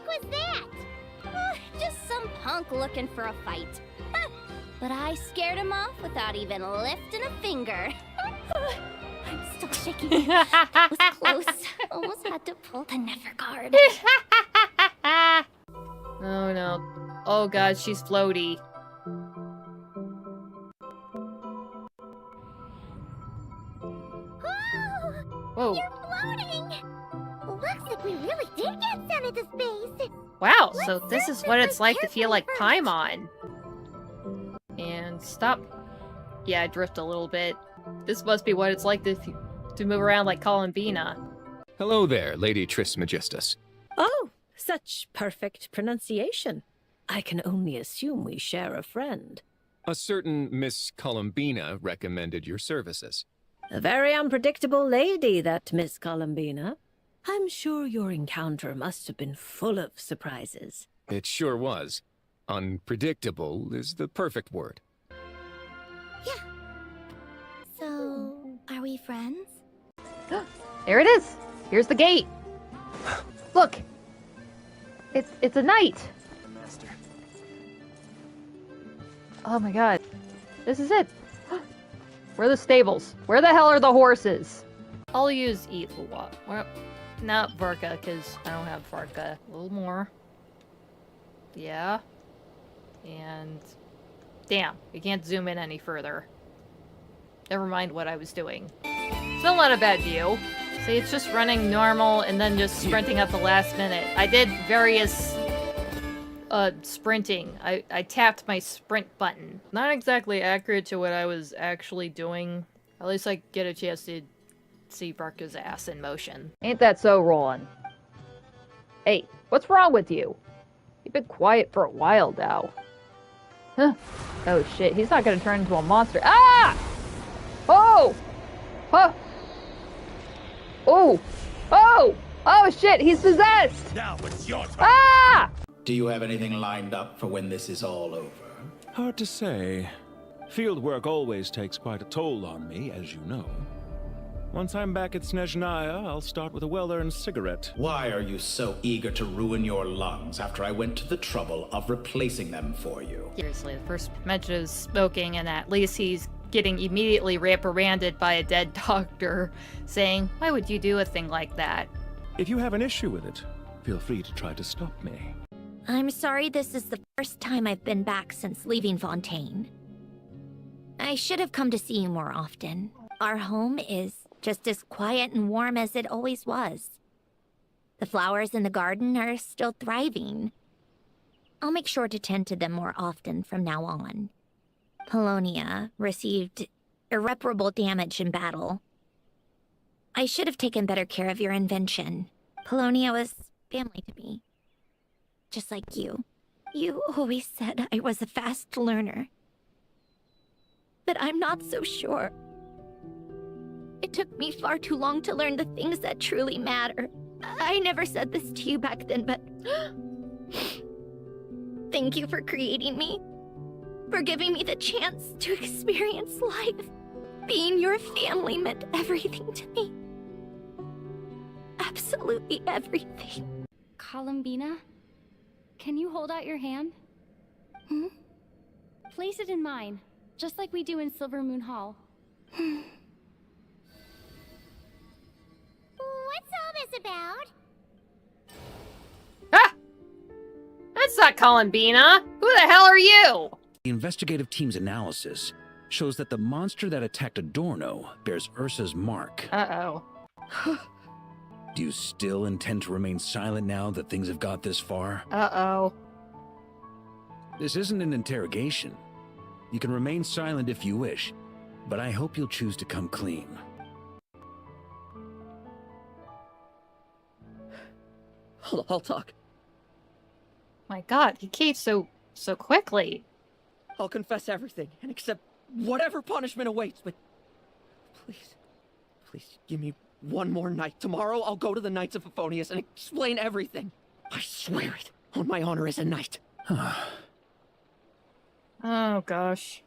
was that? Just some punk looking for a fight. But I scared him off without even lifting a finger. I'm still shaking. That was close. Almost had to pull the never guard. Oh no. Oh god, she's floaty. Whoa. You're floating! Looks like we really did get sent into space! Wow, so this is what it's like to feel like Paimon. And stop. Yeah, I drift a little bit. This must be what it's like to move around like Columbina. Hello there, Lady Trismegistus. Oh, such perfect pronunciation. I can only assume we share a friend. A certain Miss Columbina recommended your services. A very unpredictable lady, that Miss Columbina. I'm sure your encounter must have been full of surprises. It sure was. Unpredictable is the perfect word. Yeah. So, are we friends? There it is! Here's the gate! Look! It's a knight! Master. Oh my god. This is it! Where are the stables? Where the hell are the horses? I'll use Eatluwa. Well, not Varka, because I don't have Varka. A little more. Yeah. And... damn, we can't zoom in any further. Never mind what I was doing. Still not a bad view. See, it's just running normal and then just sprinting at the last minute. I did various... sprinting. I tapped my sprint button. Not exactly accurate to what I was actually doing. At least I get a chance to see Varka's ass in motion. Ain't that so, Roland? Hey, what's wrong with you? You've been quiet for a while now. Huh. Oh shit, he's not gonna turn into a monster. Ah! Oh! Huh! Oh! Oh! Oh shit, he's possessed! Now it's your turn. Ah! Do you have anything lined up for when this is all over? Hard to say. Field work always takes quite a toll on me, as you know. Once I'm back at Snezhnaya, I'll start with a well-earned cigarette. Why are you so eager to ruin your lungs after I went to the trouble of replacing them for you? Seriously, the first mention is smoking, and at least he's getting immediately reprimanded by a dead doctor, saying, "Why would you do a thing like that?" If you have an issue with it, feel free to try to stop me. I'm sorry this is the first time I've been back since leaving Fontaine. I should have come to see you more often. Our home is just as quiet and warm as it always was. The flowers in the garden are still thriving. I'll make sure to tend to them more often from now on. Polonia received irreparable damage in battle. I should have taken better care of your invention. Polonia was family to me. Just like you. You always said I was a fast learner. But I'm not so sure. It took me far too long to learn the things that truly matter. I never said this to you back then, but... Thank you for creating me. For giving me the chance to experience life. Being your family meant everything to me. Absolutely everything. Columbina, can you hold out your hand? Hmm? Place it in mine, just like we do in Silver Moon Hall. What's all this about? Ah! That's not Columbina! Who the hell are you? The investigative team's analysis shows that the monster that attacked Adorno bears Ursa's mark. Uh-oh. Do you still intend to remain silent now that things have got this far? Uh-oh. This isn't an interrogation. You can remain silent if you wish, but I hope you'll choose to come clean. I'll talk. My god, he caved so quickly. I'll confess everything and accept whatever punishment awaits, but please give me one more night. Tomorrow I'll go to the Knights of Euphonius and explain everything. I swear it on my honor as a knight. Oh gosh.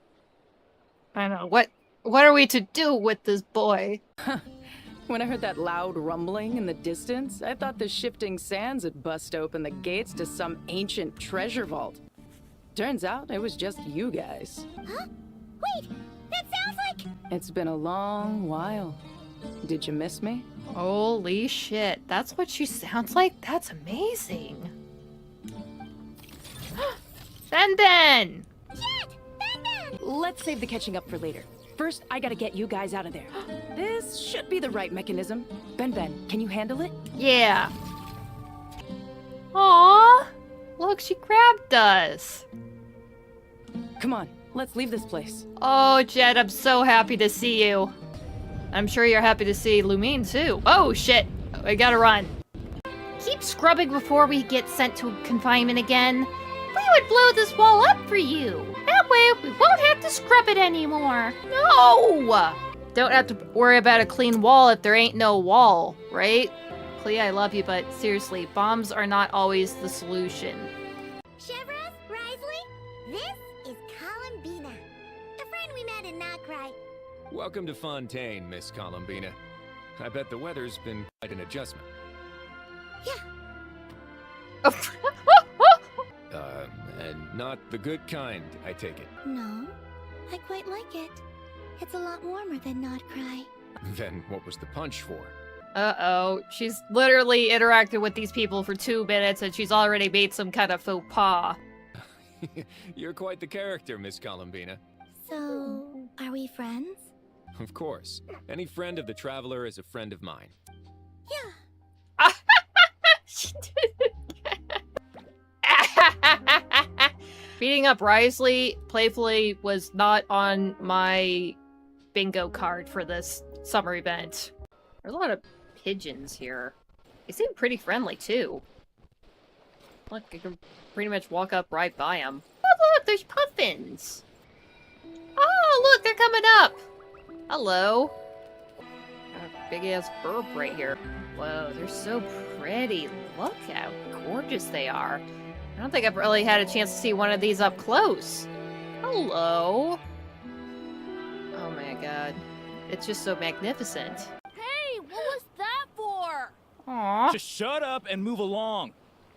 I know. What are we to do with this boy? When I heard that loud rumbling in the distance, I thought the shifting sands had bust open the gates to some ancient treasure vault. Turns out it was just you guys. Huh? Wait, that sounds like... It's been a long while. Did you miss me? Holy shit, that's what she sounds like? That's amazing. Ben! Jet! Ben! Let's save the catching up for later. First, I gotta get you guys out of there. This should be the right mechanism. Ben, can you handle it? Yeah. Aww. Look, she grabbed us. Come on, let's leave this place. Oh, Jed, I'm so happy to see you. I'm sure you're happy to see Lumine, too. Oh, shit. I gotta run. Keep scrubbing before we get sent to confinement again. We would blow this wall up for you. That way, we won't have to scrub it anymore. No! Don't have to worry about a clean wall if there ain't no wall, right? Clea, I love you, but seriously, bombs are not always the solution. Chevros, Risley, this is Columbina, a friend we met in Knockright. Welcome to Fontaine, Miss Columbina. I bet the weather's been quite an adjustment. And not the good kind, I take it. No, I quite like it. It's a lot warmer than Knockcry. Then what was the punch for? Uh-oh. She's literally interacted with these people for 2 minutes and she's already made some kind of faux pas. You're quite the character, Miss Columbina. So, are we friends? Of course. Any friend of the Traveler is a friend of mine. Yeah. She did it again. Beating up Risley playfully was not on my bingo card for this summer event. There's a lot of pigeons here. They seem pretty friendly, too. Look, I can pretty much walk up right by them. Oh, look, there's puffins! Oh, look, they're coming up! Hello. Got a big-ass burp right here. Whoa, they're so pretty. Look how gorgeous they are. I don't think I've really had a chance to see one of these up close. Hello. Oh my god. It's just so magnificent. Hey, what was that for? Aww. Just shut up and move along.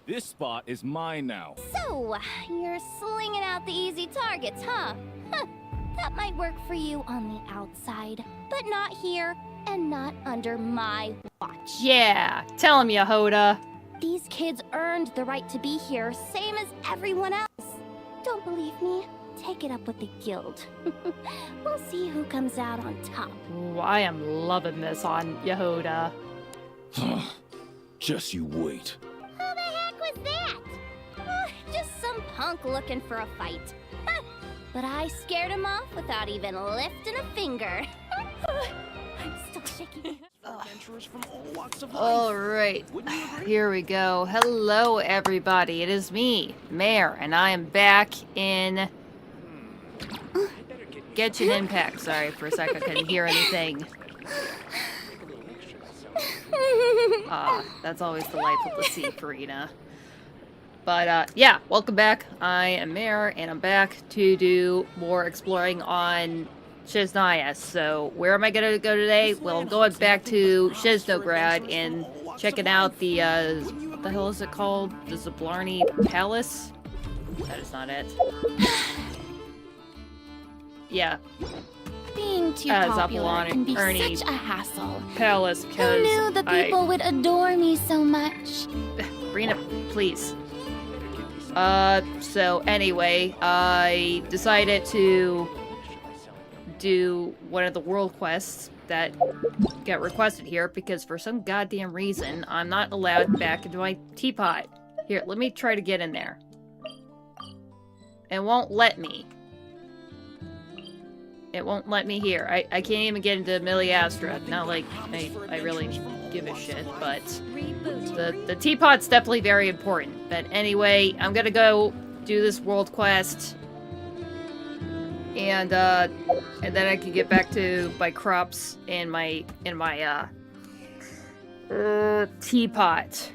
This spot is mine now. So, you're slinging out the easy targets, huh? That might work for you on the outside, but not here and not under my watch. Yeah, tell him, Yehoda. These kids earned the right to be here, same as everyone else. Don't believe me? Take it up with the guild. We'll see who comes out on top. Ooh, I am loving this on Yehoda. Just you wait. Who the heck was that? Just some punk looking for a fight. But I scared him off without even lifting a finger. I'm still shaking. Alright, here we go. Hello, everybody. It is me, Mare, and I am back in Genshin Impact. Sorry, for a sec I couldn't hear anything. That's always the life of the sea, Farina. But, yeah, welcome back. I am Mare, and I'm back to do more exploring on Chesnaya. So, where am I gonna go today? Well, I'm going back to Shesnograd and checking out the, what the hell is it called? The Zablarni Palace? That is not it. Yeah. Being too popular Zappalon can be Ernie such a hassle. Palace, Who because knew the people would adore me so much? Brina, please. So anyway, I decided to do one of the world quests that got requested here because for some goddamn reason, I'm not allowed back into my teapot. Here, let me try to get in there. It won't let me. It won't let me here. I can't even get into Miliastra. Not like I really give a shit, but the teapot's definitely very important. But anyway, I'm gonna go do this world quest, and then I can get back to my crops and my teapot.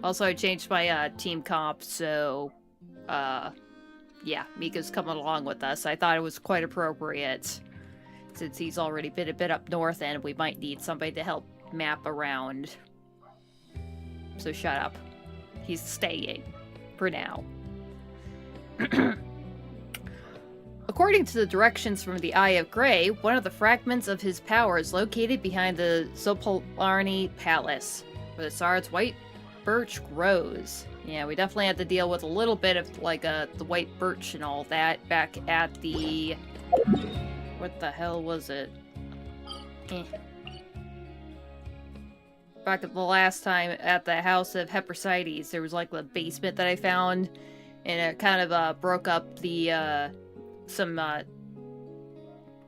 Also, I changed my team comp, so yeah, Mika's coming along with us. I thought it was quite appropriate. since he's already been a bit up north and we might need somebody to help map around. So shut up. He's staying. For now. According to the directions from the Eye of Grey, one of the fragments of his power is located behind the Zopolarny Palace, where the Tsar's white birch grows. Yeah, we definitely had to deal with a little bit of, like, the white birch and all that back at the... What the hell was it? Back at the last time at the House of Hepersides, there was, like, the basement that I found, and it kind of, broke up the, some,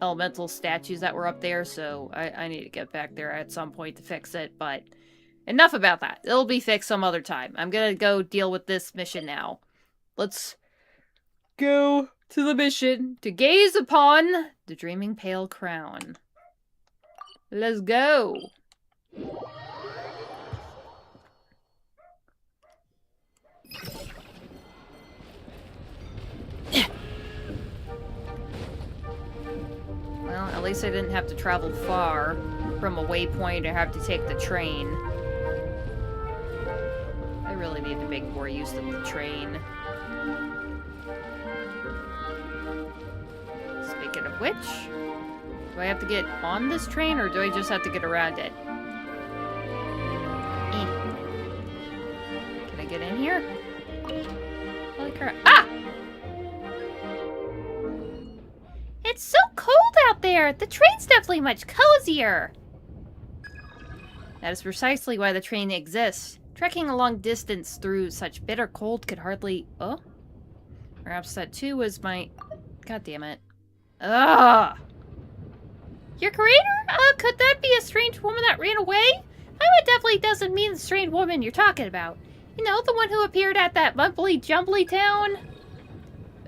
elemental statues that were up there, so I need to get back there at some point to fix it, but... Enough about that. It'll be fixed some other time. I'm gonna go deal with this mission now. Let's go to the mission to gaze upon the Dreaming Pale Crown. Let's go! Well, at least I didn't have to travel far from a waypoint or have to take the train. I really need to make more use of the train. Speaking of which, do I have to get on this train or do I just have to get around it? Can I get in here? Holy crap. Ah! It's so cold out there! The train's definitely much cozier! That is precisely why the train exists. Trekking a long distance through such bitter cold could hardly... Oh? Perhaps that too was my... God damn it. Ugh! Your creator? Could that be a strange woman that ran away? It definitely doesn't mean the strange woman you're talking about. You know, the one who appeared at that mumbly-jumbly town?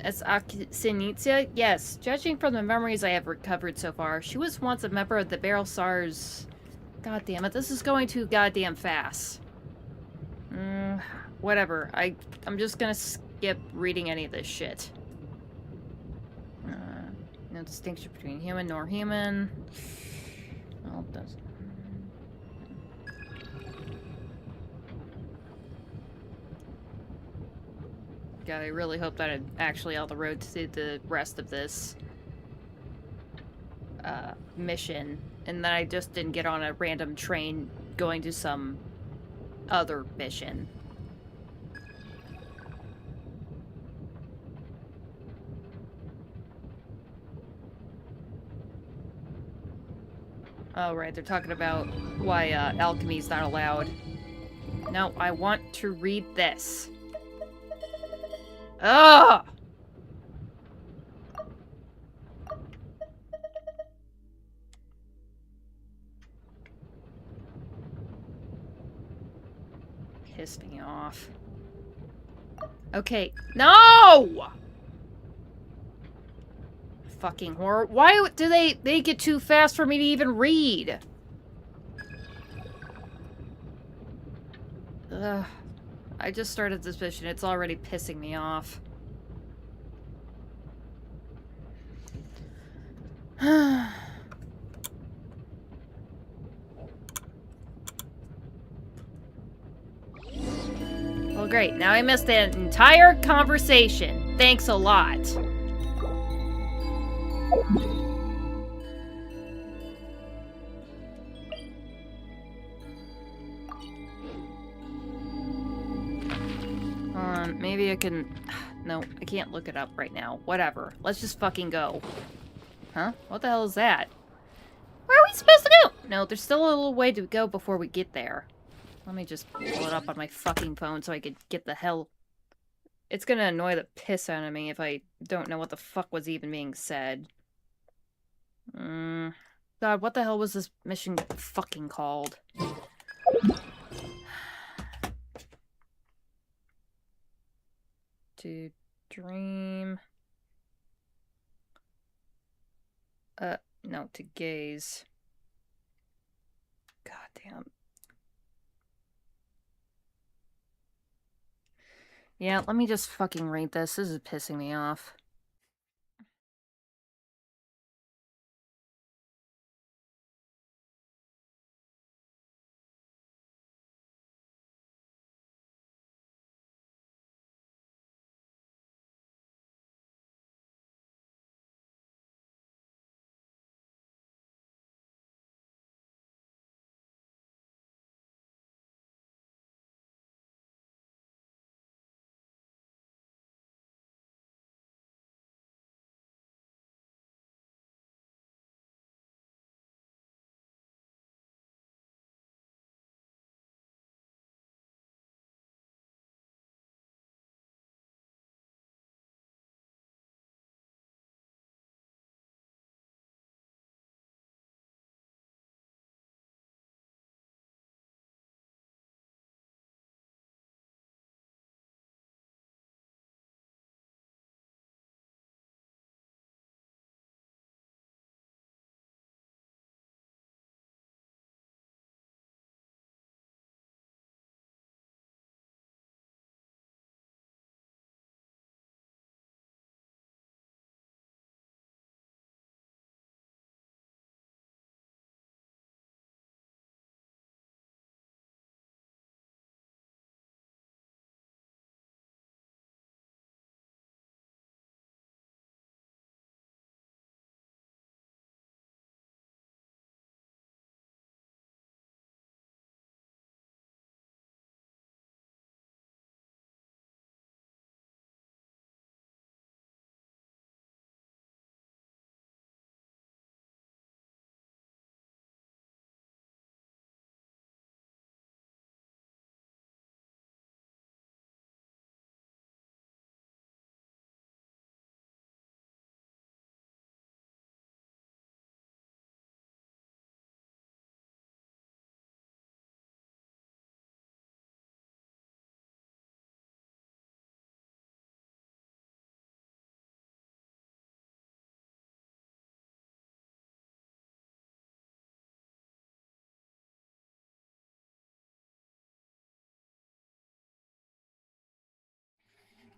As Serenitea? Yes. Judging from the memories I have recovered so far, she was once a member of the Barrel Sars... God damn it, this is going too goddamn fast. Whatever. I'm just gonna skip reading any of this shit. No distinction between human nor human. Well, it doesn't. God, I really hope that I'm actually on the road to the rest of this mission, and that I just didn't get on a random train going to some other mission. Oh, right, they're talking about why alchemy's not allowed. No, I want to read this. Ugh! Piss me off. Okay. No! Fucking horror. Why do they make it too fast for me to even read? Ugh. I just started this mission. It's already pissing me off. Well, great. Now I missed an entire conversation. Thanks a lot. Maybe I can... No, I can't look it up right now. Whatever. Let's just fucking go. Huh? What the hell is that? Where are we supposed to go? No, there's still a little way to go before we get there. Let me just pull it up on my fucking phone so I could get the hell... It's gonna annoy the piss out of me if I don't know what the fuck was even being said. God, what the hell was this mission fucking called? To dream... no, to gaze. God damn. Yeah, let me just fucking read this. This is pissing me off.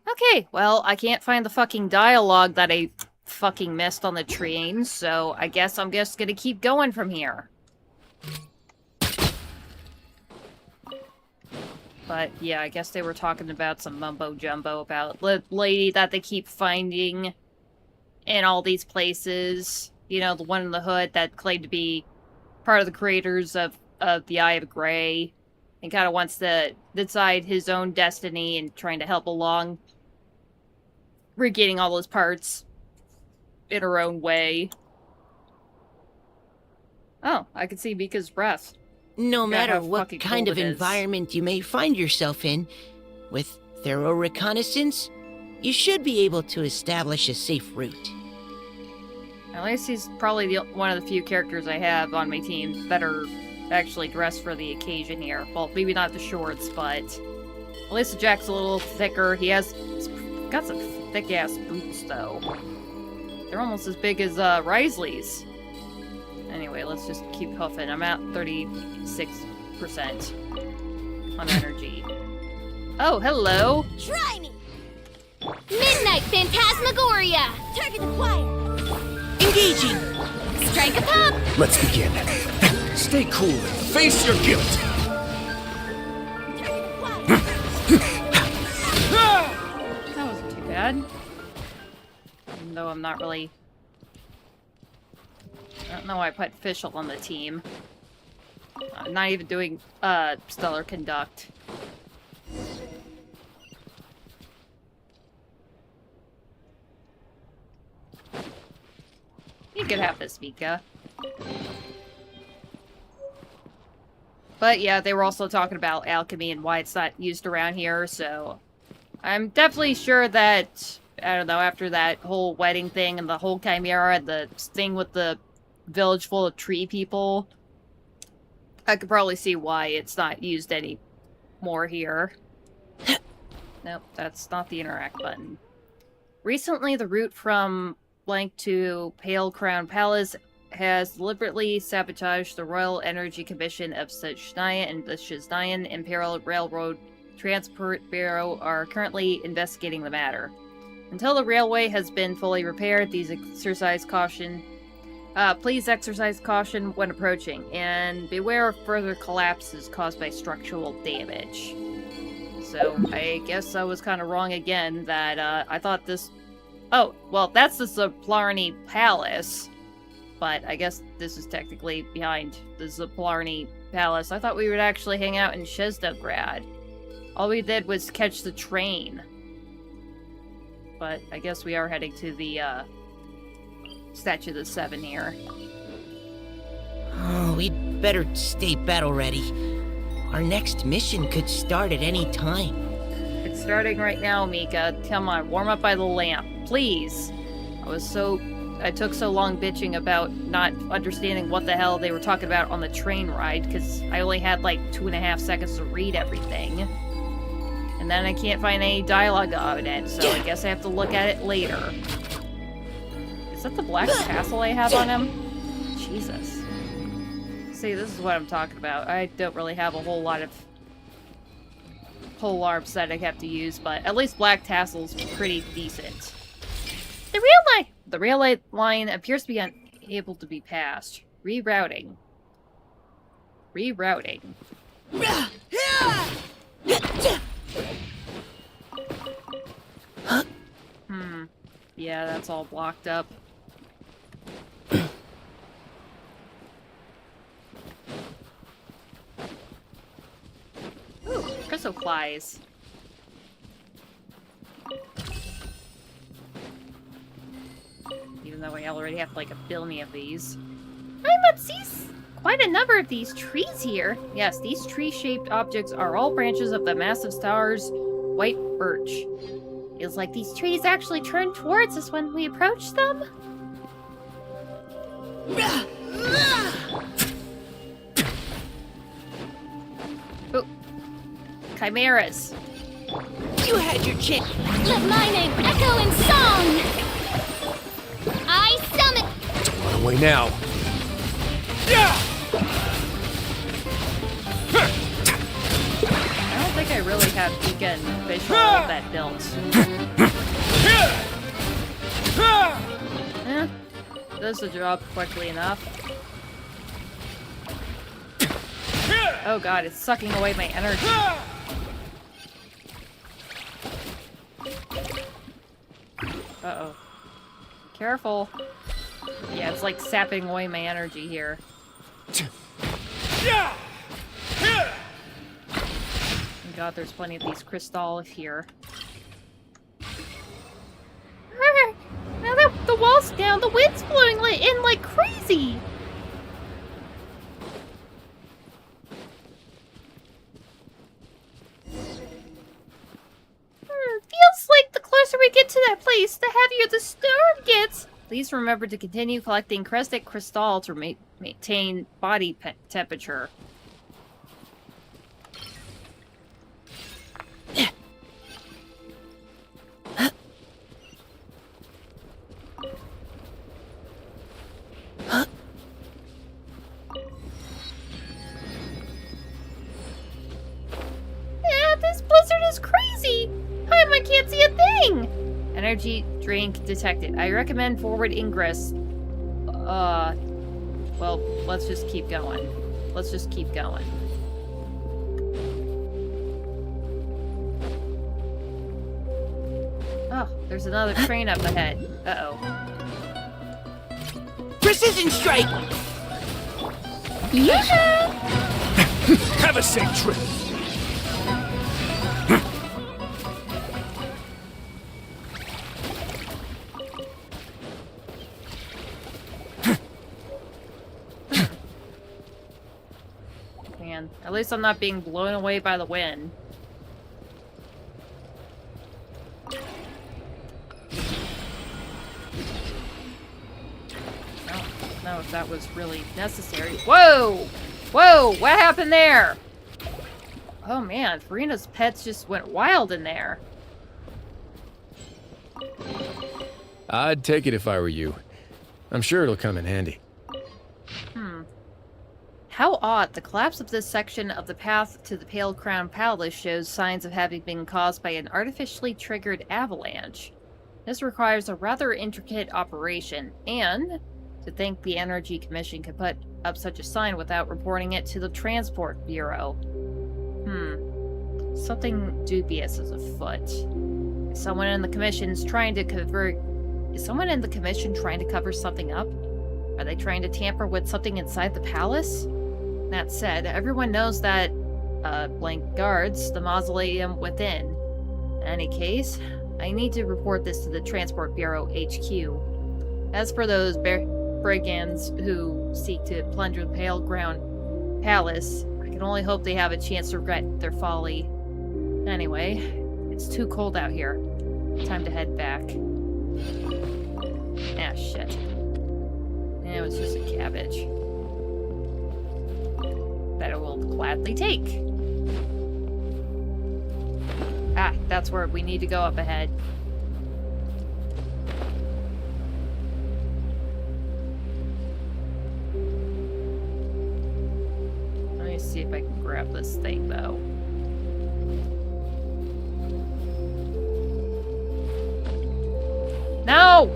Okay, well, I can't find the fucking dialogue that I fucking missed on the train, so I guess I'm just gonna keep going from here. But, yeah, I guess they were talking about some mumbo-jumbo about the lady that they keep finding in all these places. You know, the one in the hood that claimed to be part of the creators of the Eye of Grey. And kind of wants to decide his own destiny and trying to help along regaining all those parts in her own way. Oh, I can see Mika's breath. No matter how what fucking kind cold of it is. environment you may find yourself in, with thorough reconnaissance, you should be able to establish a safe route. At least he's probably one of the few characters I have on my team that are actually dressed for the occasion here. Well, maybe not the shorts, but at least the Jack's a little thicker. He's got some thick-ass boots, though. They're almost as big as Risley's. Anyway, let's just keep huffing. I'm at 36% on energy. Oh, hello! Try me! Midnight Phantasmagoria! Target acquired! Engaging! Strike a pop! Let's begin. Stay cool and face your guilt. Target acquired! That wasn't too bad. Even though I'm not really... I don't know why I put Fischl on the team. I'm not even doing Stellar Conduct. You could have this, Mika. But yeah, they were also talking about alchemy and why it's not used around here, so... I'm definitely sure that, I don't know, after that whole wedding thing and the whole Chimera and the thing with the village full of tree people, I could probably see why it's not used any more here. Nope, that's not the interact button. Recently, the route from blank to Pale Crown Palace has deliberately sabotaged the Royal Energy Commission of Shishnaya and the Shiznayan Imperial Railroad Transport Bureau are currently investigating the matter. Until the railway has been fully repaired, please exercise caution when approaching, and beware of further collapses caused by structural damage. So, I guess I was kind of wrong again, that, I thought this... Oh, well, that's the Zaplarny Palace, but I guess this is technically behind the Zaplarny Palace. I thought we would actually hang out in Shezdograd. All we did was catch the train. But I guess we are heading to the, Statue of the Seven here. Oh, we'd better stay battle ready. Our next mission could start at any time. It's starting right now, Mika. Come on, warm up by the lamp, please. I took so long bitching about not understanding what the hell they were talking about on the train ride, because I only had like 2.5 seconds to read everything. And then I can't find any dialogue on it, so I guess I have to look at it later. Is that the black tassel I have on him? Jesus. See, this is what I'm talking about. I don't really have a whole lot of polearms that I have to use, but at least black tassel's pretty decent. The railway line appears to be unable to be passed. Rerouting. Yeah, that's all blocked up. Ooh, chrysoclies. Even though I already have like a billion of these. I must see quite a number of these trees here. Yes, these tree-shaped objects are all branches of the massive tower's white birch. Feels like these trees actually turned towards us when we approached them. Oh, chimeras. You had your chance. Let my name echo in song! I summon... On the way now. I don't think I really have that beacon visual that built. Does the job quickly enough. Oh god, it's sucking away my energy. Uh-oh. Careful. Yeah, it's like sapping away my energy here. Thank god there's plenty of these crystals here. Now that the wall's down, the wind's blowing in like crazy! Feels like the closer we get to that place, the heavier the storm gets! Please remember to continue collecting crestic crystal to maintain body temperature. This blizzard is crazy! I can't see a thing! Energy drink detected. I recommend forward ingress. Well, let's just keep going. Let's just keep going. Oh, there's another train up ahead. Uh-oh. Precision strike! Yeah! Have a safe trip! Man, at least I'm not being blown away by the wind. I don't know if that was really necessary. Whoa! Whoa! What happened there? Oh man, Farina's pets just went wild in there. I'd take it if I were you. I'm sure it'll come in handy. How odd, the collapse of this section of the path to the Pale Crown Palace shows signs of having been caused by an artificially triggered avalanche. This requires a rather intricate operation, and to think the Energy Commission could put up such a sign without reporting it to the Transport Bureau. Something dubious is afoot. Is someone in the Commission trying to cover something up? Are they trying to tamper with something inside the palace? That said, everyone knows that, blank guards the mausoleum within. In any case, I need to report this to the Transport Bureau HQ. As for those brigands who seek to plunder the Pale Ground Palace, I can only hope they have a chance to regret their folly. Anyway, it's too cold out here. Time to head back. Ah, shit. It was just a cabbage. That I will gladly take. Ah, that's where we need to go up ahead. Let me see if I can grab this thing, though. No!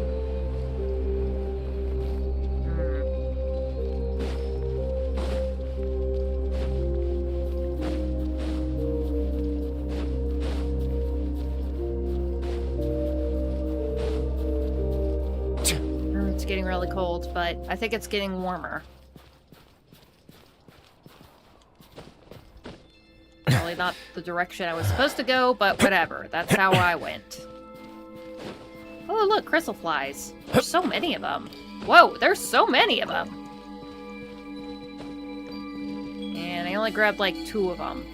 It's getting really cold, but I think it's getting warmer. Probably not the direction I was supposed to go, but whatever. That's how I went. Oh, look, crystal flies. There's so many of them. Whoa, there's so many of them. And I only grabbed like 2 of them.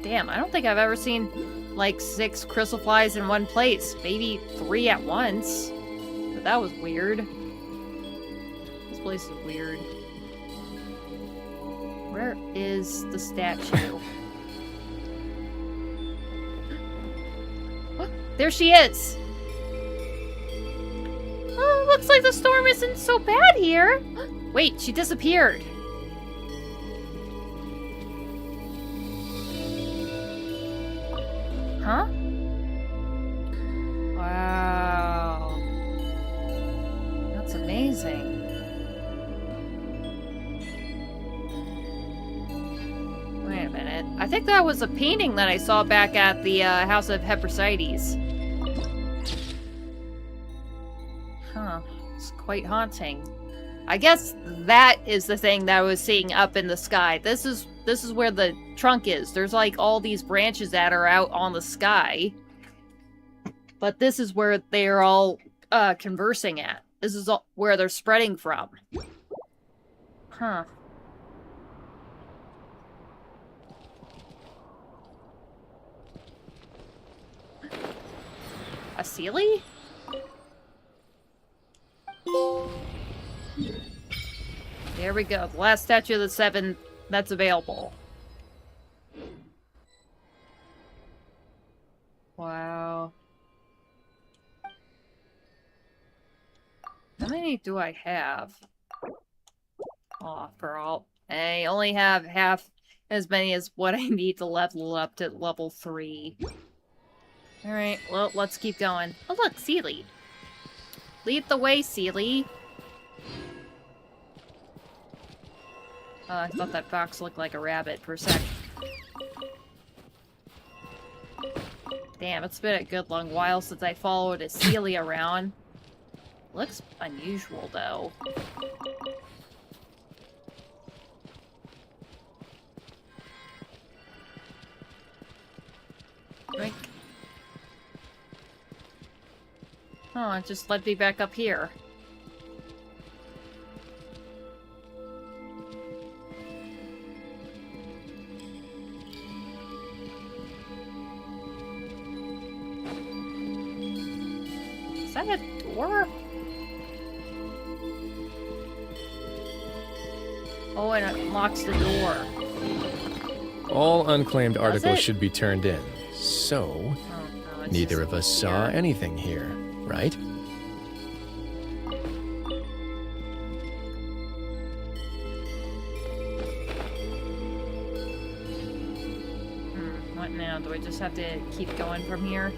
Damn, I don't think I've ever seen like 6 crystal flies in one place. Maybe 3 at once. But that was weird. This place is weird. Where is the statue? Oh, there she is! Oh, looks like the storm isn't so bad here. Wait, she disappeared. Huh? Wow. That's amazing. Wait a minute. I think that was a painting that I saw back at the House of Heparsites. Huh. It's quite haunting. I guess that is the thing that I was seeing up in the sky. This is where the trunk is. There's like all these branches that are out on the sky. But this is where they're all conversing at. This is where they're spreading from. Huh. A Sealy? There we go. The last statue of the 7 that's available. Wow. How many do I have? Oh, girl. I only have half as many as what I need to level up to level 3. Alright, well, let's keep going. Oh, look, Sealy. Lead the way, Sealy. I thought that fox looked like a rabbit for a sec. Damn, it's been a good long while since I followed a Sealy around. Looks unusual, though. Drink. Oh, it just led me back up here. Is that a door? Oh, and it locks the door. All unclaimed articles should be turned in. So, neither of us saw anything here, right? What now? Do I just have to keep going from here?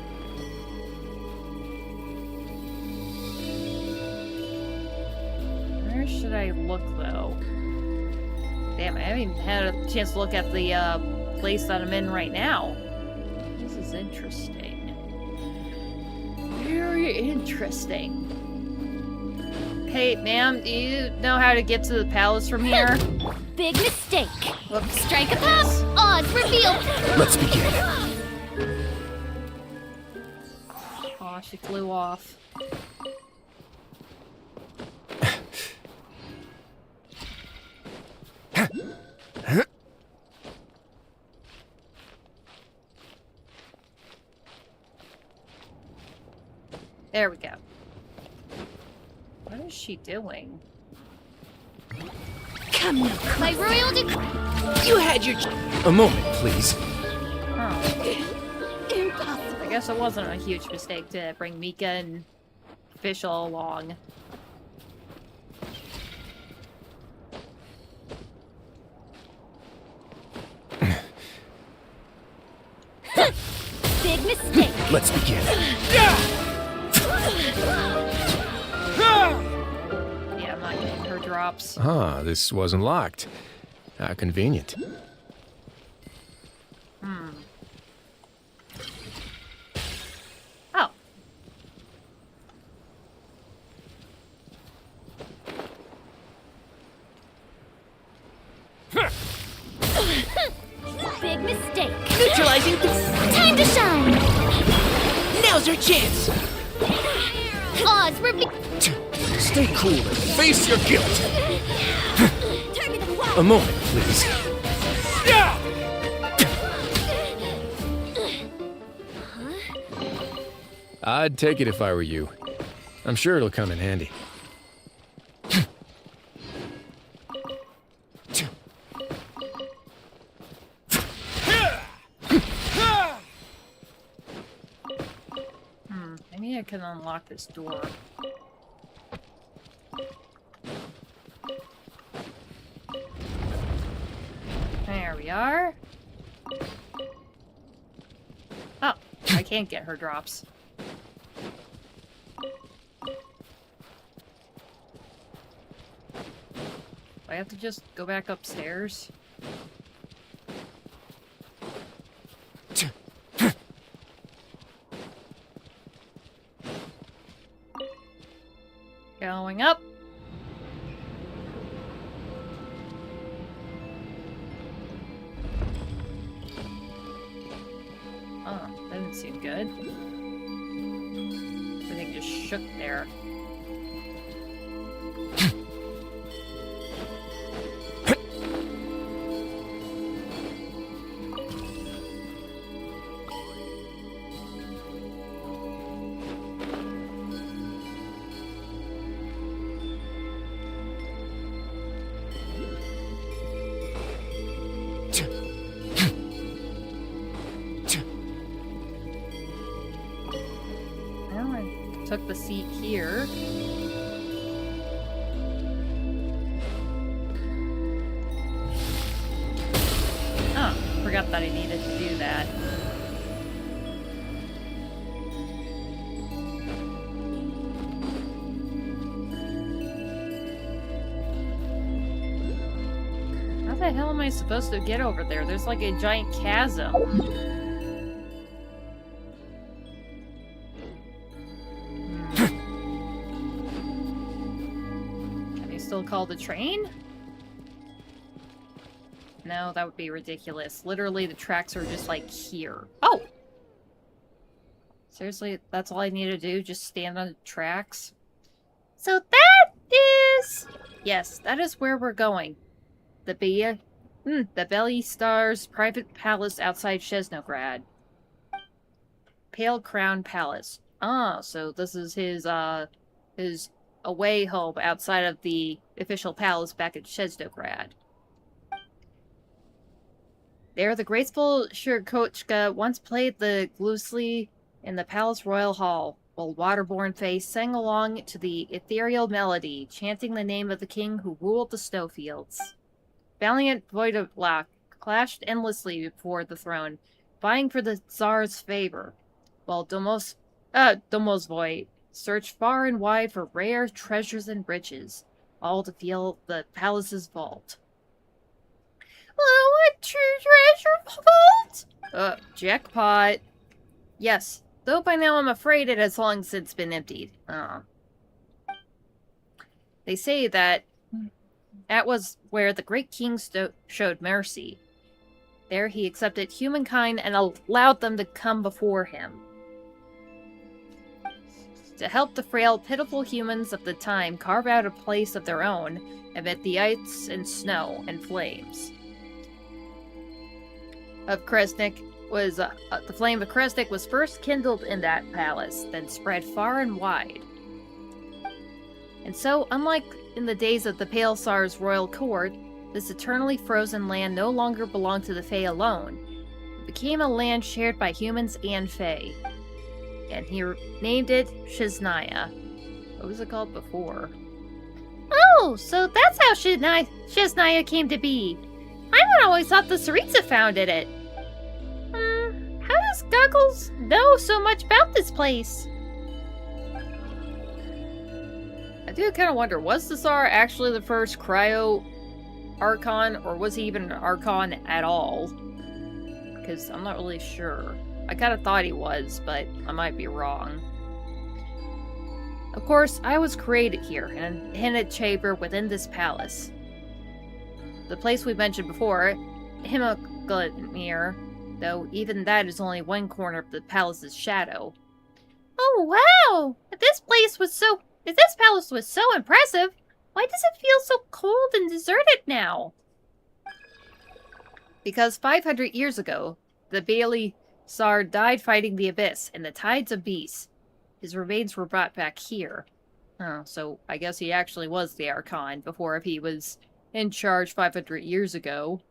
Where should I look, though? Damn, I haven't even had a chance to look at the place that I'm in right now. This is interesting. Very interesting. Hey, ma'am, do you know how to get to the palace from here? Big mistake. Whoops. Strike a pop. Odds revealed. Let's begin. Aw, she flew off. There we go. What is she doing? Come now. My royal You had your... A moment, please. Impossible. I guess it wasn't a huge mistake to bring Mika and Fischl along. Big mistake. Let's begin. Yeah, I'm not getting her drops. Ah, this wasn't locked. How convenient. Oh. Big mistake. Neutralizing... Time to shine. Now's our chance. Odds revealed. Stay cool and face your guilt. A moment, please. I'd take it if I were you. I'm sure it'll come in handy. Maybe I can unlock this door. There we are. Oh. I can't get her drops. Do I have to just go back upstairs? Going up. Oh, that didn't seem good. Everything just shook there. Took the seat here. Oh, forgot that I needed to do that. How the hell am I supposed to get over there? There's like a giant chasm. Call the train? No, that would be ridiculous. Literally, the tracks are just like here. Oh! Seriously, that's all I need to do? Just stand on the tracks? So that is... Yes, that is where we're going. The Belly Star's private palace outside Chesnograd. Pale Crown Palace. Ah, so this is his away home outside of the official palace back at Chesnograd. There, the graceful Shirkochka once played the glusli in the palace royal hall, while Waterborne Face sang along to the ethereal melody, chanting the name of the king who ruled the snowfields. Valiant Voidolak clashed endlessly before the throne, vying for the Tsar's favor, while Domosvoy searched far and wide for rare treasures and riches, all to fill the palace's vault. Oh, a treasure vault? Jackpot. Yes, though by now I'm afraid it has long since been emptied. They say that was where the great king showed mercy. There he accepted humankind and allowed them to come before him. To help the frail, pitiful humans of the time carve out a place of their own amid the ice and snow and flames. The flame of Kresnik was first kindled in that palace, then spread far and wide. And so, unlike in the days of the Pale Tsar's royal court, this eternally frozen land no longer belonged to the Fae alone. It became a land shared by humans and Fae. And he named it Chesnaya. What was it called before? Oh, so that's how Chesnaya came to be. I always thought the Serenitea founded it. How does Goggles know so much about this place? I do kind of wonder, was the Tsar actually the first Cryo Archon, or was he even an Archon at all? Because I'm not really sure. I kind of thought he was, but I might be wrong. Of course, I was created here, in a hidden chamber within this palace. The place we mentioned before, Himmelglanmir, though even that is only one corner of the palace's shadow. Oh wow! If this palace was so impressive, why does it feel so cold and deserted now? Because 500 years ago, the Bailey Tsar died fighting the Abyss and the Tides of Beasts. His remains were brought back here. Oh, so I guess he actually was the Archon before if he was in charge 500 years ago.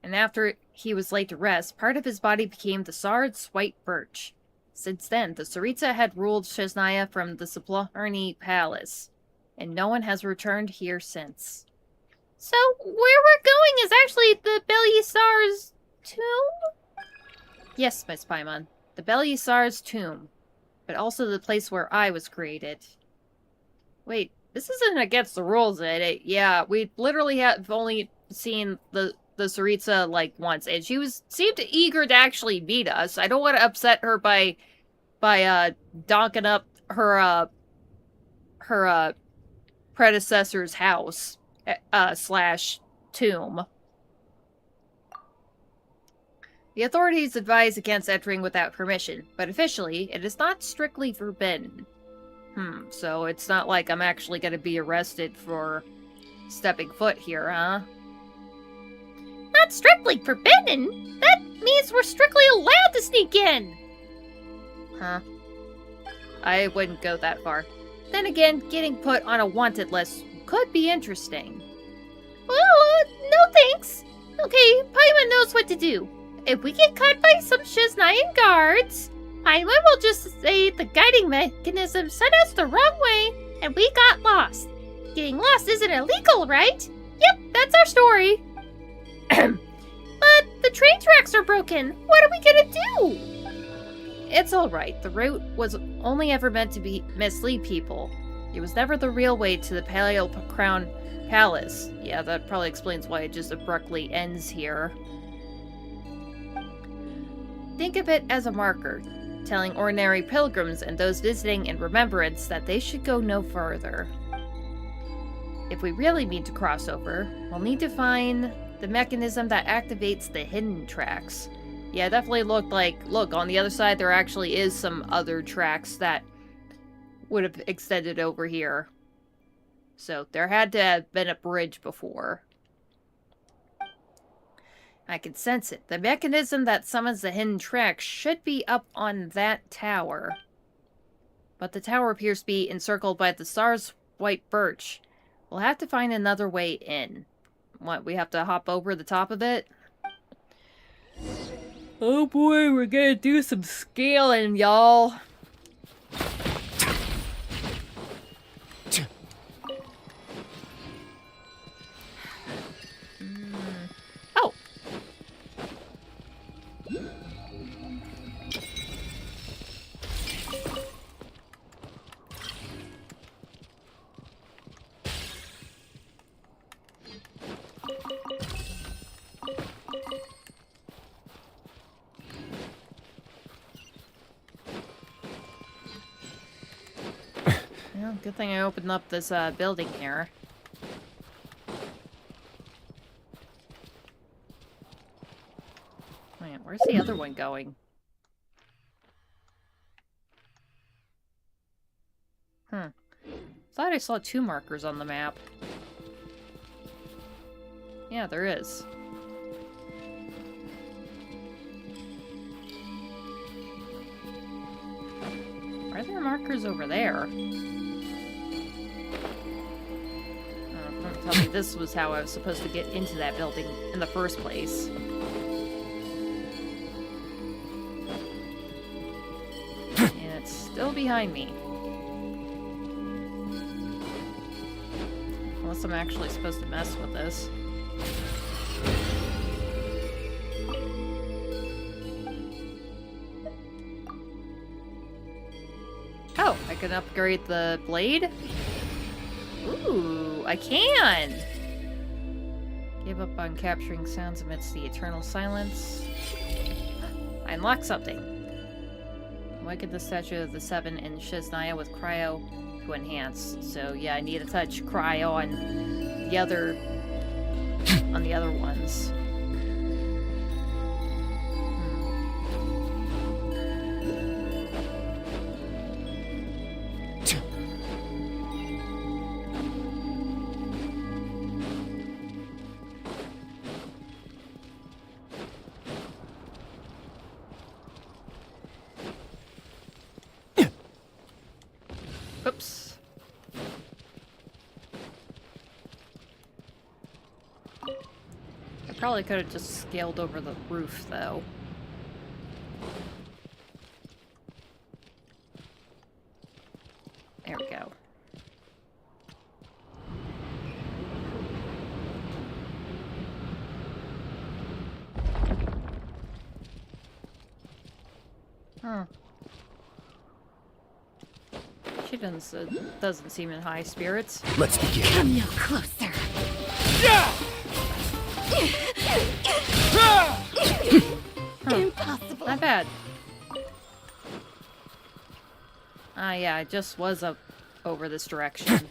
And after he was laid to rest, part of his body became the Tsar's white birch. Since then, the Serenitea had ruled Chesnaya from the Saplarni Palace, and no one has returned here since. So, where we're going is actually the Belly Tsar's tomb? Yes, Miss Paimon. The Belisar's tomb. But also the place where I was created. Wait, this isn't against the rules, is it? Yeah, we literally have only seen the Serenitea, like, once. And she seemed eager to actually meet us. I don't want to upset her by donking up her predecessor's house, / tomb. The authorities advise against entering without permission, but officially, it is not strictly forbidden. So it's not like I'm actually gonna be arrested for stepping foot here, huh? Not strictly forbidden? That means we're strictly allowed to sneak in! Huh. I wouldn't go that far. Then again, getting put on a wanted list could be interesting. Well, no thanks. Okay, Paimon knows what to do. If we get caught by some Shiznayan guards, Paimon will just say the guiding mechanism sent us the wrong way, and we got lost. Getting lost isn't illegal, right? Yep, that's our story. But the train tracks are broken. What are we gonna do? It's alright. The route was only ever meant to mislead people. It was never the real way to the Paleo Crown Palace. Yeah, that probably explains why it just abruptly ends here. Think of it as a marker, telling ordinary pilgrims and those visiting in remembrance that they should go no further. If we really mean to cross over, we'll need to find the mechanism that activates the hidden tracks. Yeah, it definitely looked like, look, on the other side there actually is some other tracks that would have extended over here. So there had to have been a bridge before. I can sense it. The mechanism that summons the hidden tracks should be up on that tower. But the tower appears to be encircled by the star's white birch. We'll have to find another way in. What, we have to hop over the top of it? Oh boy, we're gonna do some scaling, y'all. Oh! Well, good thing I opened up this building here. Man, where's the other one going? Thought I saw 2 markers on the map. Yeah, there is. Are there markers over there? Don't tell me this was how I was supposed to get into that building in the first place. And it's still behind me. Unless I'm actually supposed to mess with this. Oh, I can upgrade the blade? Ooh, I can! Give up on capturing sounds amidst the eternal silence. I unlocked something. Awaken the statue of the 7 in Shiznaya with cryo to enhance. So yeah, I need to touch cryo on the other ones. Oops. I probably could have just scaled over the roof, though. There we go. Huh. She doesn't seem in high spirits. Let's begin. Come no closer. Impossible. Not bad. Ah, yeah, I just was up over this direction.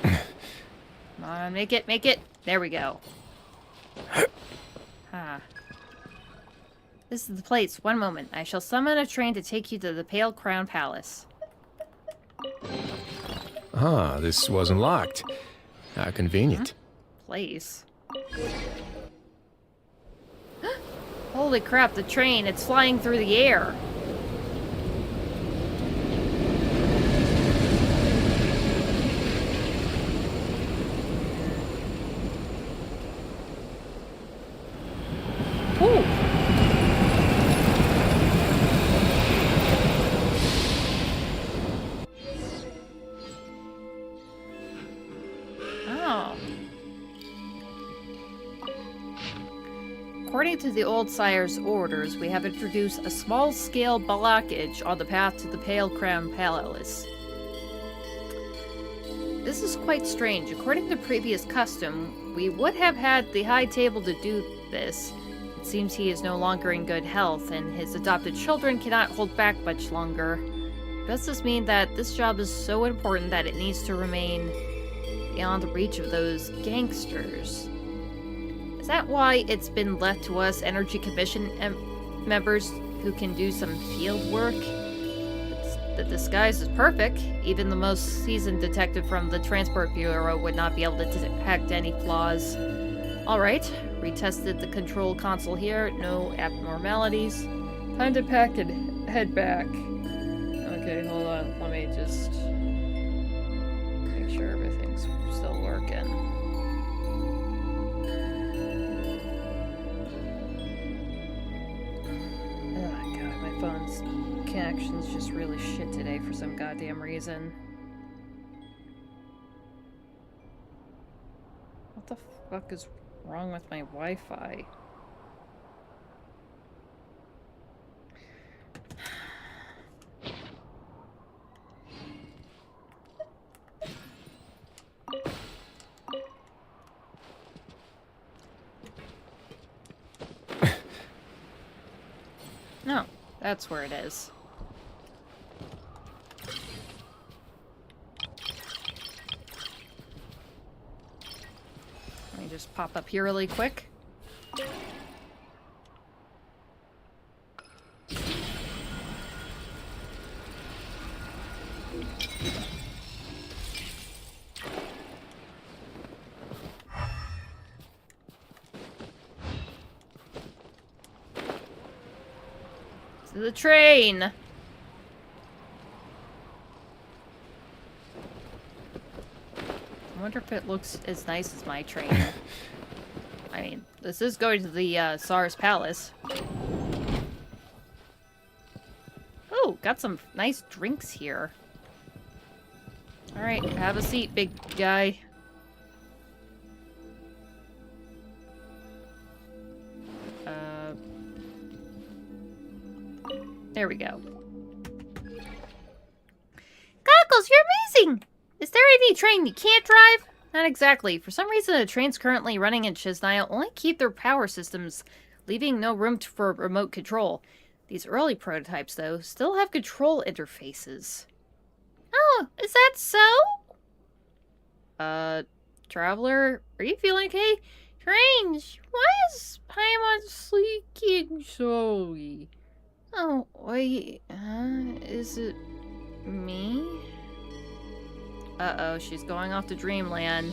Come on, make it, make it. There we go. Ah. This is the place. One moment. I shall summon a train to take you to the Pale Crown Palace. Ah, this wasn't locked. How convenient. Place. Holy crap, the train. It's flying through the air. Ooh. Oh. According to the old sire's orders, we have introduced a small-scale blockage on the path to the Pale Crown Palace. This is quite strange. According to previous custom, we would have had the High Table to do this. It seems he is no longer in good health, and his adopted children cannot hold back much longer. Does this mean that this job is so important that it needs to remain beyond the reach of those gangsters? Is that why it's been left to us Energy Commission members who can do some field work? The disguise is perfect. Even the most seasoned detective from the Transport Bureau would not be able to detect any flaws. Alright, retested the control console here. No abnormalities. Time to pack and head back. Okay, hold on. Let me just make sure everything's still working. Oh god, my phone's connection's just really shit today for some goddamn reason. What the fuck is wrong with my Wi-Fi? No, that's where it is. Let me just pop up here really quick. To the train! I wonder if it looks as nice as my train. I mean, this is going to the Tsar's palace. Oh, got some nice drinks here. Alright, have a seat, big guy. There we go. Goggles, you're amazing! Is there any train you can't drive? Not exactly. For some reason, the trains currently running in Chesnaya only keep their power systems, leaving no room for remote control. These early prototypes, though, still have control interfaces. Oh, is that so? Traveler, are you feeling okay? Strange. Why is Paimon sleeking so? Oh, wait, is it me? Uh-oh, she's going off to Dreamland.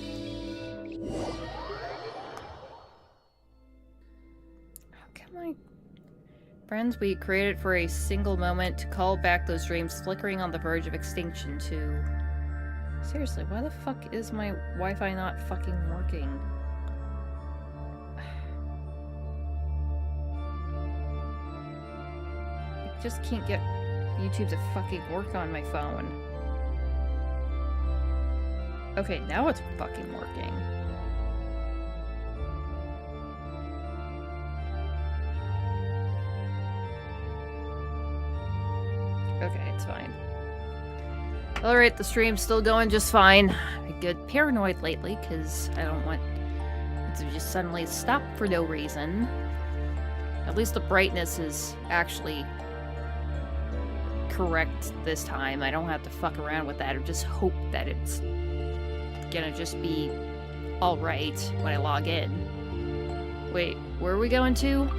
How can my friends we created for a single moment to call back those dreams flickering on the verge of extinction too? Seriously, why the fuck is my Wi-Fi not fucking working? Just can't get YouTube to fucking work on my phone. Okay, now it's fucking working. Okay, it's fine. Alright, the stream's still going just fine. I get paranoid lately, because I don't want it to just suddenly stop for no reason. At least the brightness is actually correct this time. I don't have to fuck around with that or just hope that it's gonna just be alright when I log in. Wait, where are we going to?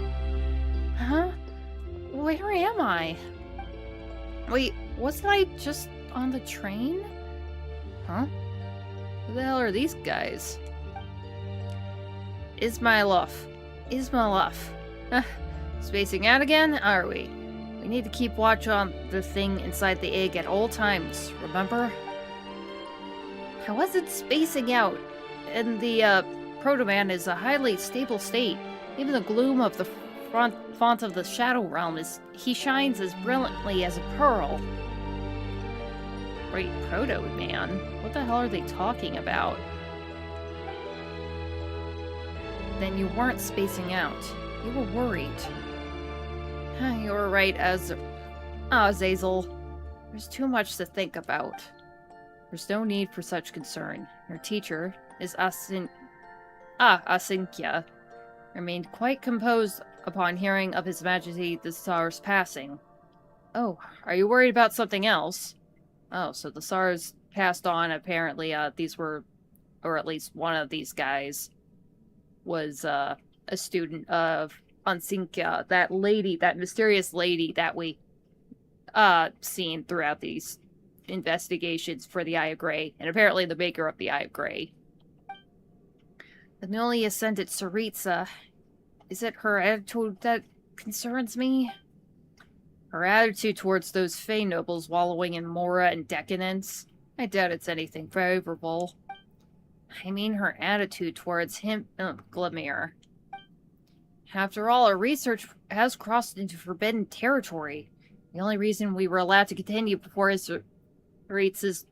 Huh? Where am I? Wait, wasn't I just on the train? Huh? Who the hell are these guys? Ismailov. Spacing out again, are we? We need to keep watch on the thing inside the egg at all times, remember? I wasn't spacing out, and the Proto-Man is a highly stable state. Even the gloom of the font of the Shadow Realm he shines as brilliantly as a pearl. Wait, Proto-Man? What the hell are they talking about? Then you weren't spacing out. You were worried. You were right, Azazel. There's too much to think about. There's no need for such concern. Your teacher is Asinkya. Remained quite composed upon hearing of His Majesty the Tsar's passing. Oh, are you worried about something else? Oh, so the Tsar's passed on. Apparently, these were, or at least one of these guys, was a student of Ansinkia, that lady, that mysterious lady that we seen throughout these investigations for the Eye of Grey, and apparently the maker of the Eye of Grey. The newly ascended Serenitea, is it her attitude that concerns me? Her attitude towards those Fey nobles wallowing in Mora and decadence? I doubt it's anything favorable. I mean her attitude towards him, Glimmer. After all, our research has crossed into forbidden territory. The only reason we were allowed to continue before His Serenetea's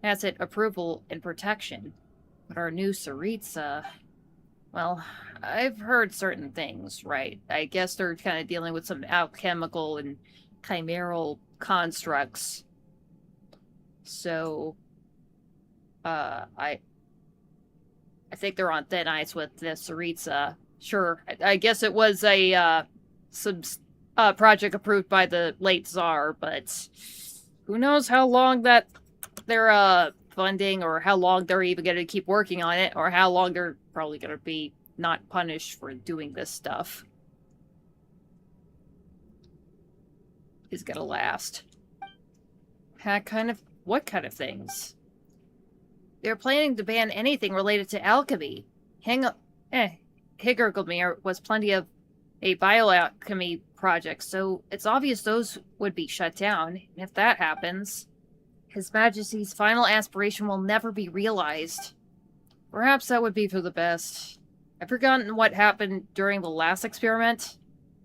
tacit approval and protection. But our new Serenitea... Well, I've heard certain things, right? I guess they're kind of dealing with some alchemical and chimeral constructs. So, I think they're on thin ice with the Serenitea. Sure, I guess it was a project approved by the late Tsar, but who knows how long that they're funding, or how long they're even going to keep working on it, or how long they're probably going to be not punished for doing this stuff. Is going to last. What kind of things? They're planning to ban anything related to alchemy. Higergomir was plenty of a bioalchemy project, so it's obvious those would be shut down. And if that happens, His Majesty's final aspiration will never be realized. Perhaps that would be for the best. I've forgotten what happened during the last experiment.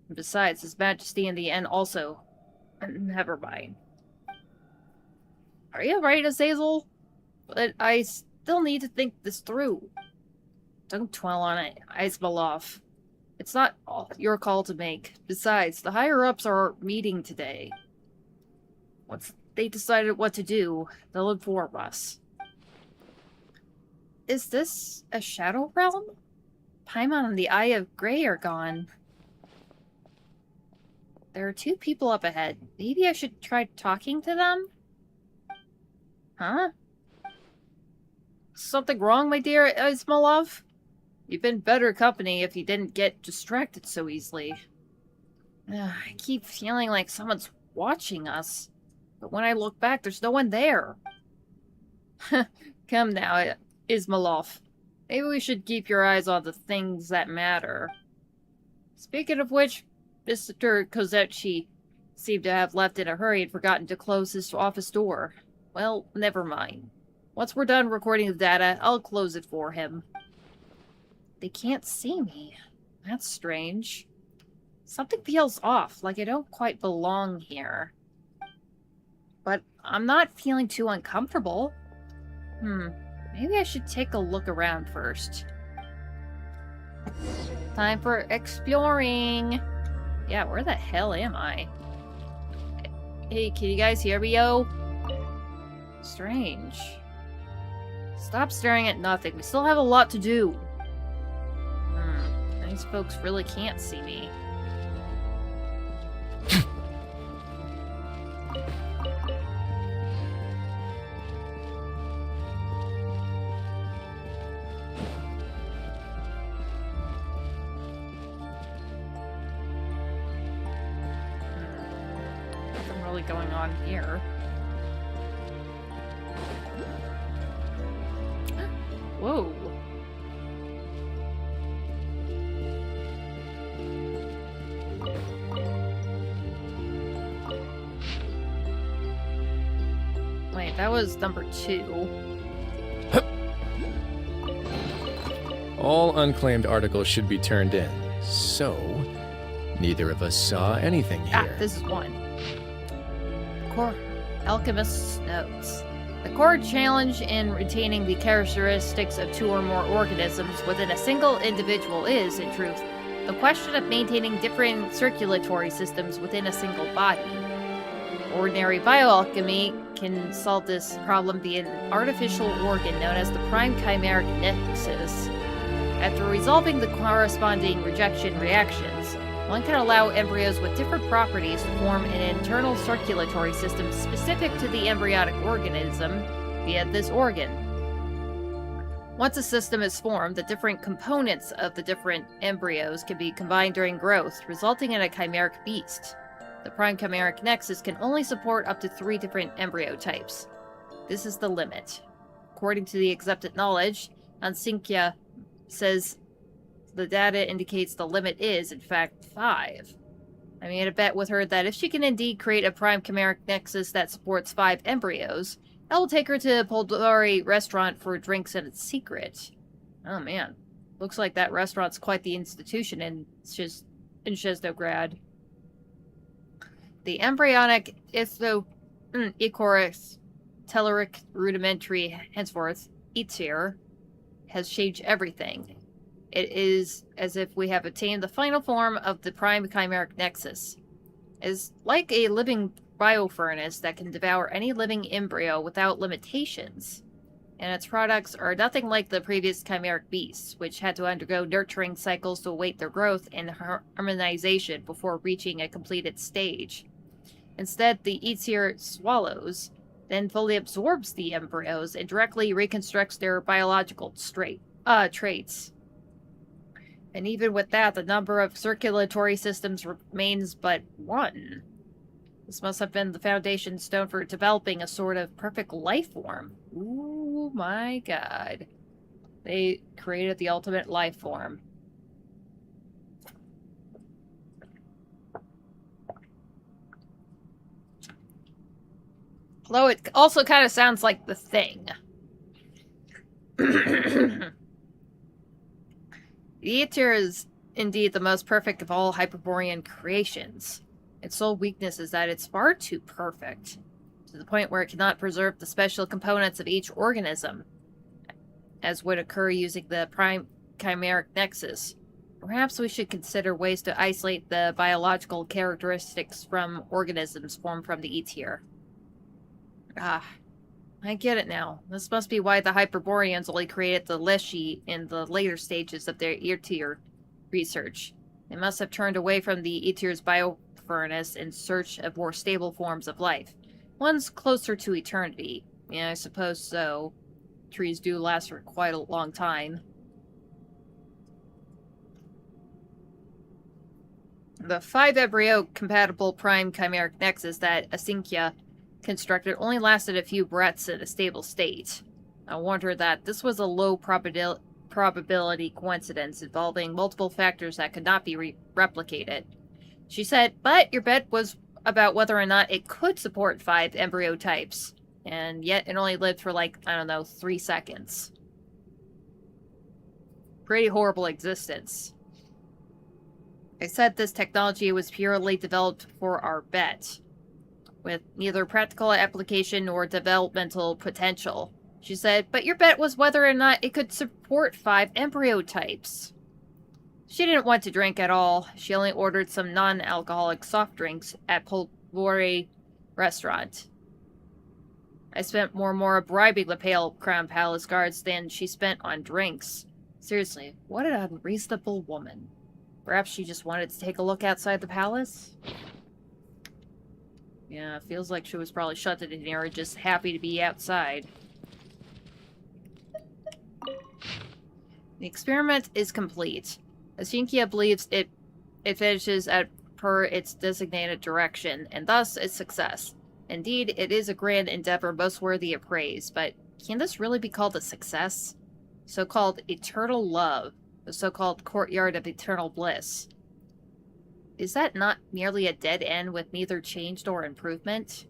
And besides, His Majesty in the end also... Never mind. Are you right, Azazel? But I still need to think this through. Don't dwell on it, Ismailov. It's not your call to make. Besides, the higher-ups are meeting today. Once they decided what to do, they'll inform us. Is this a Shadow Realm? Paimon and the Eye of Grey are gone. There are two people up ahead. Maybe I should try talking to them? Huh? Something wrong, my dear Ismailov? You've been better company if you didn't get distracted so easily. I keep feeling like someone's watching us. But when I look back, there's no one there. Come now, Ismailov. Maybe we should keep your eyes on the things that matter. Speaking of which, Mr. Kozechi seemed to have left in a hurry and forgotten to close his office door. Well, never mind. Once we're done recording the data, I'll close it for him. They can't see me. That's strange. Something feels off, like I don't quite belong here. But I'm not feeling too uncomfortable. Maybe I should take a look around first. Time for exploring! Yeah, where the hell am I? Hey, can you guys hear me, yo? Strange. Stop staring at nothing. We still have a lot to do. These folks really can't see me. Nothing really going on here. Whoa. Wait, that was number 2. All unclaimed articles should be turned in. So, neither of us saw anything here. Ah, this is 1. Core Alchemist's Notes. The core challenge in retaining the characteristics of 2 or more organisms within a single individual is, in truth, the question of maintaining different circulatory systems within a single body. Ordinary bioalchemy can solve this problem via an artificial organ known as the prime chimeric nexus. After resolving the corresponding rejection reactions, one can allow embryos with different properties to form an internal circulatory system specific to the embryonic organism via this organ. Once a system is formed, the different components of the different embryos can be combined during growth, resulting in a chimeric beast. The prime chimeric nexus can only support up to 3 different embryo types. This is the limit. According to the accepted knowledge, Ansinkia says the data indicates the limit is, in fact, 5. I made a bet with her that if she can indeed create a prime chimeric nexus that supports 5 embryos, I will take her to a Poldori restaurant for drinks in its secret. Oh man, looks like that restaurant's quite the institution in Shesdograd. The embryonic Ichorus telluric rudimentary, henceforth, Itzir, has changed everything. It is as if we have attained the final form of the prime chimeric nexus. It is like a living biofurnace that can devour any living embryo without limitations. And its products are nothing like the previous chimeric beasts, which had to undergo nurturing cycles to await their growth and harmonization before reaching a completed stage. Instead, the Itzir swallows, then fully absorbs the embryos and directly reconstructs their biological traits. And even with that, the number of circulatory systems remains but 1. This must have been the foundation stone for developing a sort of perfect life form. Ooh my god. They created the ultimate life form. Although it also kind of sounds like the Thing. The Aether is indeed the most perfect of all Hyperborean creations. Its sole weakness is that it's far too perfect, to the point where it cannot preserve the special components of each organism, as would occur using the prime chimeric nexus. Perhaps we should consider ways to isolate the biological characteristics from organisms formed from the Aether. Ah, I get it now. This must be why the Hyperboreans only created the Leshy in the later stages of their Aether research. They must have turned away from the Aether's biofurnace in search of more stable forms of life. One's closer to eternity. Yeah, I suppose so. Trees do last for quite a long time. The 5-embryo-compatible prime chimeric nexus that Asinkia constructed only lasted a few breaths in a stable state. I warned her that this was a low probability coincidence involving multiple factors that could not be replicated. She said, but your bet was about whether or not it could support 5 embryo types, and yet it only lived for like, I don't know, 3 seconds. Pretty horrible existence. I said this technology was purely developed for our bet, with neither practical application nor developmental potential. She said, but your bet was whether or not it could support 5 embryo types. She didn't want to drink at all. She only ordered some non-alcoholic soft drinks at Polvore restaurant. I spent more bribing the Pale Crown Palace guards than she spent on drinks. Seriously, what an unreasonable woman. Perhaps she just wanted to take a look outside the palace? Yeah, feels like she was probably shut in here, just happy to be outside. The experiment is complete. Asinkia believes it finishes per its designated direction, and thus its success. Indeed, it is a grand endeavor most worthy of praise, but can this really be called a success? So-called eternal love, the so-called courtyard of eternal bliss. Is that not merely a dead end with neither change nor improvement?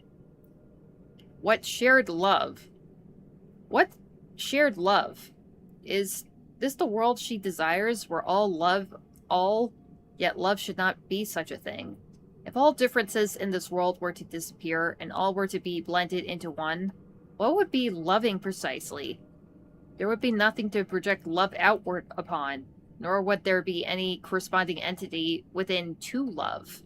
What shared love? What shared love? Is this the world she desires, where all love, yet love should not be such a thing? If all differences in this world were to disappear, and all were to be blended into one, what would be loving precisely? There would be nothing to project love outward upon, nor would there be any corresponding entity within to love.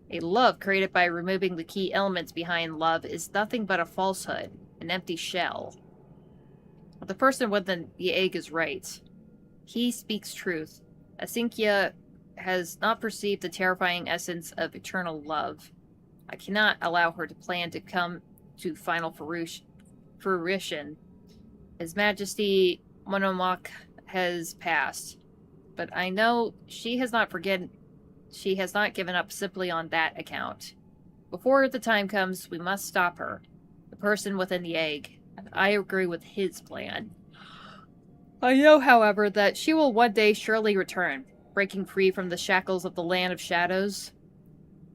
A love created by removing the key elements behind love is nothing but a falsehood, an empty shell. The person within the egg is right. He speaks truth. Asinkia has not perceived the terrifying essence of eternal love. I cannot allow her to plan to come to final fruition. His Majesty Monomak has passed, but I know she has not given up simply on that account. Before the time comes, we must stop her, the person within the egg. I agree with his plan. I know, however, that she will one day surely return, breaking free from the shackles of the land of shadows.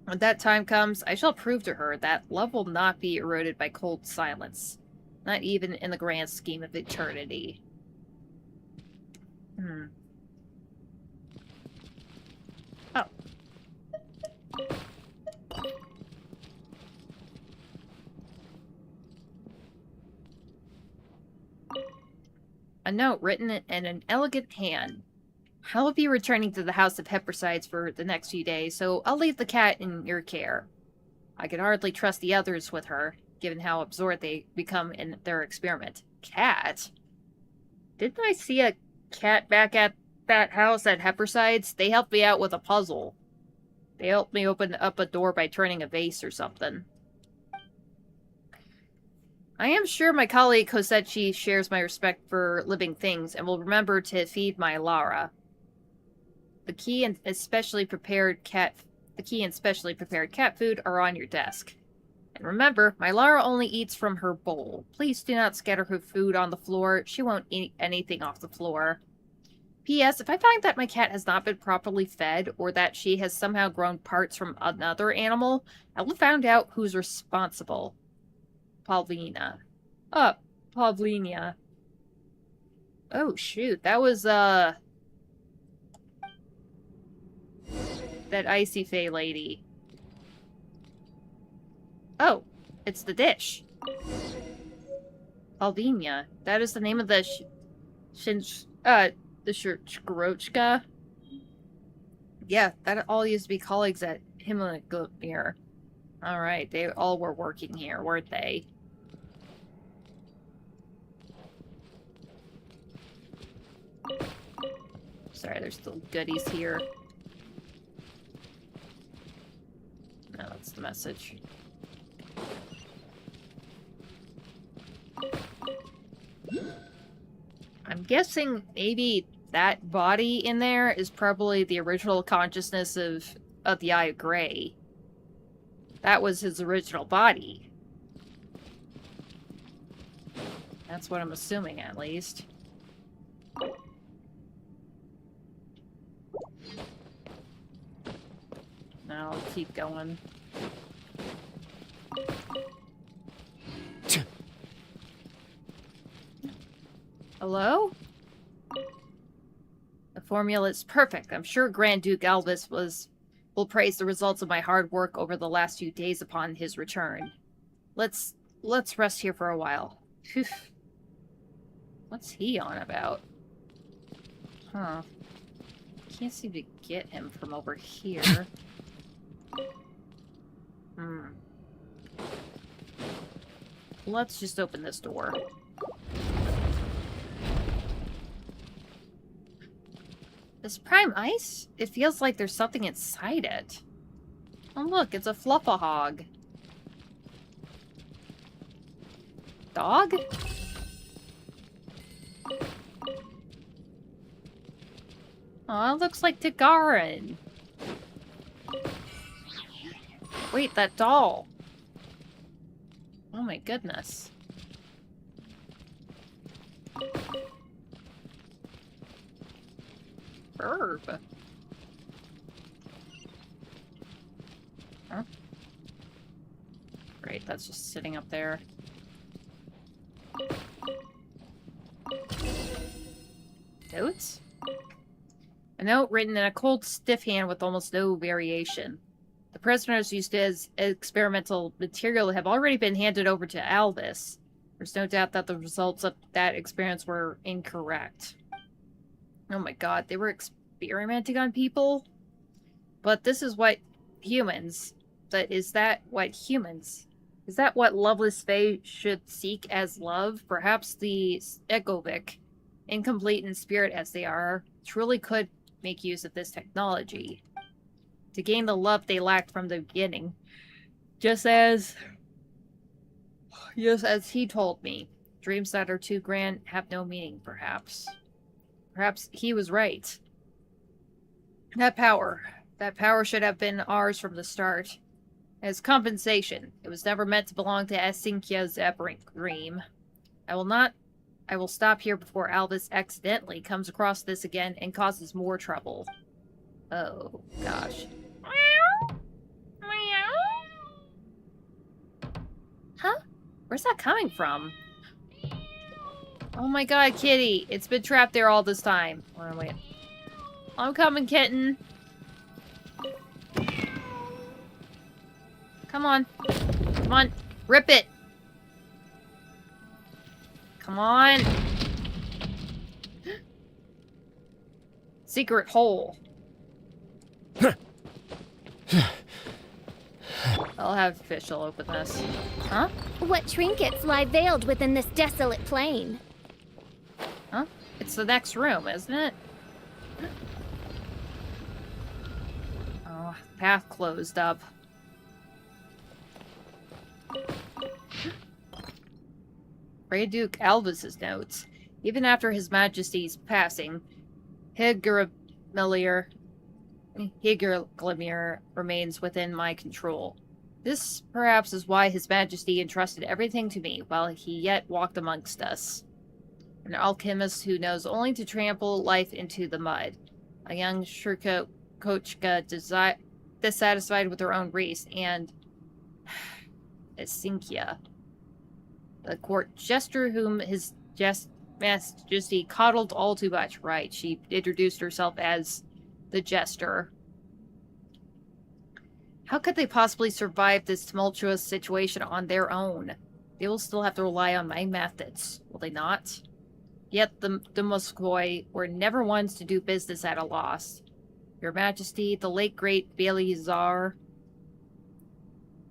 When that time comes, I shall prove to her that love will not be eroded by cold silence, not even in the grand scheme of eternity. Oh. A note written in an elegant hand. I will be returning to the House of Heprisides for the next few days, so I'll leave the cat in your care. I can hardly trust the others with her, given how absorbed they become in their experiment. Cat? Didn't I see a cat back at that house at Heprisides? They helped me out with a puzzle. They helped me open up a door by turning a vase or something. I am sure my colleague Kosechi shares my respect for living things and will remember to feed my Lara. The key and specially prepared cat food are on your desk. And remember, my Lara only eats from her bowl. Please do not scatter her food on the floor. She won't eat anything off the floor. P.S. If I find that my cat has not been properly fed, or that she has somehow grown parts from another animal, I will find out who's responsible. Pavlina. Pavlina. Oh, shoot. That was, that Icy Fae lady. Oh, it's the dish. Pavlina. That is the name of the the Shkorochka. Yeah, that all used to be colleagues at Himmler. Alright, they all were working here, weren't they? Sorry, there's still goodies here. No, that's the message. I'm guessing maybe that body in there is probably the original consciousness of the Eye of Grey. That was his original body. That's what I'm assuming, at least. Now I'll keep going. Hello? The formula is perfect. I'm sure Grand Duke Albus will praise the results of my hard work over the last few days upon his return. Let's rest here for a while. Phew. What's he on about? Huh. Can't seem to get him from over here. let's just open this door. This prime ice? It feels like there's something inside it. Oh look, it's a fluffahog. Dog? Oh, it looks like Tagarin. Wait, that doll. Oh my goodness. Herb. Huh? Great, that's just sitting up there. Notes? A note written in a cold, stiff hand with almost no variation. The prisoners used as experimental material have already been handed over to Albus. There's no doubt that the results of that experience were incorrect. Oh my god, they were experimenting on people? But this is what humans... But is that what humans... Is that what loveless fae should seek as love? Perhaps the Egovic, incomplete in spirit as they are, truly could make use of this technology to gain the love they lacked from the beginning. Just as he told me, dreams that are too grand have no meaning, perhaps. Perhaps he was right. That power should have been ours from the start. As compensation, it was never meant to belong to Asinkia's aberrant dream. I will stop here before Albus accidentally comes across this again and causes more trouble. Oh, gosh. Huh? Where's that coming from? Oh my god, kitty! It's been trapped there all this time. Oh, wait. I'm coming, kitten! Come on. Come on. Rip it! Come on! Secret hole. I'll have Fischl open this. Huh? What trinkets lie veiled within this desolate plain? Huh? It's the next room, isn't it? Oh, path closed up. Grey Duke Albus's notes. Even after His Majesty's passing, Higrimir remains within my control. This, perhaps, is why His Majesty entrusted everything to me while he yet walked amongst us. An alchemist who knows only to trample life into the mud. A young Shurka Kochka dissatisfied with her own race, and Asinkia, the court jester whom His Majesty coddled all too much. Right, she introduced herself as the jester. How could they possibly survive this tumultuous situation on their own? They will still have to rely on my methods, will they not? Yet the Moskoi were never ones to do business at a loss. Your Majesty, the late great Beliazar.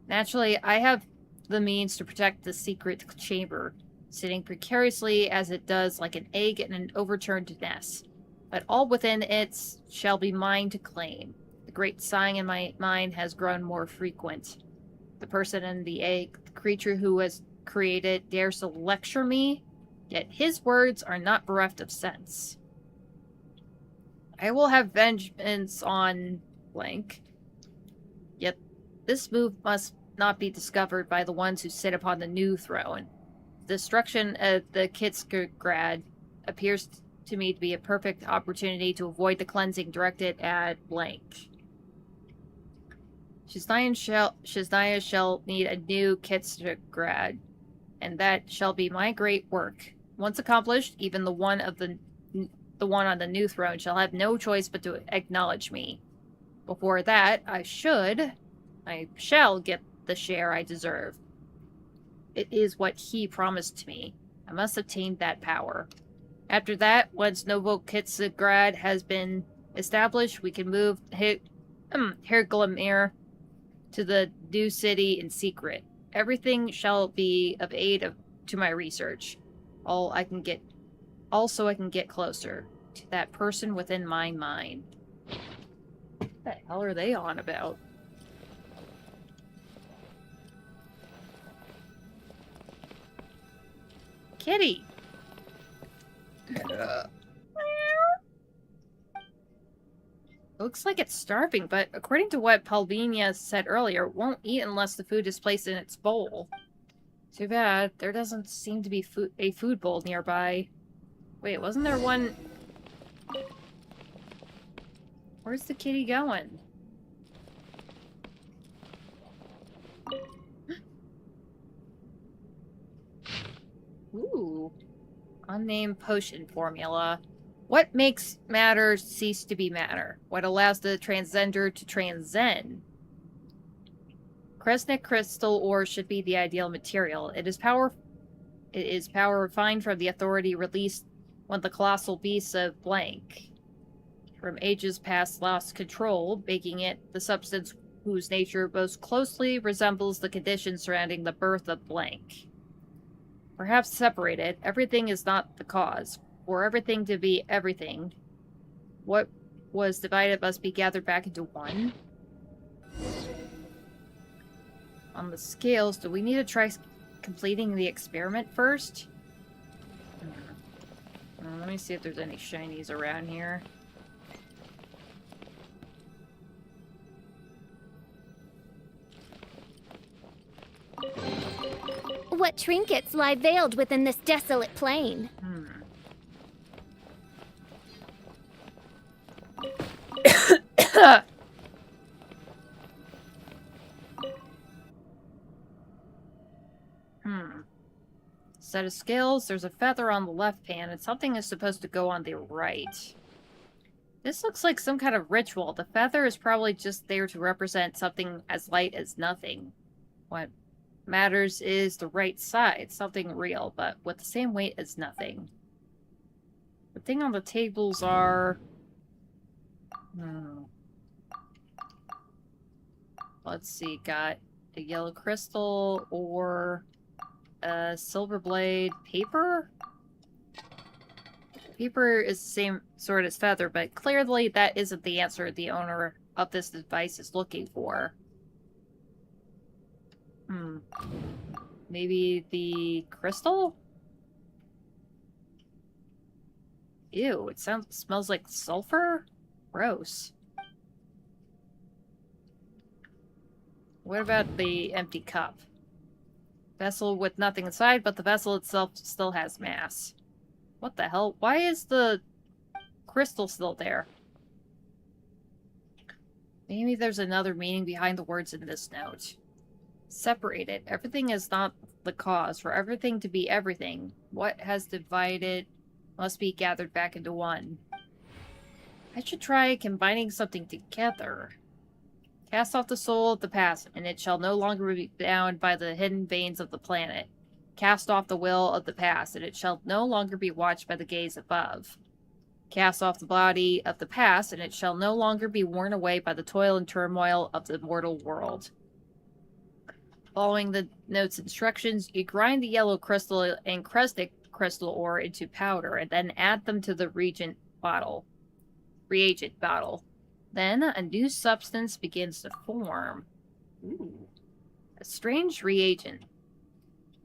Naturally, I have the means to protect the secret chamber, sitting precariously as it does like an egg in an overturned nest. But all within it shall be mine to claim. The great sighing in my mind has grown more frequent. The person in the egg, the creature who was created, dares to lecture me, yet his words are not bereft of sense. I will have vengeance on blank. Yet this move must not be discovered by the ones who sit upon the new throne. The destruction of the Kitzgrad appears to me to be a perfect opportunity to avoid the cleansing directed at blank. Shiznaya shall need a new Kitzgrad, and that shall be my great work. Once accomplished, even the one on the new throne shall have no choice but to acknowledge me. Before that, I shall get the share I deserve. It is what he promised to me. I must obtain that power. After that, once Novo Kitzgrad has been established, we can move Herglamir to the new city in secret. Everything shall be of aid to my research. Also, I can get closer to that person within my mind. What the hell are they on about? Kitty! Looks like it's starving, but according to what Palvinia said earlier, it won't eat unless the food is placed in its bowl. Too bad. There doesn't seem to be a food bowl nearby. Wait, wasn't there one... Where's the kitty going? Ooh. Unnamed potion formula. What makes matter cease to be matter? What allows the transcender to transcend? Kresnik crystal ore should be the ideal material. It is power refined from the authority released when the colossal beasts of blank from ages past lost control, making it the substance whose nature most closely resembles the conditions surrounding the birth of blank. Perhaps separated, everything is not the cause. For everything to be everything, what was divided must be gathered back into one. On the scales, do we need to try completing the experiment first? Let me see if there's any shinies around here. What trinkets lie veiled within this desolate plain? Set of scales, there's a feather on the left pan, and something is supposed to go on the right. This looks like some kind of ritual. The feather is probably just there to represent something as light as nothing. What matters is the right side, something real, but with the same weight as nothing. The thing on the tables are... Let's see, got a yellow crystal or a silver blade. Paper? Paper is the same sort as feather, but clearly that isn't the answer the owner of this device is looking for. Maybe the crystal? Ew, it smells like sulfur? Gross. What about the empty cup? Vessel with nothing inside, but the vessel itself still has mass. What the hell? Why is the crystal still there? Maybe there's another meaning behind the words in this note. Separated. Everything is not the cause. For everything to be everything, what has divided must be gathered back into one. I should try combining something together. Cast off the soul of the past, and it shall no longer be bound by the hidden veins of the planet. Cast off the will of the past, and it shall no longer be watched by the gaze above. Cast off the body of the past, and it shall no longer be worn away by the toil and turmoil of the mortal world. Following the note's instructions, you grind the yellow crystal and Kresnik crystal ore into powder, and then add them to the reagent bottle. Then a new substance begins to form. Ooh. A strange reagent.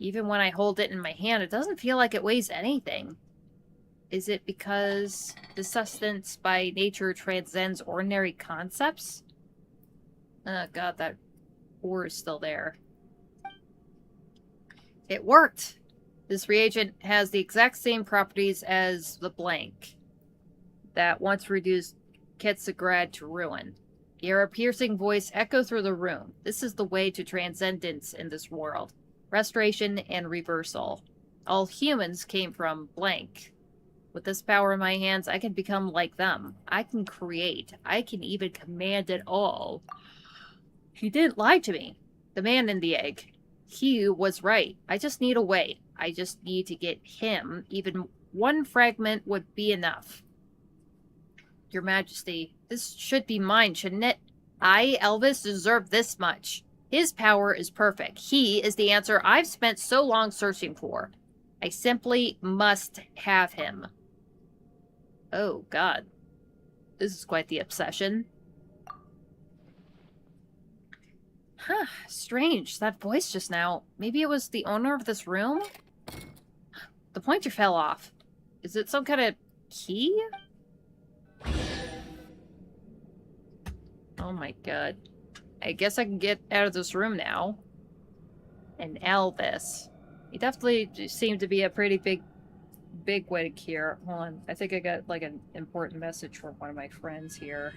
Even when I hold it in my hand, it doesn't feel like it weighs anything. Is it because the substance by nature transcends ordinary concepts? Oh god, that ore is still there. It worked! This reagent has the exact same properties as the blank that once reduced Ketsagrad to ruin. Hear a piercing voice echo through the room. This is the way to transcendence in this world. Restoration and reversal. All humans came from blank. With this power in my hands, I can become like them. I can create. I can even command it all. He didn't lie to me. The man in the egg. He was right. I just need a way. I just need to get him. Even one fragment would be enough. Your Majesty, this should be mine, shouldn't it? I, Elvis, deserve this much. His power is perfect. He is the answer I've spent so long searching for. I simply must have him. Oh, God. This is quite the obsession. Huh, strange. That voice just now. Maybe it was the owner of this room? The pointer fell off. Is it some kind of key? Oh my god. I guess I can get out of this room now. And Elvis. He definitely seemed to be a pretty big way to care. Hold on. I think I got like an important message from one of my friends here.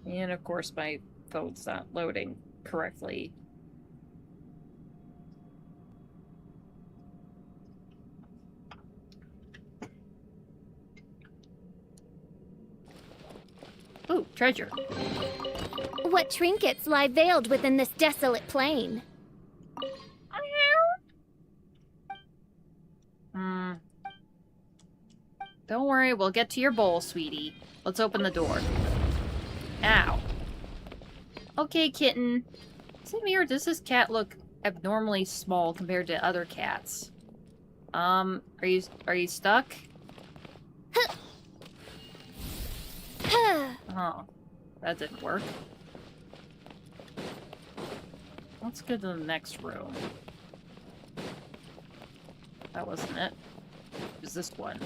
And of course my phone's not loading correctly. Ooh, treasure. What trinkets lie veiled within this desolate plain? Don't worry, we'll get to your bowl, sweetie. Let's open the door. Ow. Okay, kitten. Is it me or does this cat look abnormally small compared to other cats? Are you stuck? Oh, that didn't work. Let's go to the next room. That wasn't it. It was this one.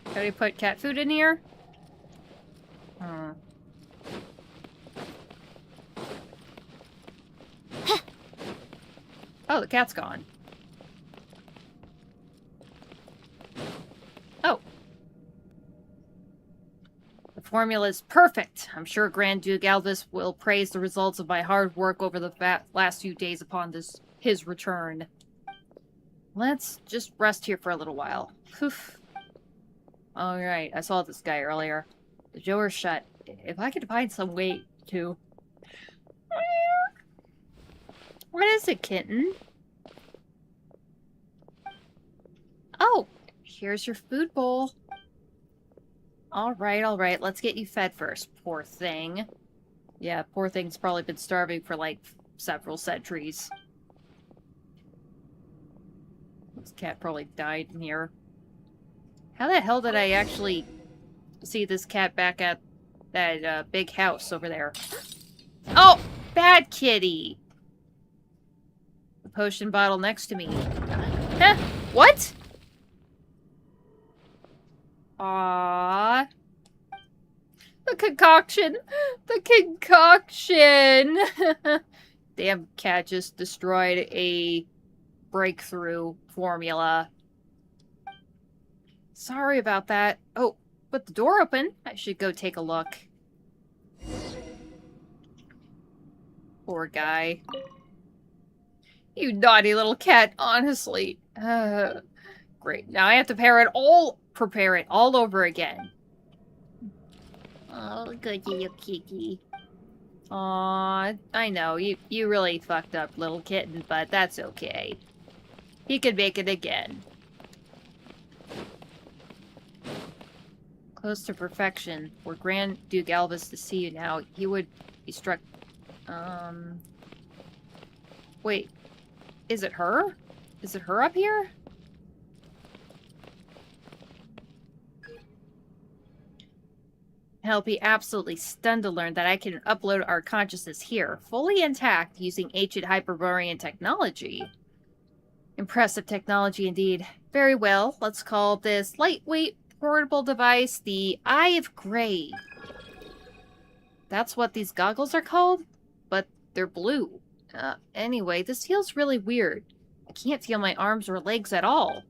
How do you put cat food in here? Oh, the cat's gone. Oh. The formula is perfect. I'm sure Grand Duke Elvis will praise the results of my hard work over the last few days upon his return. Let's just rest here for a little while. Alright, I saw this guy earlier. The door's shut. If I could find some way to... What is it, kitten? Oh, here's your food bowl. Alright, let's get you fed first, poor thing. Yeah, poor thing's probably been starving for, like, several centuries. This cat probably died in here. How the hell did I actually see this cat back at that big house over there? Oh! Bad kitty! The potion bottle next to me. Huh? What? Aww. The concoction! The concoction! Damn cat just destroyed a breakthrough formula. Sorry about that. Oh, but the door open. I should go take a look. Poor guy. You naughty little cat, honestly. Great. Now I have to prepare it all over again. Oh, good you kitty. Aw, I know. You really fucked up, little kitten, but that's okay. He could make it again. Close to perfection. Were Grand Duke Elvis to see you now, he would be struck... Wait. Is it her? Is it her up here? I'll be absolutely stunned to learn that I can upload our consciousness here, fully intact, using ancient Hyperborean technology. Impressive technology indeed. Very well, let's call this lightweight portable device the Eye of Grey. That's what these goggles are called? But they're blue. Anyway, this feels really weird. I can't feel my arms or legs at all.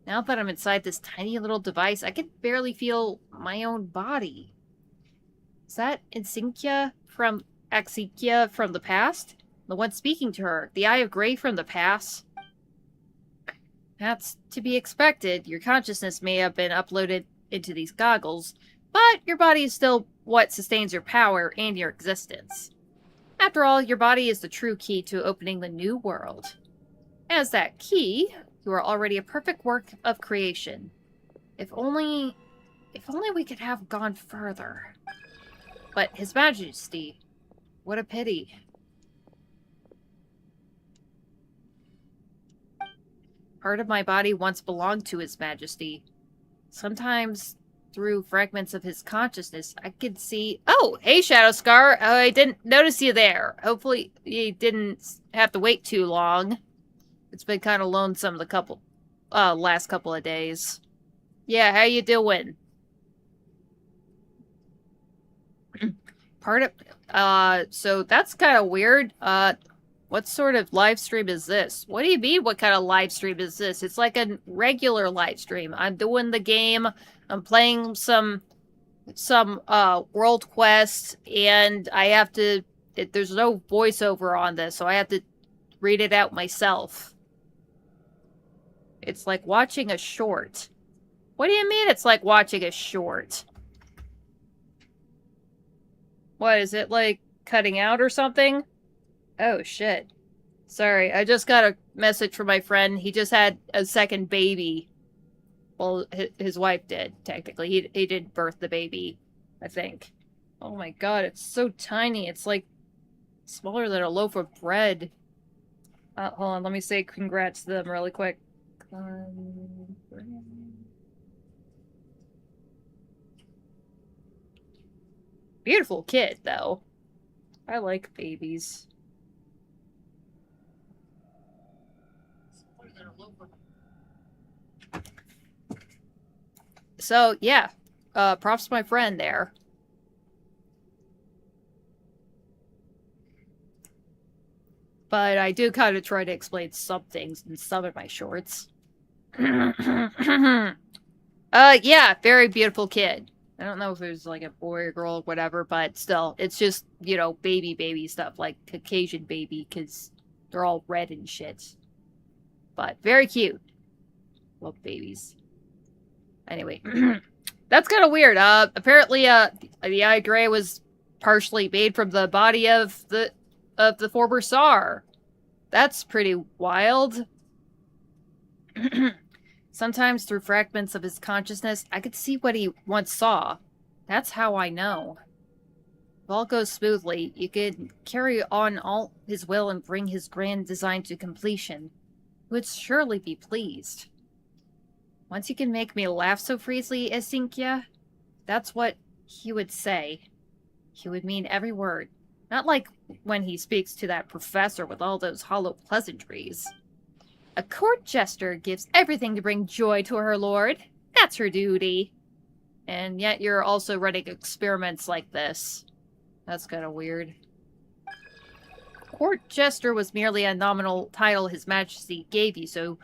Now that I'm inside this tiny little device, I can barely feel my own body. Is that Exekia from the past? The one speaking to her. The Eye of Grey from the past? That's to be expected. Your consciousness may have been uploaded into these goggles, but your body is still what sustains your power and your existence. After all, your body is the true key to opening the new world. As that key, you are already a perfect work of creation. If only we could have gone further. But His Majesty, what a pity. Part of my body once belonged to His Majesty. Sometimes, through fragments of his consciousness, I could see... Oh, hey, Shadow Scar. I didn't notice you there. Hopefully you didn't have to wait too long. It's been kind of lonesome the last couple of days. Yeah, how you doing? So that's kind of weird. What sort of live stream is this? What do you mean, what kind of live stream is this? It's like a regular live stream. I'm doing the game. I'm playing some world quest, and I have to... there's no voiceover on this, so I have to read it out myself. It's like watching a short. What do you mean it's like watching a short? What, is it like cutting out or something? Oh, shit. Sorry, I just got a message from my friend. He just had a second baby. Well, his wife did, technically. He did birth the baby, I think. Oh my god, it's so tiny. It's like smaller than a loaf of bread. Hold on, let me say congrats to them really quick. Beautiful kid, though. I like babies. So, yeah. Props to my friend there. But I do kind of try to explain some things in some of my shorts. Yeah, very beautiful kid. I don't know if it was like a boy or girl or whatever, but still, it's just, you know, baby stuff, like Caucasian baby, because they're all red and shit. But very cute. Love babies. Anyway, that's kind of weird. Apparently, the Eye Gray was partially made from the body of the former Tsar. That's pretty wild. Sometimes through fragments of his consciousness, I could see what he once saw. That's how I know. If all goes smoothly, you could carry on all his will and bring his grand design to completion. He would surely be pleased. Once you can make me laugh so freely, Esinkia, that's what he would say. He would mean every word. Not like when he speaks to that professor with all those hollow pleasantries. A court jester gives everything to bring joy to her lord. That's her duty. And yet you're also running experiments like this. That's kind of weird. Court jester was merely a nominal title His Majesty gave you, so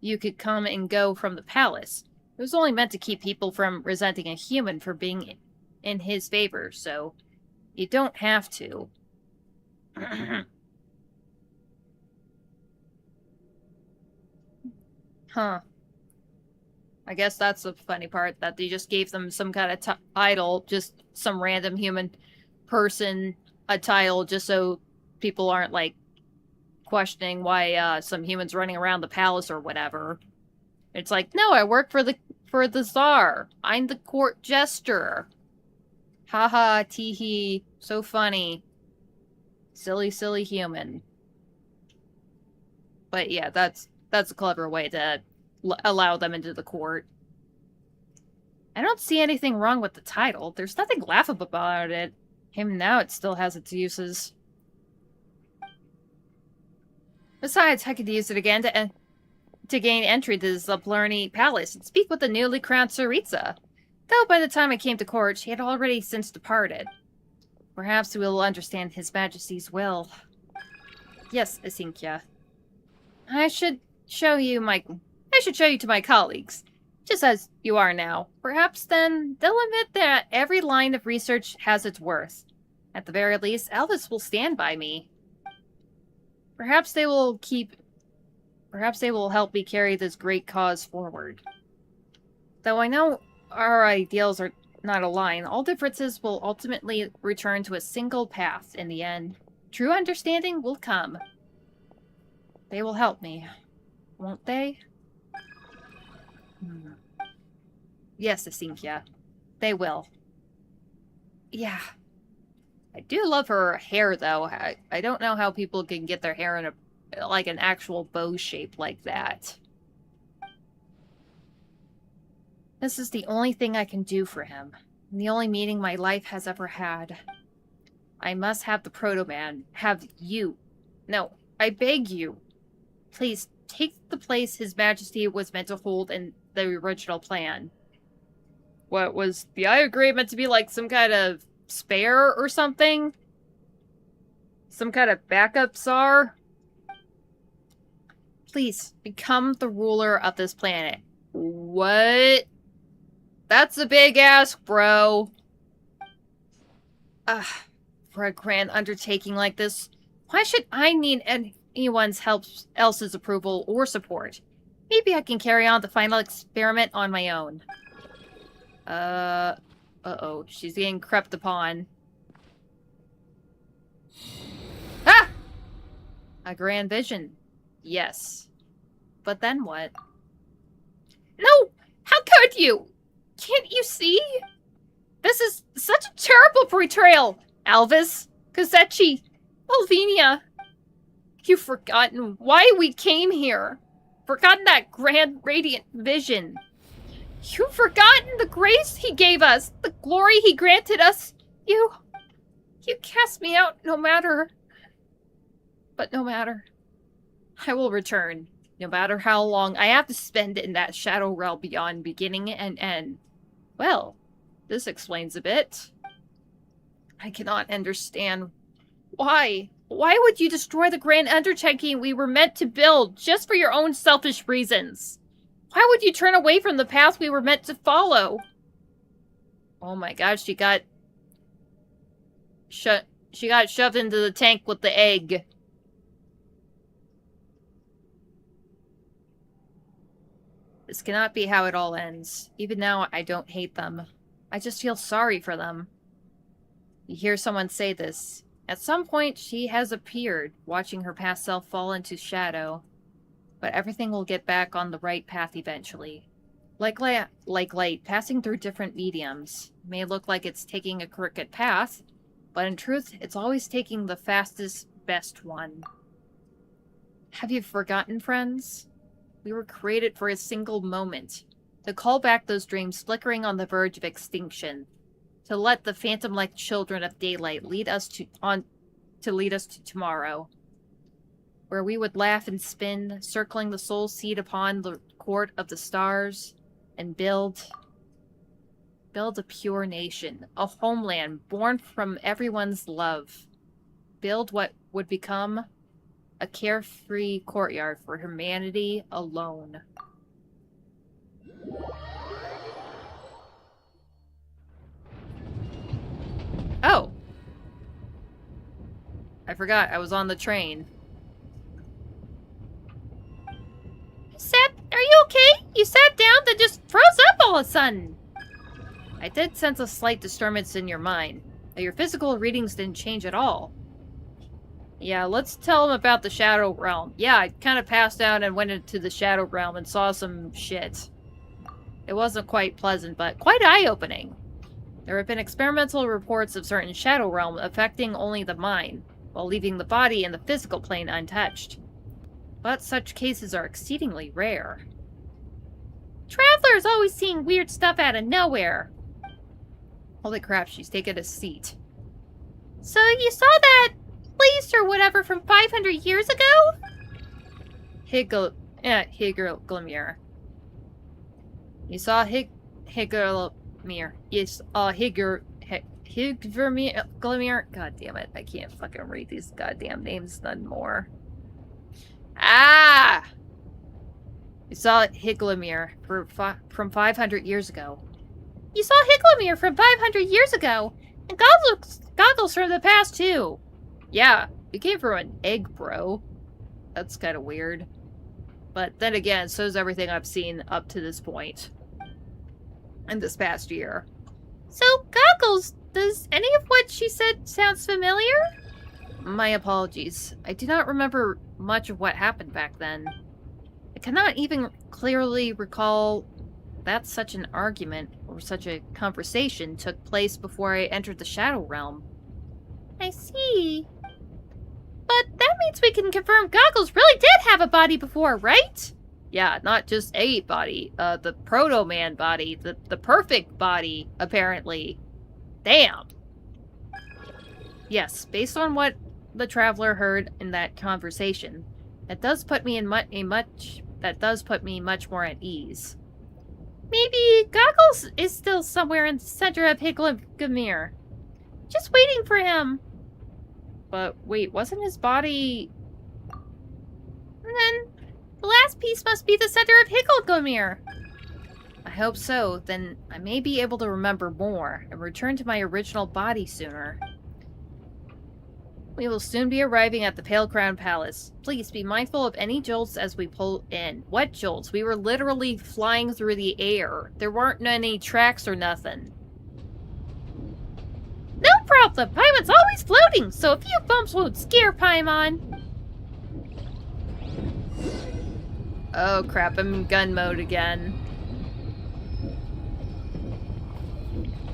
you could come and go from the palace. It was only meant to keep people from resenting a human for being in his favor, so you don't have to. Huh. I guess that's the funny part, that they just gave them some kind of title, just some random human person a title, just so people aren't, like, questioning why some humans running around the palace or whatever. It's like, no, I work for the Tsar. I'm the court jester. Haha, teehee, so funny. Silly, silly human. But yeah, that's a clever way to allow them into the court. I don't see anything wrong with the title. There's nothing laughable about it. Even now, it still has its uses. Besides, I could use it again to gain entry to the Zaplerni Palace and speak with the newly crowned Serenitea. Though by the time I came to court, she had already since departed. Perhaps we will understand His Majesty's will. Yes, Esinkia. I should show you to my colleagues, just as you are now. Perhaps then they'll admit that every line of research has its worth. At the very least, Elvis will stand by me. Perhaps they will help me carry this great cause forward. Though I know our ideals are not aligned, all differences will ultimately return to a single path in the end. True understanding will come. They will help me, won't they? Yes, Esinkia. They will. Yeah. I do love her hair, though. I don't know how people can get their hair in like an actual bow shape like that. This is the only thing I can do for him. And the only meaning my life has ever had. I must have the Proto-Man. Have you. No, I beg you. Please, take the place His Majesty was meant to hold in the original plan. What, was the Eye of Grey meant to be like some kind of spare or something? Some kind of backup czar? Please, become the ruler of this planet. What? That's a big ask, bro. For a grand undertaking like this, why should I need anyone's else's approval or support? Maybe I can carry on the final experiment on my own. Uh-oh. She's getting crept upon. Ah! A grand vision. Yes. But then what? No! How could you? Can't you see? This is such a terrible betrayal, Alvis, Kozechi, Alvinia. You've forgotten why we came here. Forgotten that grand radiant vision. You've forgotten the grace he gave us, the glory he granted us. You cast me out no matter. But no matter. I will return, no matter how long I have to spend in that shadow realm beyond beginning and end. Well, this explains a bit. I cannot understand. Why? Why would you destroy the grand undertaking we were meant to build just for your own selfish reasons? Why would you turn away from the path we were meant to follow? Oh my god, she got shoved into the tank with the egg. This cannot be how it all ends. Even now, I don't hate them. I just feel sorry for them. You hear someone say this. At some point, she has appeared, watching her past self fall into shadow. But everything will get back on the right path eventually. Like light, passing through different mediums. It may look like it's taking a crooked path, but in truth, it's always taking the fastest, best one. Have you forgotten, friends? We were created for a single moment. To call back those dreams flickering on the verge of extinction. To let the phantom-like children of daylight lead us to tomorrow. Where we would laugh and spin, circling the soul seed upon the court of the stars, and build a pure nation, a homeland born from everyone's love. Build what would become a carefree courtyard for humanity alone. Oh! I forgot, I was on the train. Are you okay? You sat down, then just froze up all of a sudden. I did sense a slight disturbance in your mind, but your physical readings didn't change at all. Yeah, let's tell him about the Shadow Realm. Yeah, I kind of passed out and went into the Shadow Realm and saw some shit. It wasn't quite pleasant, but quite eye-opening. There have been experimental reports of certain Shadow Realm affecting only the mind, while leaving the body and the physical plane untouched. But such cases are exceedingly rare. Travelers always seeing weird stuff out of nowhere. Holy crap, she's taking a seat. So you saw that place or whatever from 500 years ago? Higglmere. You saw Higglmere. Yes, Higglmere. God damn it, I can't fucking read these goddamn names none more. Ah! You saw Higglmere from 500 years ago. You saw Higglmere from 500 years ago, and goggles from the past too. Yeah, you came from an egg, bro. That's kind of weird. But then again, so's everything I've seen up to this point. In this past year. So, Goggles, does any of what she said sounds familiar? My apologies. I do not remember much of what happened back then. I cannot even clearly recall that such an argument or such a conversation took place before I entered the Shadow Realm. I see. But that means we can confirm Goggles really did have a body before, right? Yeah, not just a body. The proto-man body. The perfect body, apparently. Damn. Yes, based on what the Traveler heard in that conversation, that does put me much more at ease. Maybe Goggles is still somewhere in the center of Higlamir. Just waiting for him. But wait, wasn't his body... And then, the last piece must be the center of Higlamir. I hope so, then I may be able to remember more and return to my original body sooner. We will soon be arriving at the Pale Crown Palace. Please be mindful of any jolts as we pull in. What jolts? We were literally flying through the air. There weren't any tracks or nothing. No problem! Paimon's always floating, so a few bumps won't scare Paimon. Oh crap, I'm in gun mode again.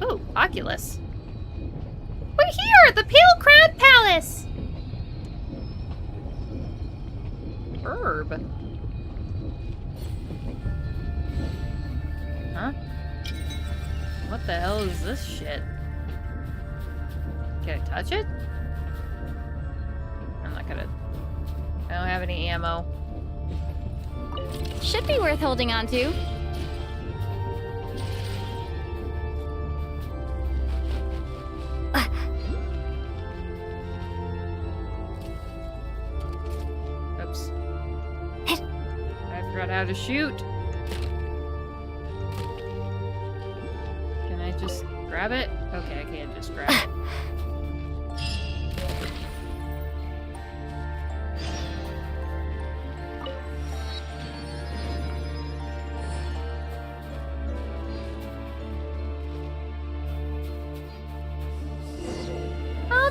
Ooh, Oculus. We're here at the Pale Crown Palace! Herb. Huh? What the hell is this shit? Can I touch it? I'm not gonna... I don't have any ammo. Should be worth holding on to. Oops. I forgot how to shoot. Can I just grab it? Okay, I can't just grab it.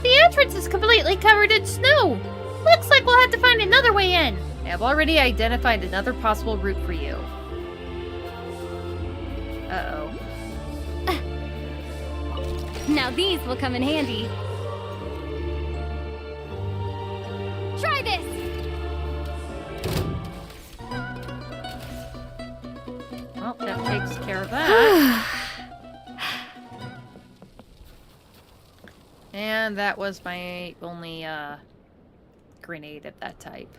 The entrance is completely covered in snow. Looks like we'll have to find another way in. I've already identified another possible route for you. Uh-oh. Now these will come in handy. Try this! Well, that takes care of that. And that was my only, grenade of that type.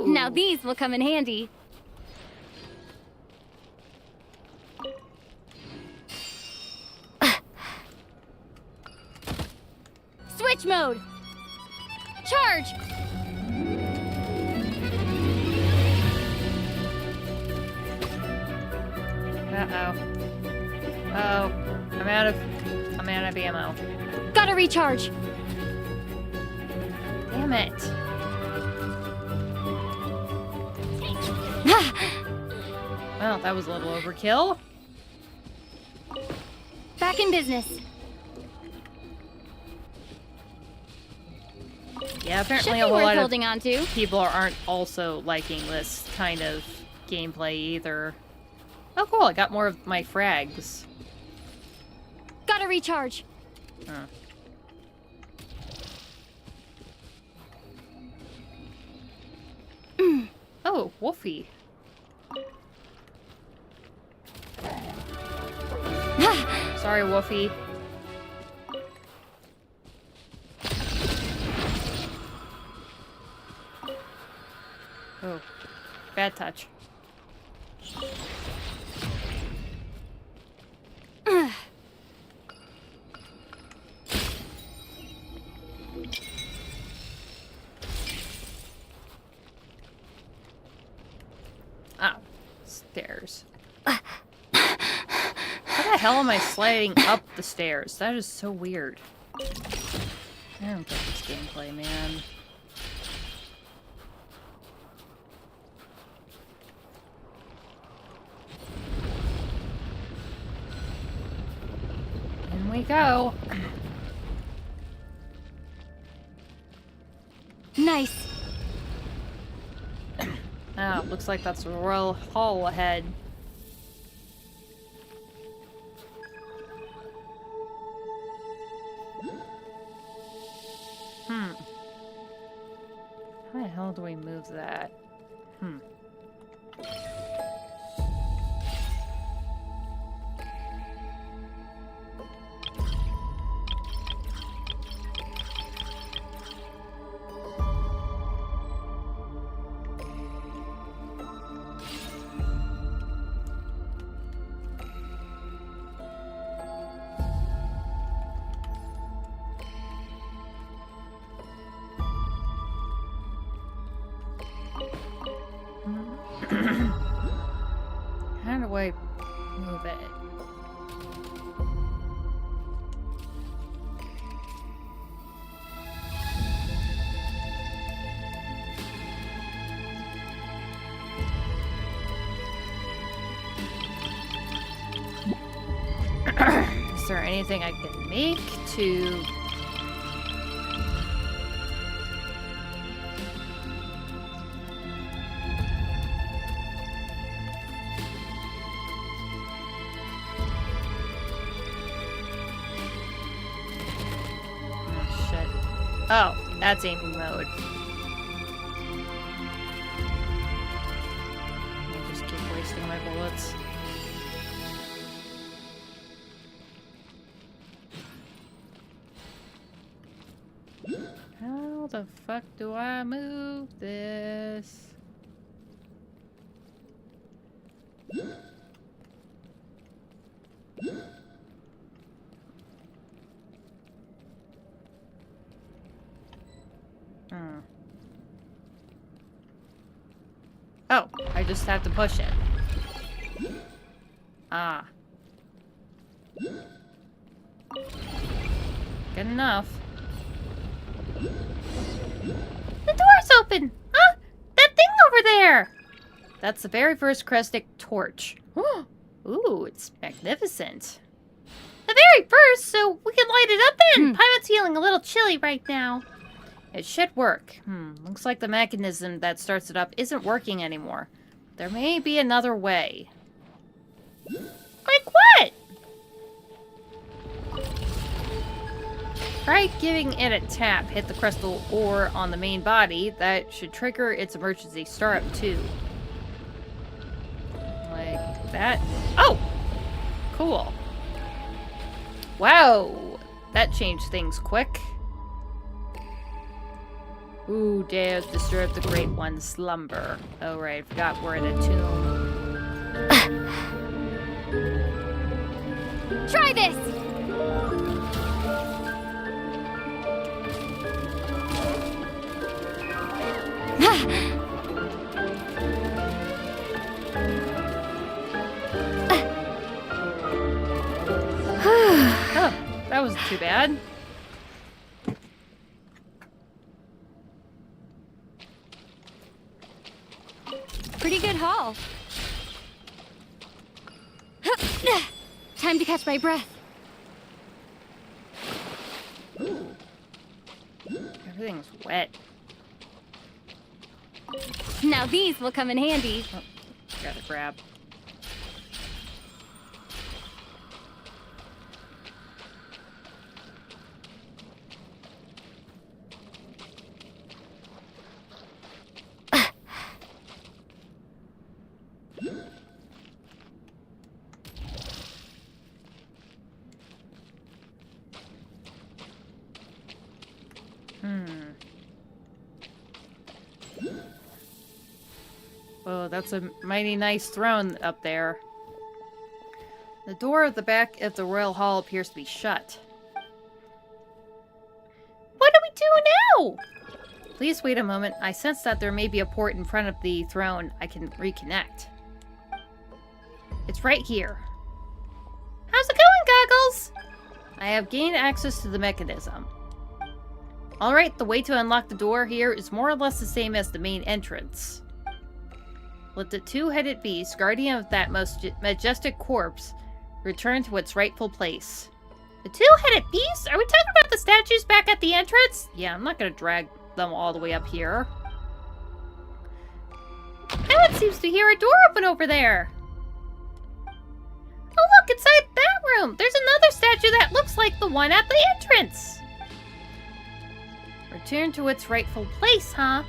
Now these will come in handy. Switch mode! Charge! Uh-oh. Uh-oh. I'm out of ammo. Gotta recharge! Damn it. Well, that was a little overkill. Back in business. Yeah, apparently Should be a whole worth lot holding on to. of people aren't also liking this kind of gameplay either. Oh cool, I got more of my frags. Gotta recharge. Huh. Oh, Wolfie. Sorry, Wolfie. Oh, bad touch. Stairs. How the hell am I sliding up the stairs? That is so weird. I don't get this gameplay, man. In we go. Nice. Oh, looks like that's the Royal Hall ahead. How the hell do we move that? How do I move it? Is there anything I can make to... Oh, that's aiming mode. I'll just keep wasting my bullets. How the fuck do I move this? Oh, I just have to push it. Ah. Good enough. The door's open! Huh? That thing over there! That's the very first Kresnik torch. Ooh, it's magnificent. The very first, so we can light it up in! Pilot's feeling a little chilly right now. It should work. Looks like the mechanism that starts it up isn't working anymore. There may be another way. Like what? Try giving it a tap. Hit the crystal ore on the main body. That should trigger its emergency startup too. Like that. Oh! Cool. Wow! That changed things quick. Ooh, dares disturb the Great One's slumber. Oh right, forgot we're in a tomb. Try this! Oh, that wasn't too bad. Pretty good haul. Time to catch my breath. Everything's wet. Now these will come in handy. Oh, gotta grab. Oh, that's a mighty nice throne up there. The door at the back of the Royal Hall appears to be shut. What do we do now? Please wait a moment. I sense that there may be a port in front of the throne. I can reconnect. It's right here. How's it going, Goggles? I have gained access to the mechanism. Alright, the way to unlock the door here is more or less the same as the main entrance. Let the two-headed beast, guardian of that most majestic corpse, return to its rightful place. The two-headed beast? Are we talking about the statues back at the entrance? Yeah, I'm not gonna drag them all the way up here. Ellen seems to hear a door open over there. Oh look, inside that room! There's another statue that looks like the one at the entrance! Return to its rightful place, huh?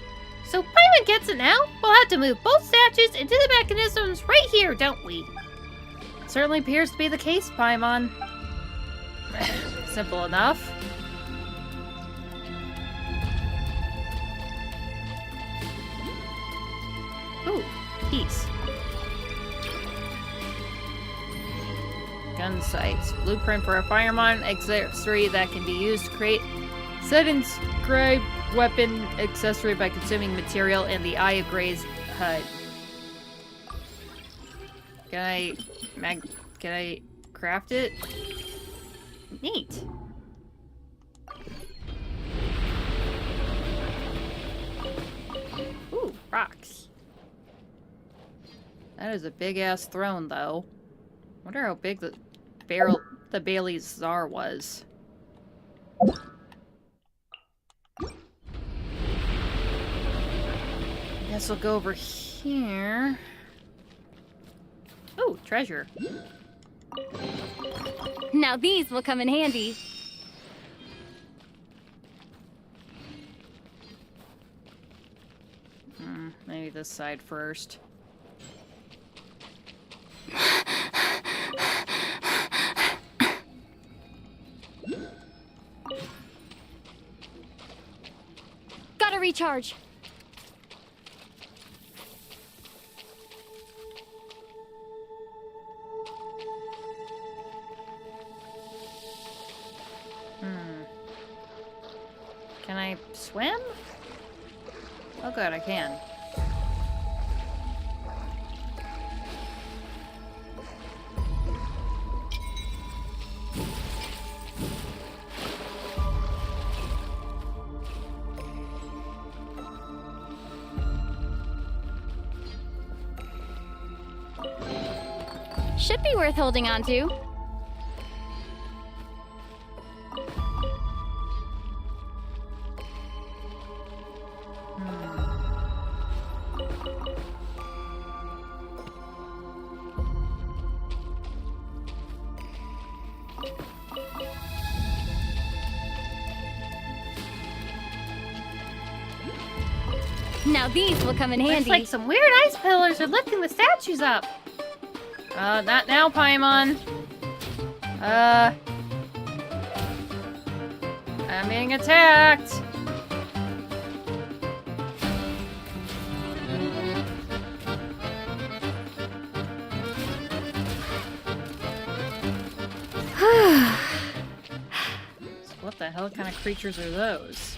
So Paimon gets it now? We'll have to move both statues into the mechanisms right here, don't we? It certainly appears to be the case, Paimon. Simple enough. Ooh, peace. Gun sights. Blueprint for a firearm accessory that can be used to create set inscribed weapon accessory by consuming material in the Eye of Gray's HUD. Can I craft it? Neat. Ooh, rocks. That is a big-ass throne, though. Wonder how big the Bailey's Czar was. Guess we'll go over here. Oh, treasure. Now these will come in handy. Maybe this side first. Gotta recharge. Can I swim? Oh good, I can. Should be worth holding on to. Now these will come in handy. Looks like some weird ice pillars are lifting the statues up. Not now, Paimon. I'm being attacked. So what the hell kind of creatures are those?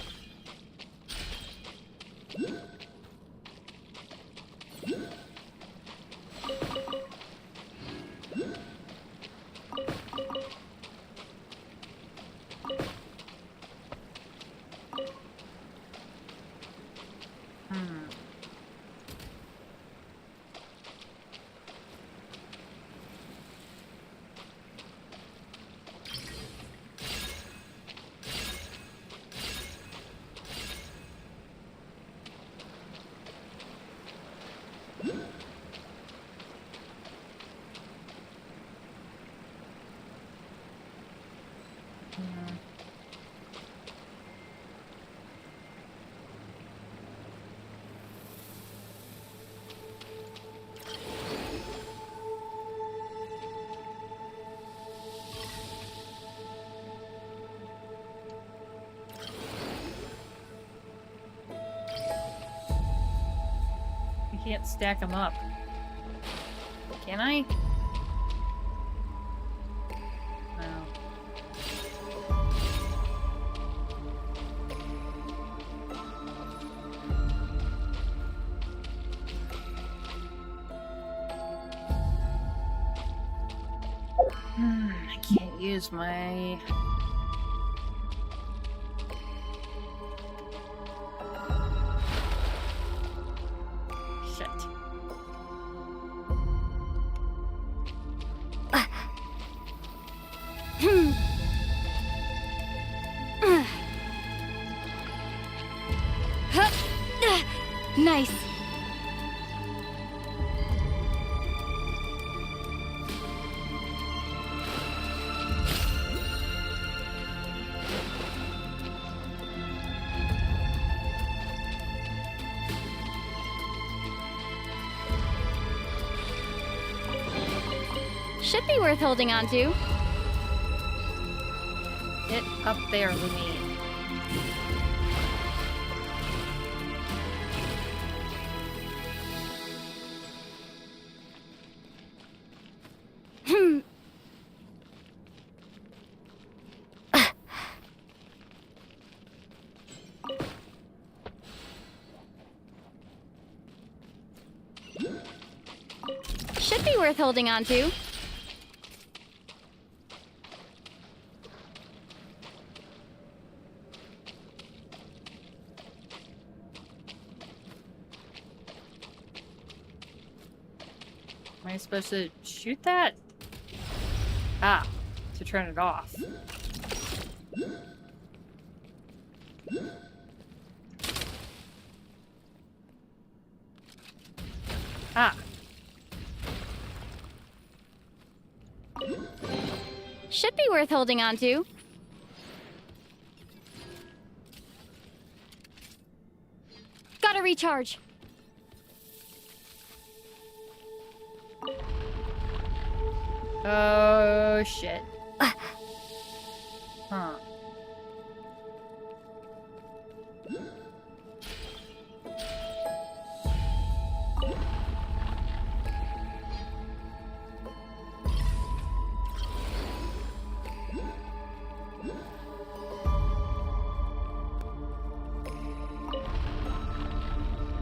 Can't stack them up. Can I? No. I can't use my... Shit. Nice. Should be worth holding on to. Get up there, Lumi. Should be worth holding on to. Am I supposed to shoot that? Ah, to turn it off. Ah. Should be worth holding on to. Gotta recharge. Oh, shit. Huh.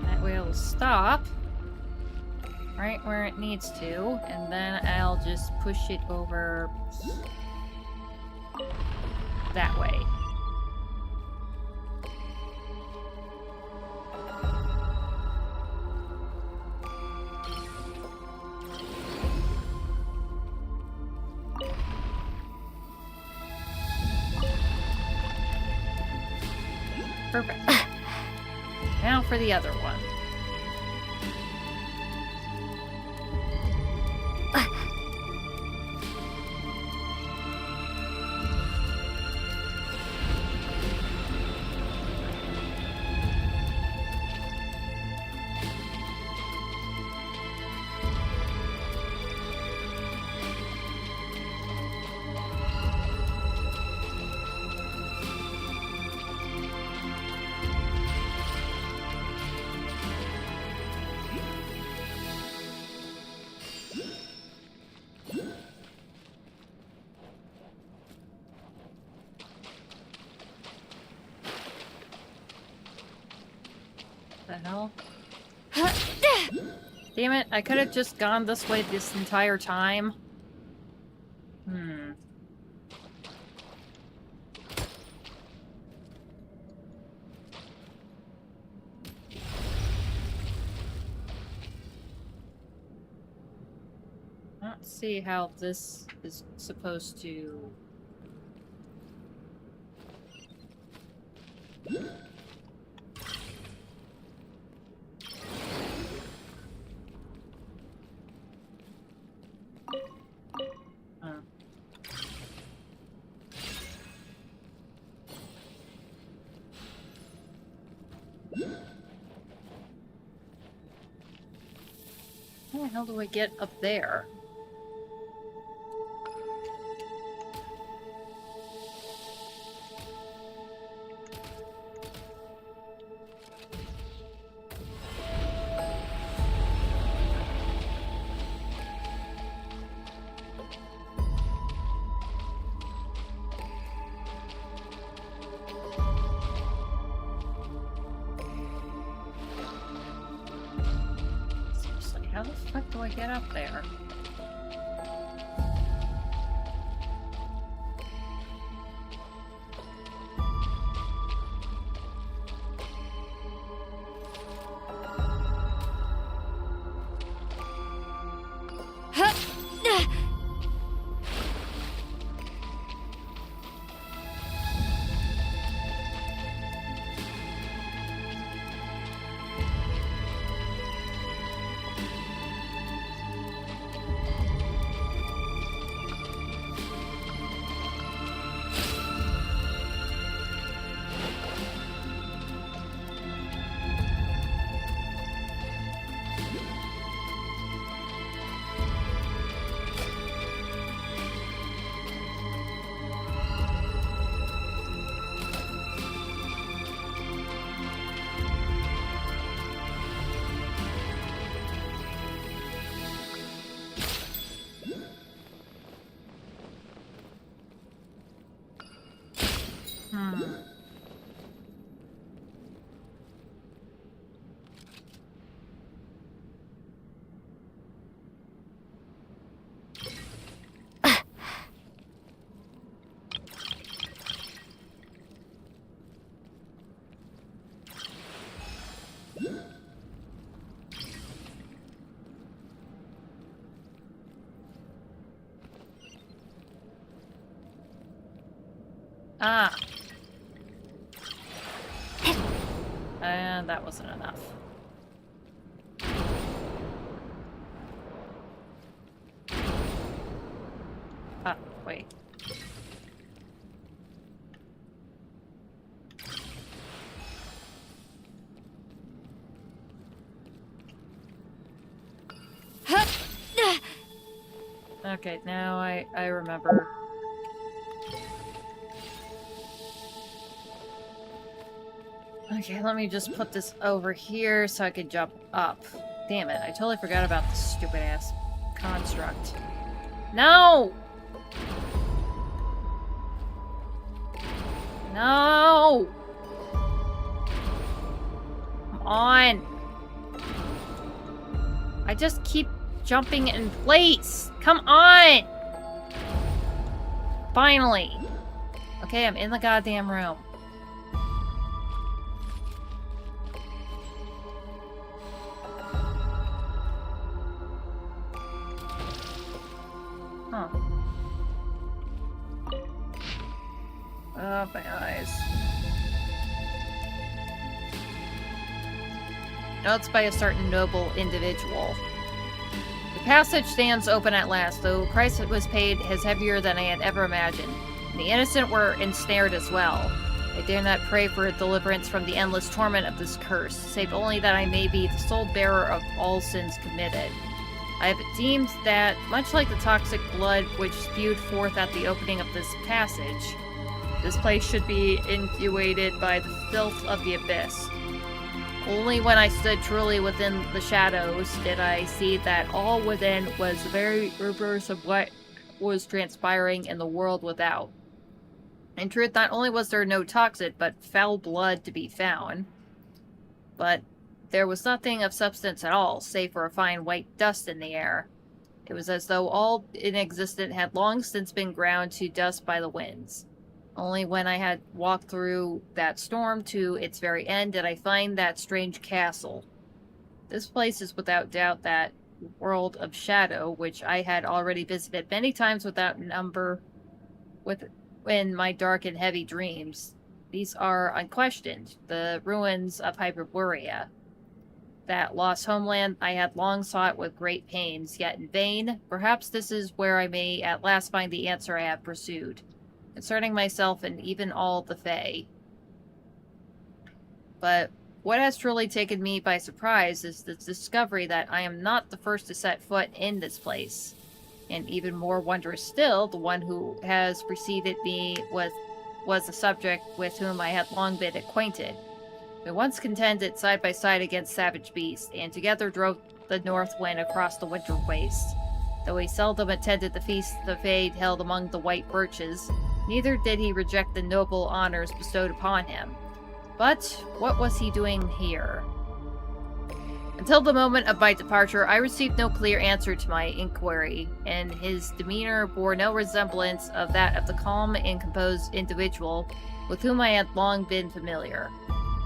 That will stop right where it needs to, and then I'll just push it over that way. Perfect. Now for the other one. The hell? Damn it, I could have just gone this way this entire time. Let's see how this is supposed to... How the hell do I get up there? Seriously, how the fuck do I get up there? Ah. And that wasn't enough. Ah, wait. Okay, now I remember. Okay, let me just put this over here so I can jump up. Damn it, I totally forgot about this stupid ass construct. No! No! Come on! I just keep jumping in place! Come on! Finally! Okay, I'm in the goddamn room. Huh. Oh, my eyes. Notes by a certain noble individual. The passage stands open at last, though price it was paid is heavier than I had ever imagined. And the innocent were ensnared as well. I dare not pray for deliverance from the endless torment of this curse, save only that I may be the sole bearer of all sins committed. I have deemed that, much like the toxic blood which spewed forth at the opening of this passage, this place should be inundated by the filth of the abyss. Only when I stood truly within the shadows did I see that all within was the very reverse of what was transpiring in the world without. In truth, not only was there no toxic, but foul blood to be found, but there was nothing of substance at all, save for a fine white dust in the air. It was as though all in existence had long since been ground to dust by the winds. Only when I had walked through that storm to its very end did I find that strange castle. This place is without doubt that world of shadow, which I had already visited many times without number in my dark and heavy dreams. These are unquestioned, the ruins of Hyperborea. That lost homeland I had long sought with great pains, yet in vain. Perhaps this is where I may at last find the answer I have pursued, concerning myself and even all the Fae. But what has truly taken me by surprise is the discovery that I am not the first to set foot in this place. And even more wondrous still, the one who has preceded me was a subject with whom I had long been acquainted. We once contended side by side against savage beasts, and together drove the north wind across the winter waste. Though he seldom attended the feasts the Fae held among the white birches, neither did he reject the noble honors bestowed upon him. But what was he doing here? Until the moment of my departure, I received no clear answer to my inquiry, and his demeanor bore no resemblance of that of the calm and composed individual with whom I had long been familiar.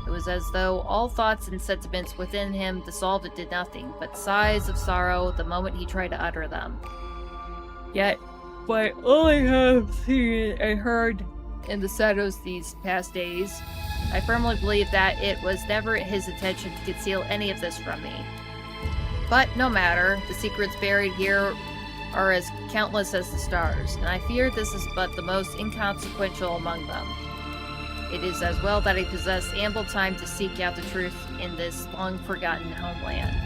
It was as though all thoughts and sentiments within him dissolved into nothing, but sighs of sorrow the moment he tried to utter them. Yet, by all I have seen and heard in the shadows these past days, I firmly believe that it was never his intention to conceal any of this from me. But no matter, the secrets buried here are as countless as the stars, and I fear this is but the most inconsequential among them. It is as well that I possess ample time to seek out the truth in this long-forgotten homeland.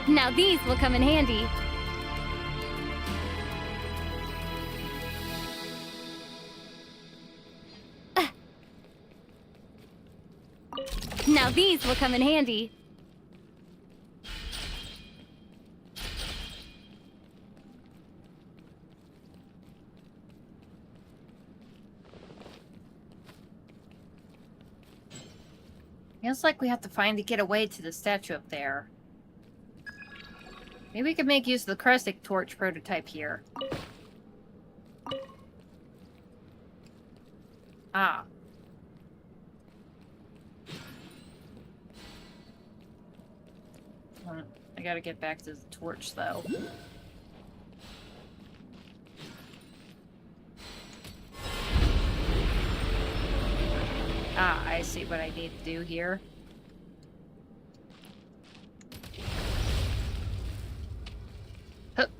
Now these will come in handy. Now these will come in handy. Feels like we have to find to get away to the statue up there. Maybe we could make use of the Crescent torch prototype here. Ah. I gotta get back to the torch, though. Ah, I see what I need to do here. Hup.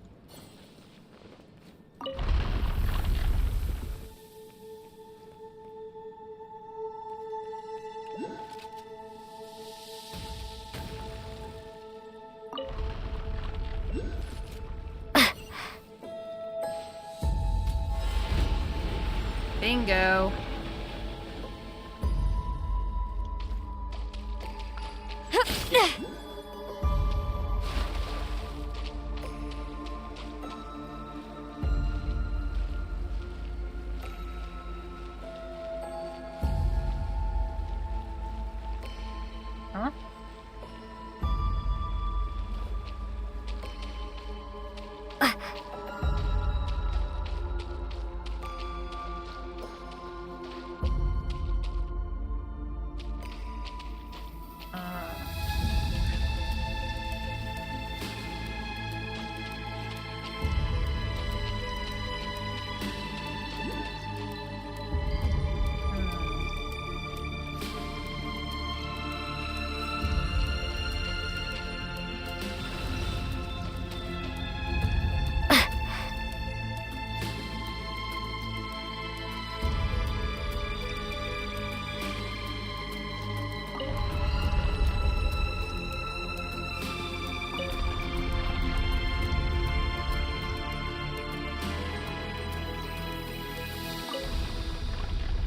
Bingo. Huh?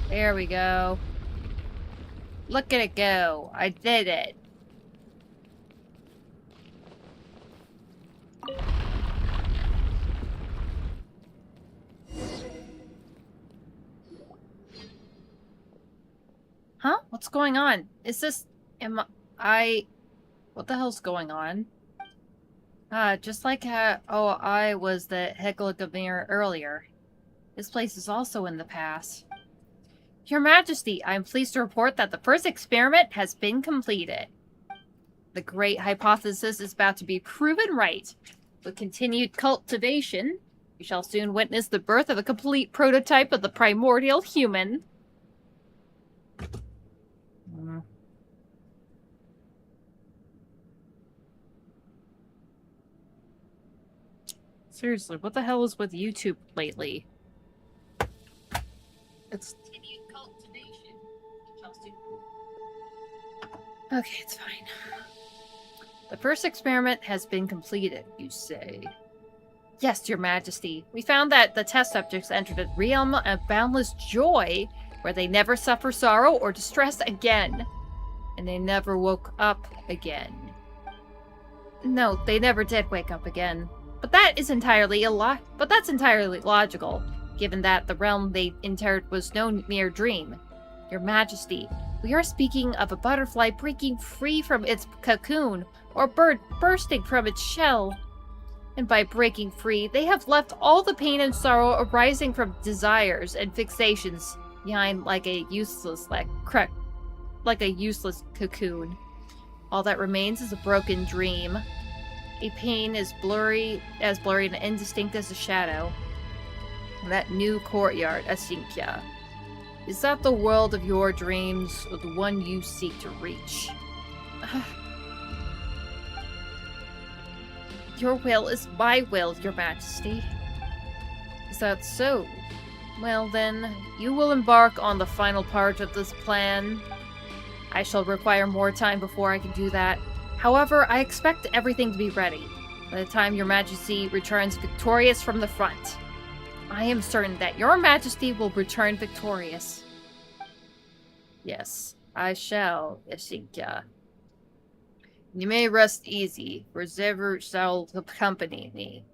There we go. Look at it go. I did it. Huh? What's going on? Is this... What the hell's going on? Just like how... Oh, I was the Hecklegamir earlier. This place is also in the past. Your Majesty, I am pleased to report that the first experiment has been completed. The great hypothesis is about to be proven right. With continued cultivation, we shall soon witness the birth of a complete prototype of the primordial human. Seriously, what the hell is with YouTube lately? It's... Okay, it's fine. The first experiment has been completed, you say? Yes, Your Majesty. We found that the test subjects entered a realm of boundless joy where they never suffer sorrow or distress again. And they never woke up again. No, they never did wake up again. But that's entirely logical, given that the realm they entered was no mere dream. Your Majesty, We are speaking of a butterfly breaking free from its cocoon, or bird bursting from its shell. And by breaking free, they have left all the pain and sorrow arising from desires and fixations behind like a useless cocoon. All that remains is a broken dream. A pain as blurry and indistinct as a shadow. That new courtyard, Asinkya. Is that the world of your dreams, or the one you seek to reach? Your will is my will, Your Majesty. Is that so? Well then, you will embark on the final part of this plan. I shall require more time before I can do that. However, I expect everything to be ready by the time Your Majesty returns victorious from the front. I am certain that Your Majesty will return victorious. Yes, I shall, Asinkya. You may rest easy, for Zevir shall accompany me.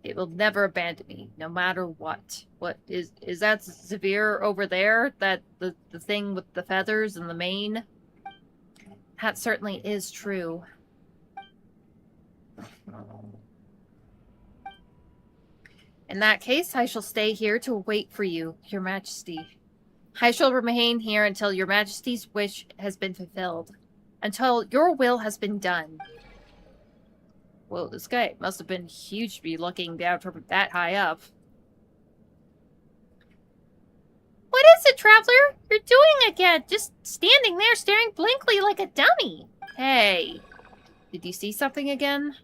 It will never abandon me, no matter what. What is that Zevir over there? That the thing with the feathers and the mane? That certainly is true. In that case, I shall stay here to wait for you, Your Majesty. I shall remain here until Your Majesty's wish has been fulfilled. Until your will has been done. Whoa, this guy must have been huge to be looking down from that high up. What is it, Traveler? You're doing again, just standing there staring blankly like a dummy. Hey, did you see something again?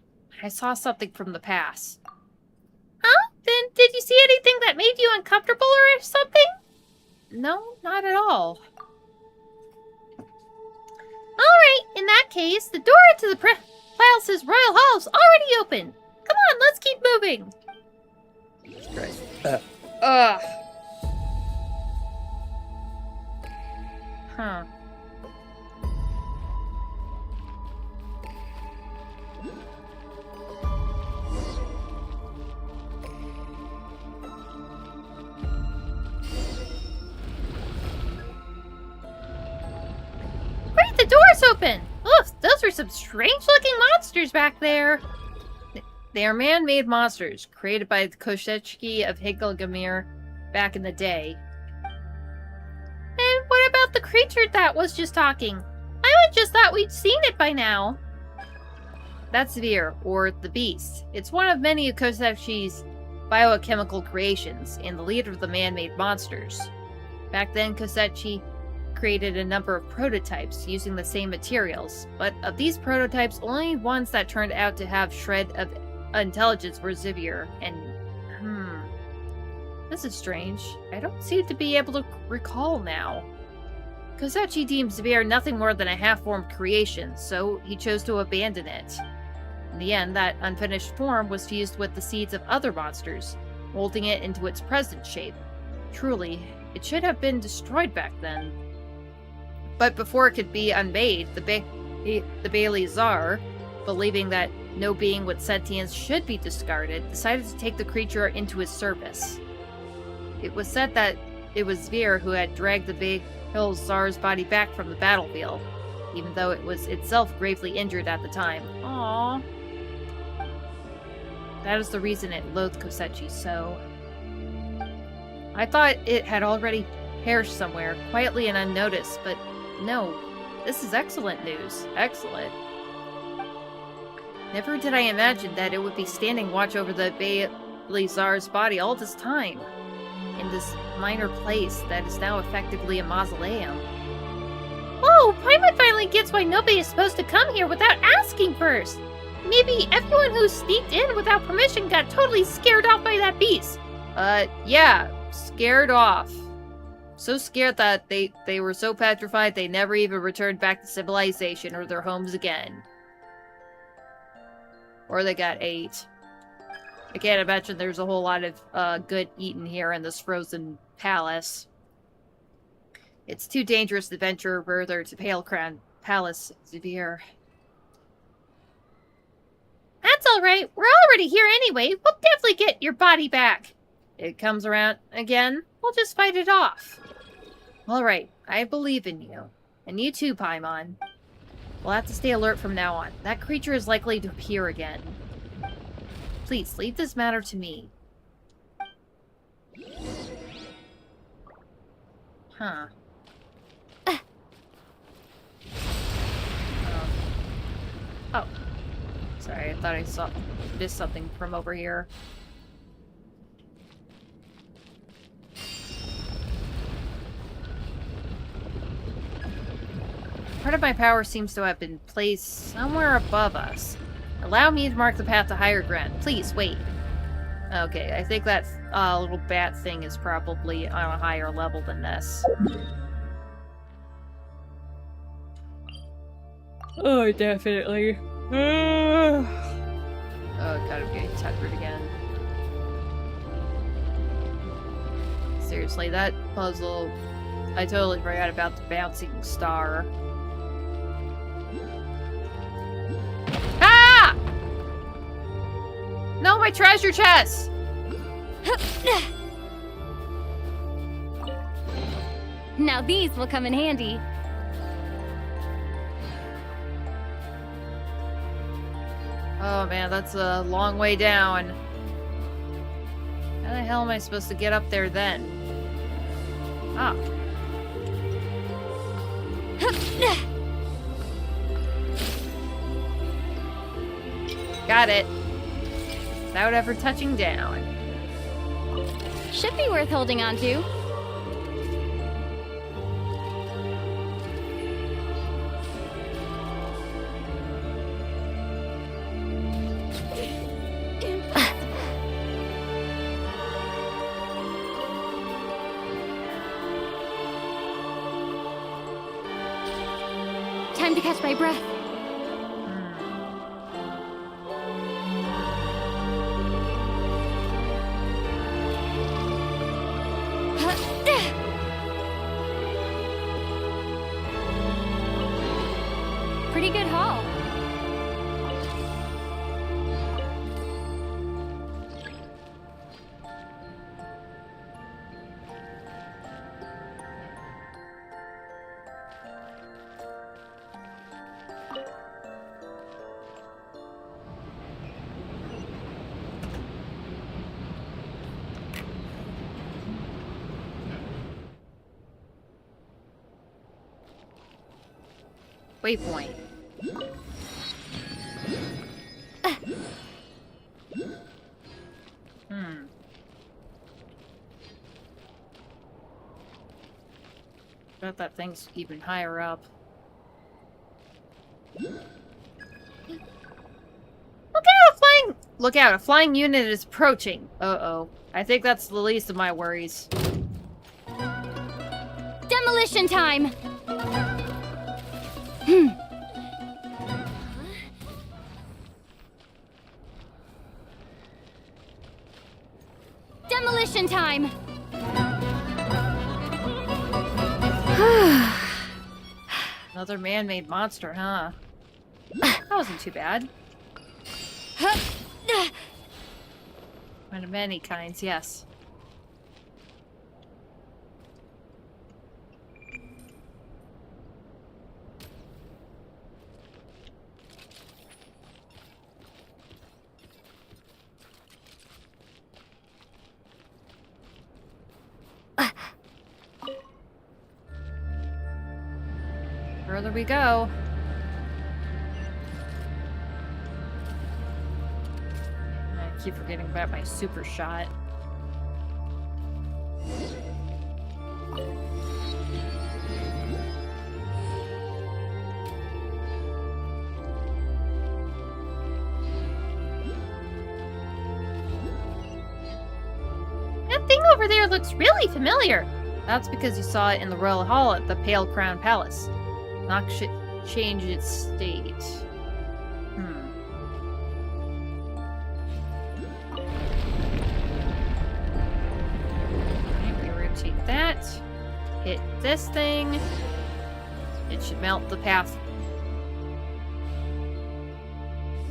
I saw something from the past. Huh? Then did you see anything that made you uncomfortable or something? No, not at all. Alright, in that case, the door to the palace's royal hall is already open. Come on, let's keep moving. Jesus Christ. Huh. Great, the door's open. Oof, those were some strange-looking monsters back there. They are man-made monsters, created by the Koshechki of Higalgamir back in the day. And what about the creature that was just talking? I would just thought we'd seen it by now. That's Vir, or the Beast. It's one of many of Koshechki's biochemical creations, and the leader of the man-made monsters. Back then, Koshechki created a number of prototypes using the same materials, but of these prototypes, only ones that turned out to have shred of intelligence were Zivir, and this is strange. I don't seem to be able to recall now. Koshechki deemed Zivir nothing more than a half-formed creation, so he chose to abandon it. In the end, that unfinished form was fused with the seeds of other monsters, molding it into its present shape. Truly, it should have been destroyed back then. But before it could be unmade, the Bailey Tsar, believing that no being with sentience should be discarded, decided to take the creature into his service. It was said that it was Vir who had dragged the Bailey Tsar's body back from the battlefield, even though it was itself gravely injured at the time. Aww. That is the reason it loathed Koshechki so. I thought it had already perished somewhere, quietly and unnoticed, but no. This is excellent news. Excellent. Never did I imagine that it would be standing watch over the Bailey Tsar's body all this time, in this minor place that is now effectively a mausoleum. Whoa, Paimon finally gets why nobody is supposed to come here without asking first. Maybe everyone who sneaked in without permission got totally scared off by that beast. Yeah, scared off. So scared that they were so petrified they never even returned back to civilization or their homes again. Or they got ate. I can't imagine there's a whole lot of good eaten here in this frozen palace. It's too dangerous to venture further to Pale Crown Palace, Zivir. That's alright. We're already here anyway. We'll definitely get your body back. It comes around again. We'll just fight it off. Alright, I believe in you. And you too, Paimon. We'll have to stay alert from now on. That creature is likely to appear again. Please, leave this matter to me. Huh. Oh. Sorry, I thought I missed something from over here. Part of my power seems to have been placed somewhere above us. Allow me to mark the path to higher ground. Please, wait. Okay, I think that little bat thing is probably on a higher level than this. Oh, definitely. Oh, God, I'm getting tuckered again. Seriously, that puzzle... I totally forgot about the bouncing star. Ah! No, my treasure chest! Now these will come in handy. Oh man, that's a long way down. How the hell am I supposed to get up there then? Ah. Got it. Without ever touching down. Should be worth holding on to. Time to catch my breath. Pretty good haul. Waypoint. Bet that thing's even higher up. Look out, a flying unit is approaching. Uh-oh. I think that's the least of my worries. Demolition time! Demolition time! Another man-made monster, huh? That wasn't too bad. One of many kinds, yes. Further we go. I keep forgetting about my super shot. That thing over there looks really familiar. That's because you saw it in the Royal Hall at the Pale Crown Palace. Not change its state. Okay, we rotate that. Hit this thing. It should melt the path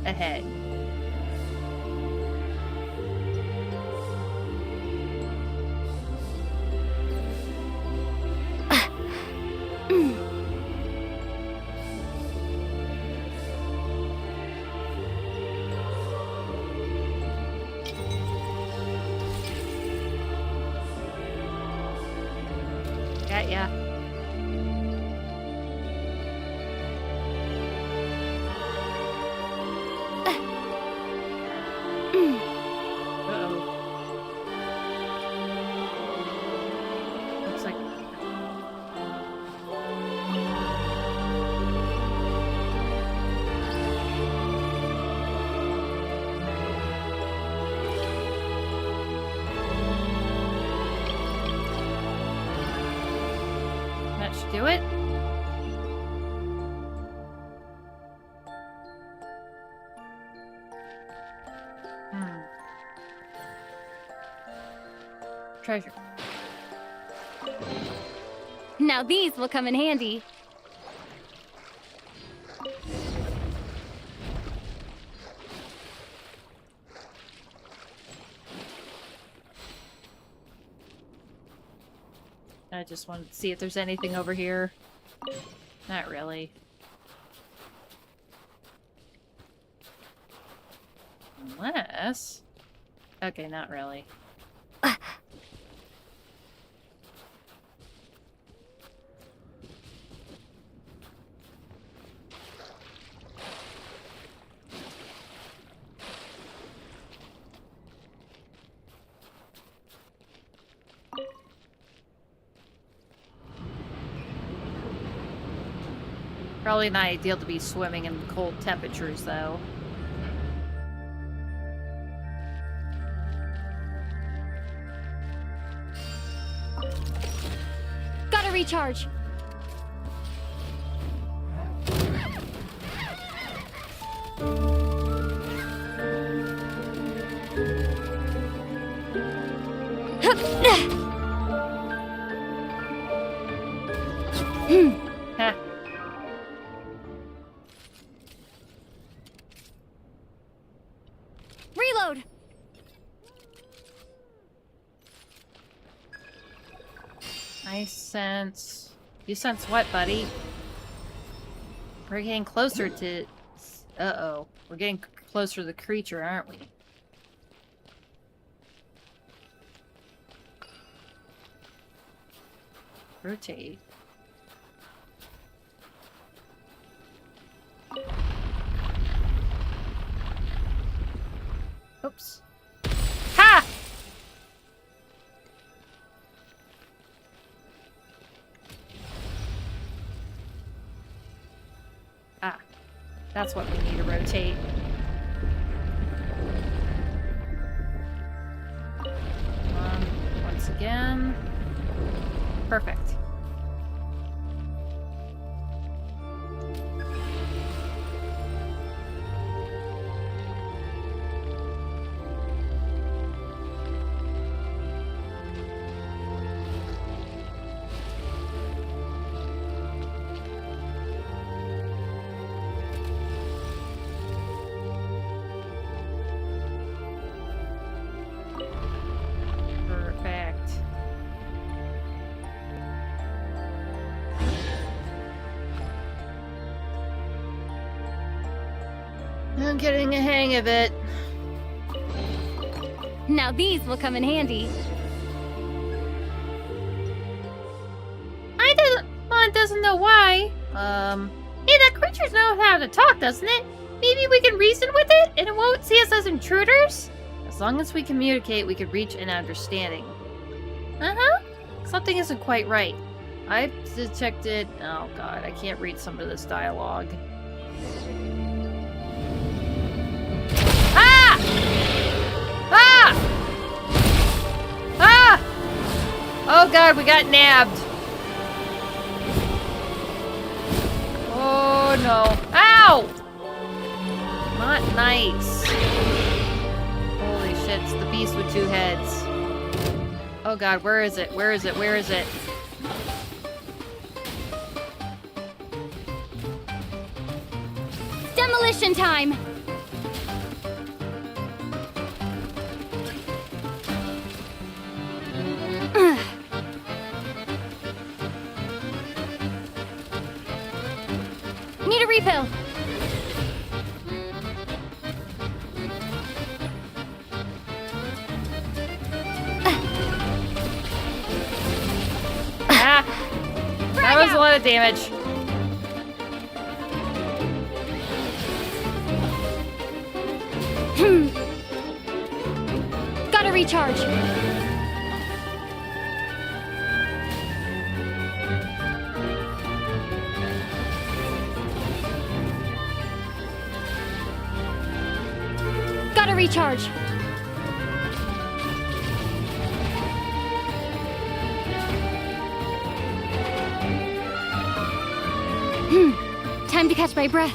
ahead. Got ya. Looks like... That should do it. Treasure. Now these will come in handy. I just wanted to see if there's anything over here. Not really. Unless... Okay, not really. Probably not ideal to be swimming in cold temperatures, though. Gotta recharge. Heh. Reload. I sense... You sense what, buddy? We're getting closer to... Uh-oh. We're getting closer to the creature, aren't we? Rotate. Oops. Ha! Ah. That's what we need to rotate. Once again. Perfect. I'm getting a hang of it. Now these will come in handy. Mine doesn't know why. Hey, that creature knows how to talk, doesn't it? Maybe we can reason with it, and it won't see us as intruders? As long as we communicate, we could reach an understanding. Uh-huh. Something isn't quite right. I've detected... Oh, God, I can't read some of this dialogue. Ah! Ah! Ah! Oh, God, we got nabbed. Oh, no. Ow! Not nice. Holy shit, it's the beast with two heads. Oh God, where is it? Where is it? Where is it? Demolition time! Need a refill. Ah! That was a lot of damage. Gotta recharge. Gotta recharge. Time to catch my breath.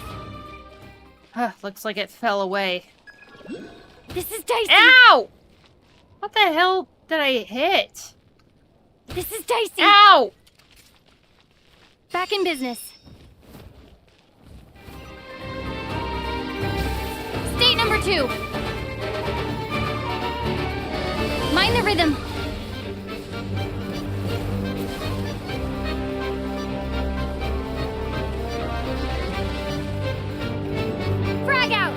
Looks like it fell away. This is dicey. Ow! What the hell did I hit? This is dicey. Ow! Back in business. State number 2. Mind the rhythm. Frag out.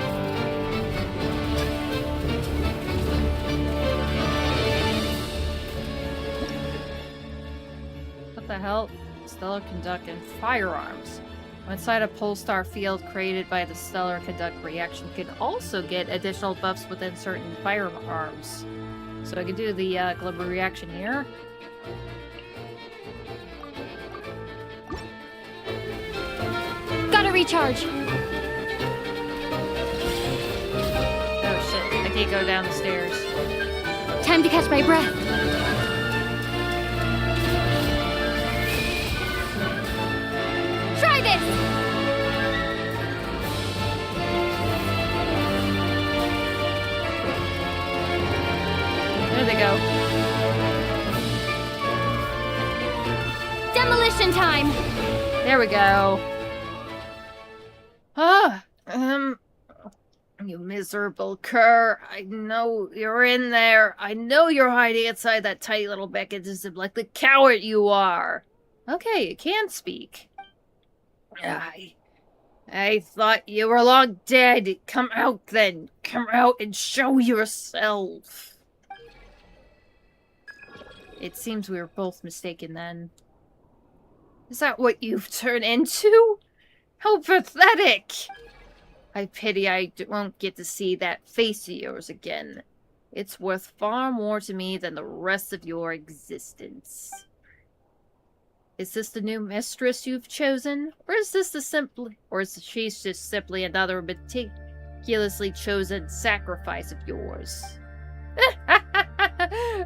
What the hell? Stellar Conduct and Firearms. When inside a Polestar field created by the Stellar Conduct reaction, can also get additional buffs within certain firearms. So I can do the global reaction here. Gotta recharge. Oh shit, I can't go down the stairs. Time to catch my breath. Try this! There they go. Demolition time! There we go. You miserable cur. I know you're in there. I know you're hiding inside that tiny little mechanism like the coward you are. Okay, you can speak. I thought you were long dead. Come out then. Come out and show yourself. It seems we were both mistaken then. Is that what you've turned into? How pathetic! I pity I won't get to see that face of yours again. It's worth far more to me than the rest of your existence. Is this the new mistress you've chosen? Or is she just simply another meticulously chosen sacrifice of yours?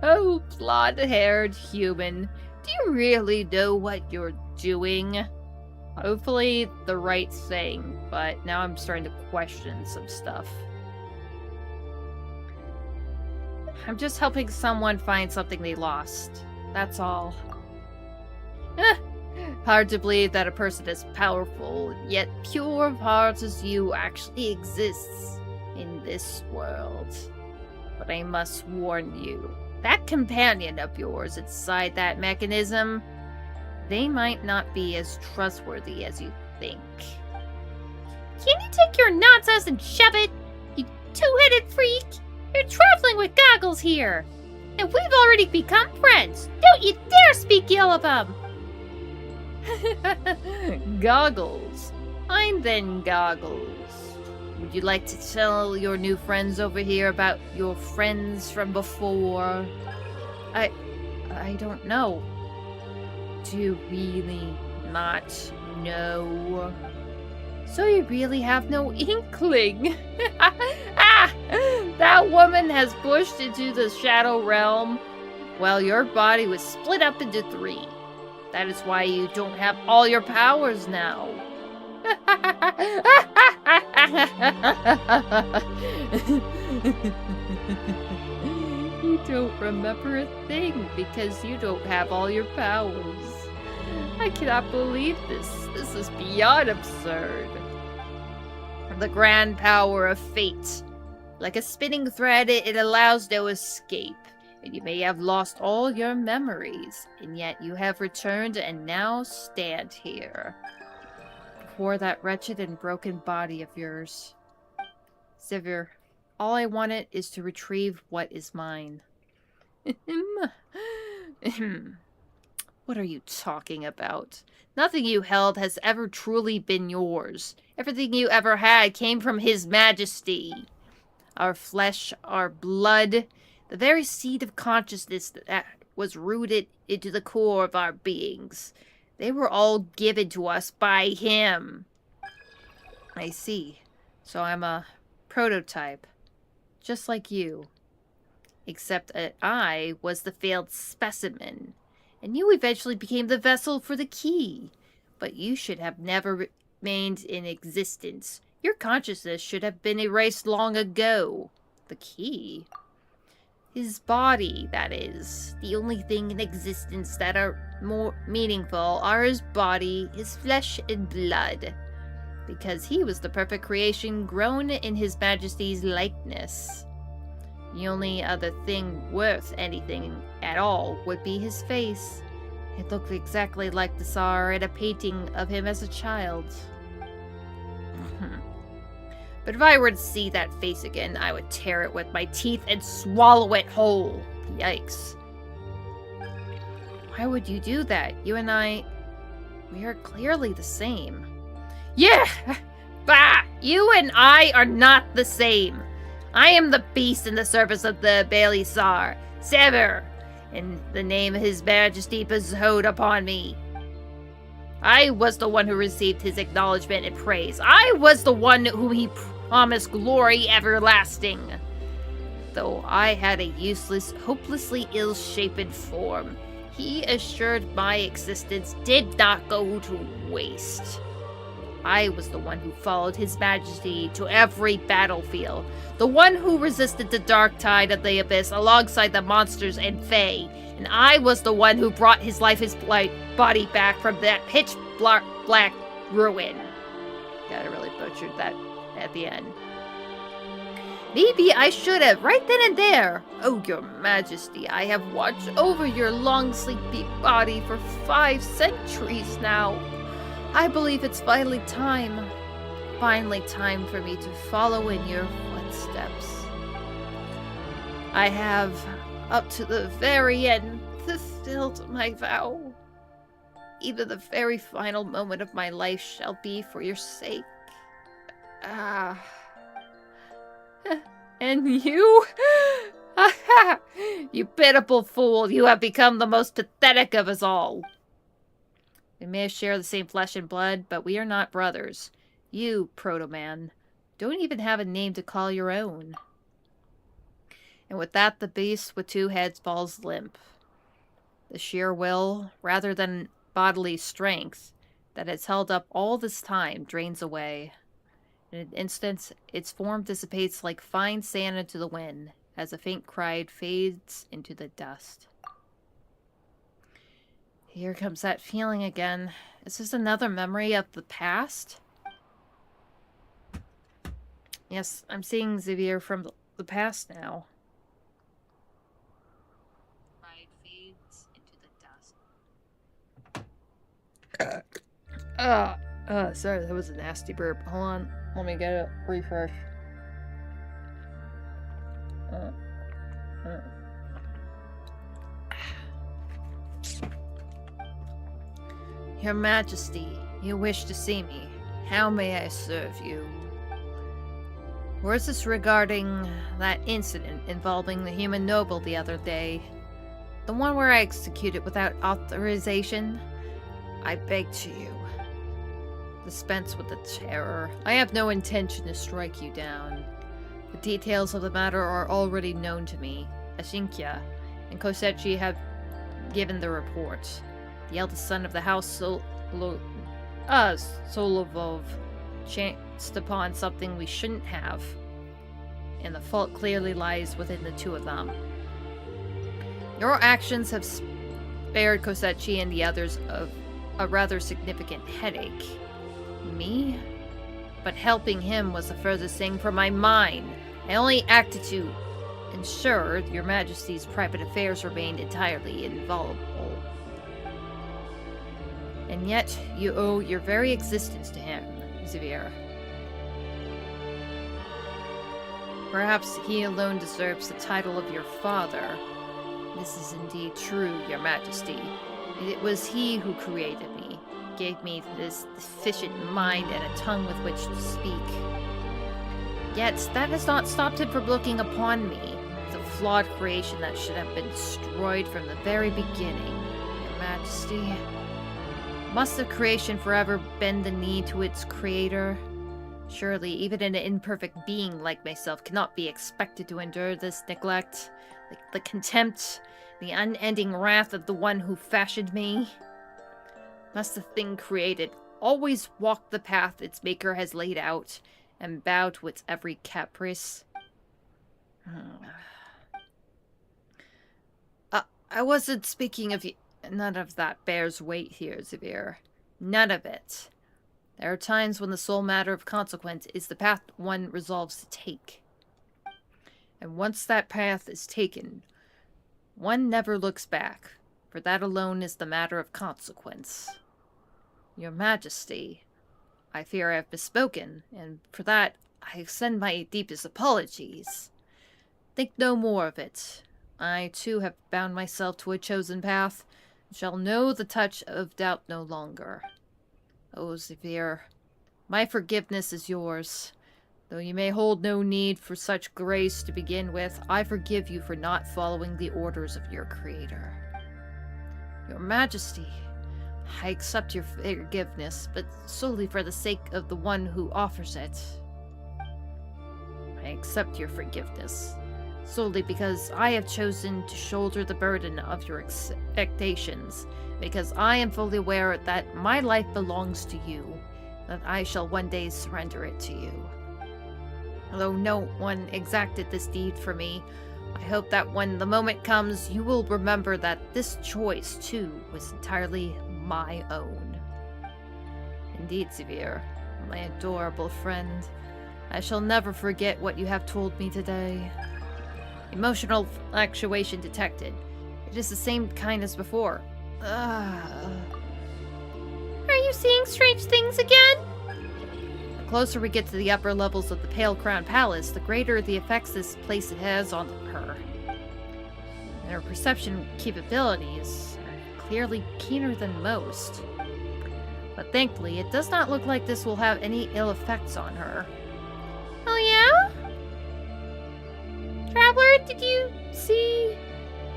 Oh, blonde-haired human. Do you really know what you're doing? Hopefully the right thing, but now I'm starting to question some stuff. I'm just helping someone find something they lost. That's all. Hard to believe that a person as powerful, yet pure of heart as you actually exists in this world. But I must warn you, that companion of yours inside that mechanism, they might not be as trustworthy as you think. Can you take your nonsense and shove it, you two-headed freak? You're traveling with Goggles here, and we've already become friends. Don't you dare speak ill of him! Goggles? I'm then Goggles. Would you like to tell your new friends over here about your friends from before? I don't know. Do you really not know? So you really have no inkling? That woman has pushed into the Shadow Realm while your body was split up into 3. That is why you don't have all your powers now. You don't remember a thing because you don't have all your powers. I cannot believe this. This is beyond absurd. The grand power of fate. Like a spinning thread, it allows no escape. And you may have lost all your memories, and yet you have returned and now stand here. Before that wretched and broken body of yours. Sivir, all I wanted is to retrieve what is mine. What are you talking about? Nothing you held has ever truly been yours. Everything you ever had came from His Majesty. Our flesh, our blood, the very seed of consciousness that was rooted into the core of our beings. They were all given to us by Him. I see. So I'm a prototype. Just like you. Except that I was the failed specimen. And you eventually became the vessel for the key. But you should have never remained in existence. Your consciousness should have been erased long ago. The key? His body, that is. The only thing in existence that are more meaningful are his body, his flesh and blood. Because he was the perfect creation grown in His Majesty's likeness. The only other thing worth anything at all would be his face. It looked exactly like the Tsar in a painting of him as a child. But if I were to see that face again, I would tear it with my teeth and swallow it whole. Yikes. Why would you do that? You and I, we are clearly the same. Yeah! Bah! You and I are not the same. I am the beast in the service of the Bailey Tsar, Sever, in the name His Majesty bestowed upon me. I was the one who received his acknowledgement and praise. I was the one whom he promised glory everlasting. Though I had a useless, hopelessly ill-shapen form, he assured my existence did not go to waste. I was the one who followed His Majesty to every battlefield, the one who resisted the dark tide of the abyss alongside the monsters and fae, and I was the one who brought his body back from that pitch black ruin. God, I really butchered that at the end. Maybe I should have, right then and there. Oh, Your Majesty, I have watched over your long, sleepy body for 5 centuries now. I believe it's finally time for me to follow in your footsteps. I have, up to the very end, fulfilled my vow. Even the very final moment of my life shall be for your sake. And you? You pitiful fool, you have become the most pathetic of us all. We may share the same flesh and blood, but we are not brothers. You, Proto-Man, don't even have a name to call your own. And with that, the beast with 2 heads falls limp. The sheer will, rather than bodily strength, that has held up all this time drains away. In an instant, its form dissipates like fine sand into the wind, as a faint cry fades into the dust. Here comes that feeling again. Is this another memory of the past? Yes, I'm seeing Xavier from the past now. Pride fades into the dust. Sorry, that was a nasty burp. Hold on, let me get a refresh. Your Majesty, you wish to see me. How may I serve you? Or is this regarding that incident involving the human noble the other day? The one where I executed without authorization? I beg to you. Dispense with the terror. I have no intention to strike you down. The details of the matter are already known to me. Ashinkia and Kosechi have given the report. The eldest son of the house Solovov chanced upon something we shouldn't have, and the fault clearly lies within the 2 of them. Your actions have spared Kosechi and the others of a rather significant headache. Me? But helping him was the furthest thing from my mind. I only acted to ensure Your Majesty's private affairs remained entirely inviolable. And yet, you owe your very existence to him, Xavier. Perhaps he alone deserves the title of your father. This is indeed true, Your Majesty. It was he who created me, gave me this efficient mind and a tongue with which to speak. Yet that has not stopped him from looking upon me as a flawed creation that should have been destroyed from the very beginning. Your Majesty, must the creation forever bend the knee to its creator? Surely, even an imperfect being like myself cannot be expected to endure this neglect, the contempt, the unending wrath of the one who fashioned me. Must the thing created always walk the path its maker has laid out, and bow to its every caprice? I wasn't speaking of you. None of that bears weight here, Xavier. None of it. There are times when the sole matter of consequence is the path one resolves to take. And once that path is taken, one never looks back, for that alone is the matter of consequence. Your Majesty, I fear I have misspoken, and for that I extend my deepest apologies. Think no more of it. I, too, have bound myself to a chosen path, and shall know the touch of doubt no longer. Oh, Xavier, my forgiveness is yours. Though you may hold no need for such grace to begin with, I forgive you for not following the orders of your Creator. Your Majesty, I accept your forgiveness, but solely for the sake of the one who offers it. I accept your forgiveness, solely because I have chosen to shoulder the burden of your expectations, because I am fully aware that my life belongs to you, that I shall one day surrender it to you. Although no one exacted this deed for me, I hope that when the moment comes, you will remember that this choice, too, was entirely my own. Indeed, Xavier, my adorable friend, I shall never forget what you have told me today. Emotional fluctuation detected. It is the same kind as before. Are you seeing strange things again? The closer we get to the upper levels of the Pale Crown Palace, the greater the effects this place has on her. And her perception capabilities are clearly keener than most. But thankfully, it does not look like this will have any ill effects on her. Oh yeah? Traveler, did you see?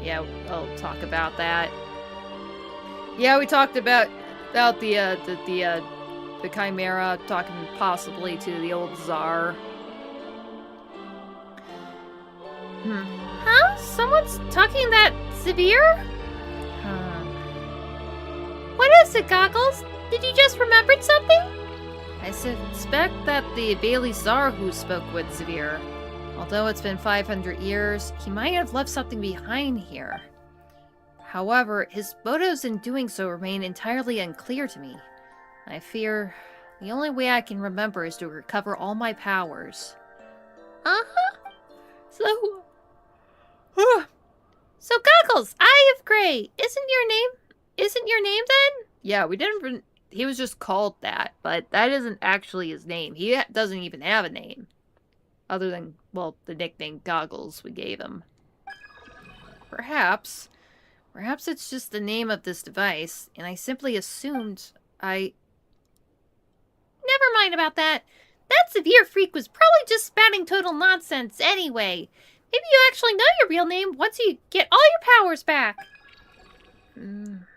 Yeah, I'll talk about that. Yeah, we talked about the Chimera, talking possibly to the old Tsar. Huh? Someone's talking that severe? What is it, Goggles? Did you just remember something? I suspect that the Bailey Tsar who spoke with Severe. Although it's been 500 years, he might have left something behind here. However, his motives in doing so remain entirely unclear to me. I fear the only way I can remember is to recover all my powers. So Goggles, Eye of Grey, isn't your name then? Yeah, we didn't. He was just called that, but that isn't actually his name. He doesn't even have a name, other than, well, the nickname Goggles we gave him. Perhaps it's just the name of this device, and I simply assumed Never mind about that. That severe freak was probably just spouting total nonsense anyway. Maybe you actually know your real name once you get all your powers back.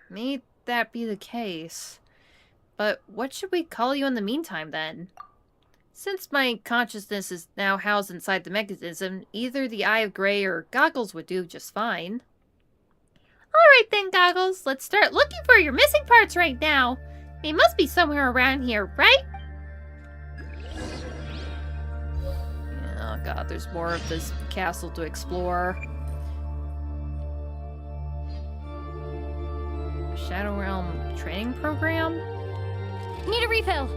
May that be the case. But what should we call you in the meantime, then? Since my consciousness is now housed inside the mechanism, either the Eye of Grey or Goggles would do just fine. Alright then, Goggles. Let's start looking for your missing parts right now. They must be somewhere around here, right? Oh god, there's more of this castle to explore. Shadow Realm training program? Need a refill.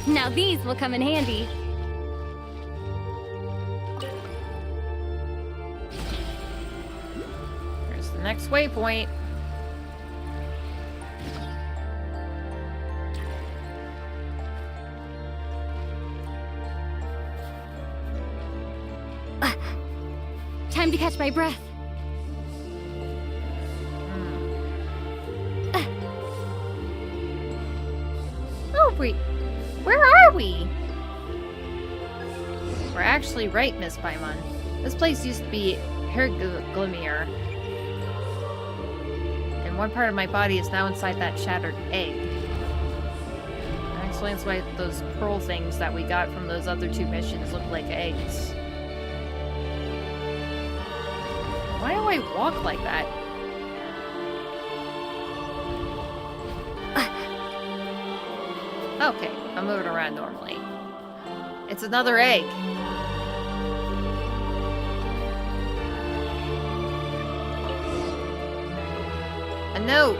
Now these will come in handy. There's the next waypoint. Time to catch my breath. Oh, where are we? We're actually right, Miss Paimon. This place used to be Herglimir. And one part of my body is now inside that shattered egg. That explains why those pearl things that we got from those other 2 missions look like eggs. Why do I walk like that? Okay, I'm moving around normally. It's another egg. A note.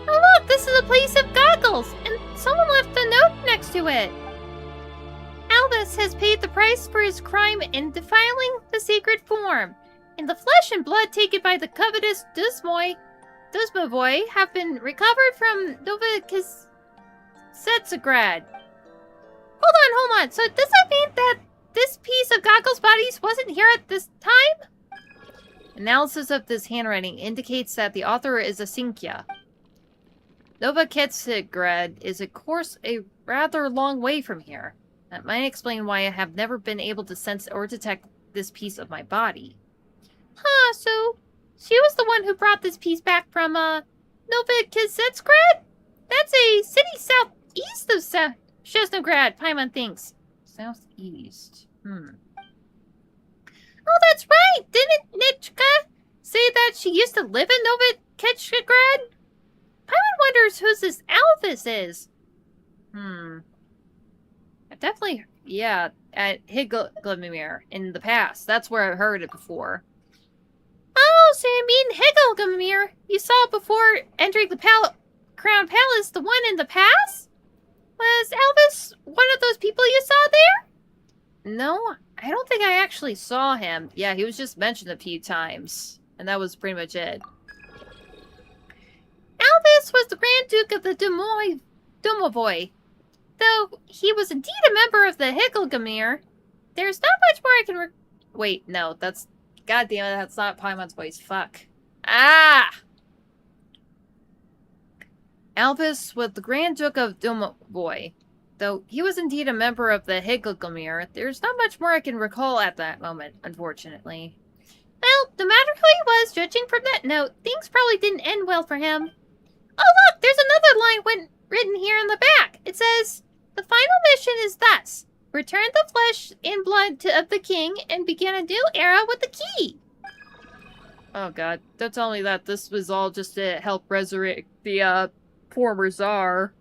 Oh look, this is a place of goggles, and someone left a note next to it. Albus has paid the price for his crime in defiling the sacred form, and the flesh and blood taken by the covetous Dusmovoy have been recovered from Nova Setsagrad. Hold on. So does that mean that this piece of Goggles' bodies wasn't here at this time? Analysis of this handwriting indicates that the author is a Sinkia. Nova Ketsagrad is, of course, a rather long way from here. That might explain why I have never been able to sense or detect this piece of my body. Huh, so she was the one who brought this piece back from, Nova Ketsagrad? That's a city southeast of Shesnograd, Paimon thinks. Southeast. Oh, that's right! Didn't Nitchka say that she used to live in Nova Ketchagrad? Paimon wonders who this Alphys is. I've definitely, yeah, at Higglmir in the past. That's where I've heard it before. Oh, so you mean Higglmir? You saw before entering the Crown Palace, the one in the past? Was Elvis one of those people you saw there? No, I don't think I actually saw him. Yeah, he was just mentioned a few times. And that was pretty much it. Elvis was the Grand Duke of the Domovoy. Though he was indeed a member of the Higglmir, there's not much more I can wait, no, that's... God damn it, that's not Paimon's voice. Fuck. Ah! Albus was the Grand Duke of Domovoy. Though he was indeed a member of the Higglmir, there's not much more I can recall at that moment, unfortunately. Well, no matter who he was, judging from that note, things probably didn't end well for him. Oh look, there's another line written here in the back. It says, the final mission is thus. Return the flesh and blood of the king and begin a new era with the key. Oh god, don't tell me that this was all just to help resurrect the, former Tsar.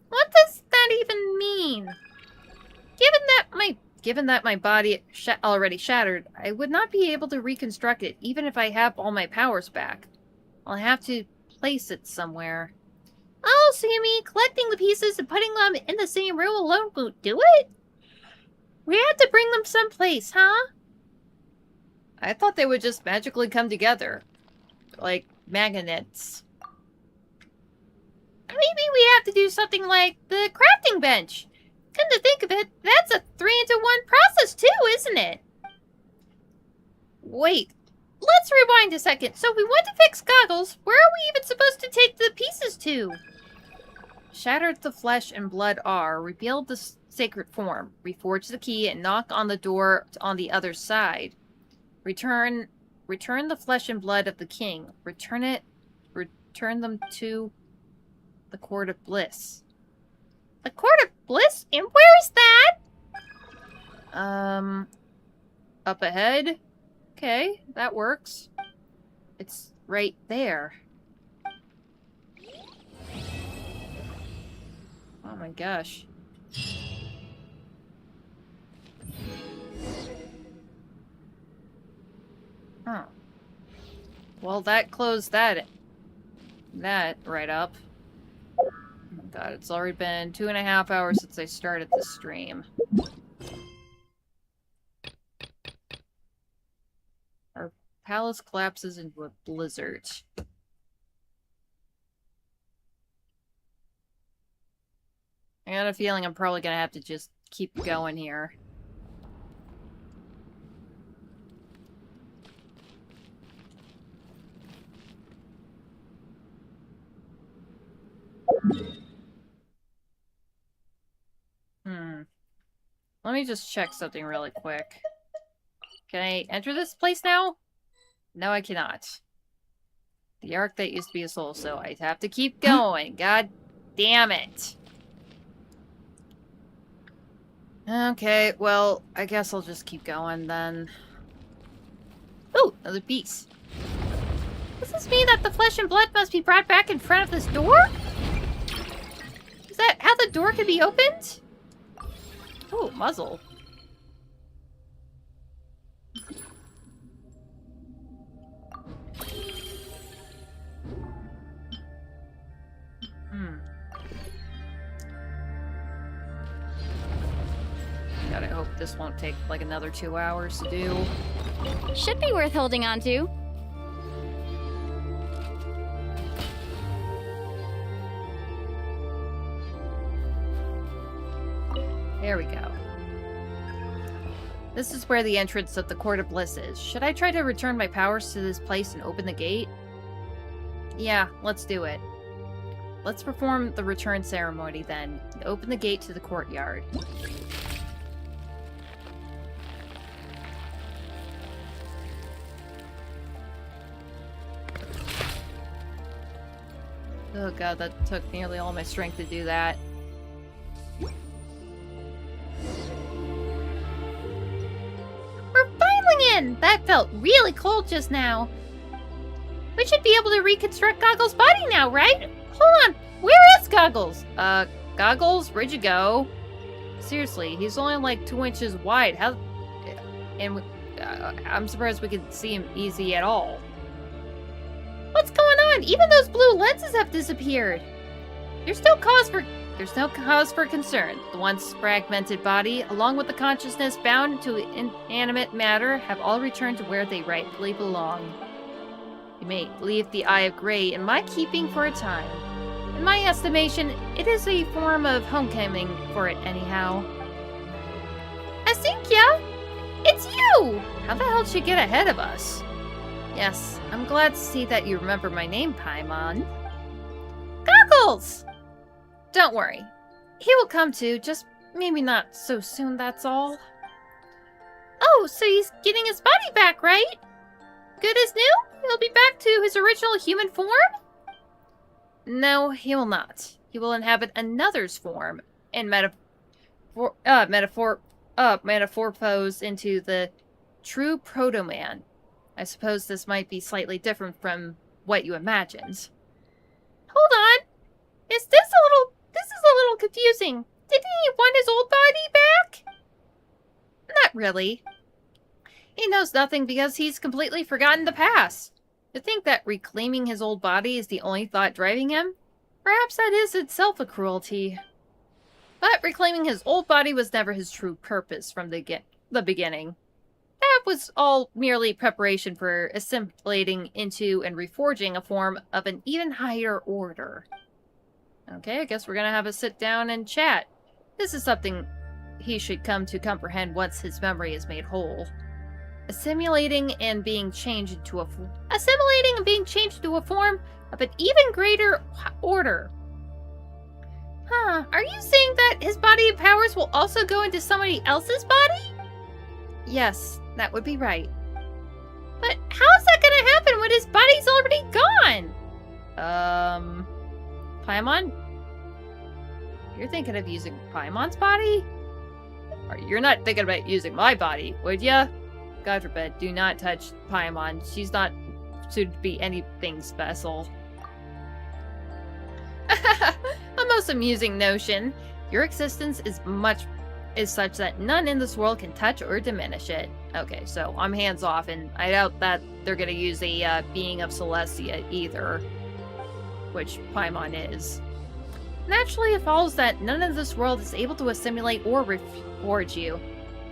What does that even mean? Given that my body already shattered, I would not be able to reconstruct it, even if I have all my powers back. I'll have to place it somewhere. Oh, so you mean collecting the pieces and putting them in the same room alone won't do it? We had to bring them someplace, huh? I thought they would just magically come together. Like magnets. Maybe we have to do something like the crafting bench. Come to think of it, that's a 3-into-1 process too, isn't it? Wait, let's rewind a second. So we want to fix Goggles. Where are we even supposed to take the pieces to? Shattered the flesh and blood are, revealed the sacred form, reforge the key, and knock on the door on the other side. Return the flesh and blood of the king. Return them to the Court of Bliss. The Court of Bliss? And where's that? Up ahead? Okay, that works. It's right there. Oh my gosh. Huh. Well, that closed that right up. Oh my god, it's already been 2.5 hours since I started the stream. Our palace collapses into a blizzard. I got a feeling I'm probably gonna have to just keep going here. Let me just check something really quick. Can I enter this place now? No, I cannot. The arc that used to be a soul, so I have to keep going. God damn it. Okay, well, I guess I'll just keep going then. Ooh, another piece. Does this mean that the flesh and blood must be brought back in front of this door? Is that how the door can be opened? Ooh, muzzle. Gotta hope this won't take like another 2 hours to do. Should be worth holding on to. There we go. This is where the entrance of the Court of Bliss is. Should I try to return my powers to this place and open the gate? Yeah, let's do it. Let's perform the return ceremony then, and open the gate to the courtyard. Oh god, that took nearly all my strength to do that. We're finally in! That felt really cold just now. We should be able to reconstruct Goggles' body now, right? Hold on, where is Goggles? Goggles, where'd you go? Seriously, he's only like 2 inches wide. How? And I'm surprised we could see him easy at all. What's going on? Even those blue lenses have disappeared. There's no cause for concern. The once fragmented body, along with the consciousness bound to inanimate matter, have all returned to where they rightfully belong. You may leave the Eye of Grey in my keeping for a time. In my estimation, it is a form of homecoming for it anyhow. Asinkia! It's you! How the hell did you get ahead of us? Yes, I'm glad to see that you remember my name, Paimon. Goggles! Don't worry. He will come too, just maybe not so soon, that's all. Oh, so he's getting his body back, right? Good as new? He'll be back to his original human form? No, he will not. He will inhabit another's form and metamorphose into the true proto-man. I suppose this might be slightly different from what you imagined. Hold on. This is a little confusing. Didn't he want his old body back? Not really. He knows nothing because he's completely forgotten the past. To think that reclaiming his old body is the only thought driving him? Perhaps that is itself a cruelty. But reclaiming his old body was never his true purpose from the beginning. That was all merely preparation for assimilating into and reforging a form of an even higher order. Okay, I guess we're gonna have a sit down and chat. This is something he should come to comprehend once his memory is made whole. Assimilating and being changed into a form of an even greater order. Huh, are you saying that his body and powers will also go into somebody else's body? Yes, that would be right. But how's that gonna happen when his body's already gone? Paimon? You're thinking of using Paimon's body? Or you're not thinking about using my body, would ya? God forbid, do not touch Paimon. She's not suited to be anything special. A most amusing notion. Your existence is such that none in this world can touch or diminish it. Okay, so I'm hands off, and I doubt that they're gonna use a being of Celestia either, which Paimon is. Naturally, it follows that none of this world is able to assimilate or reforge you.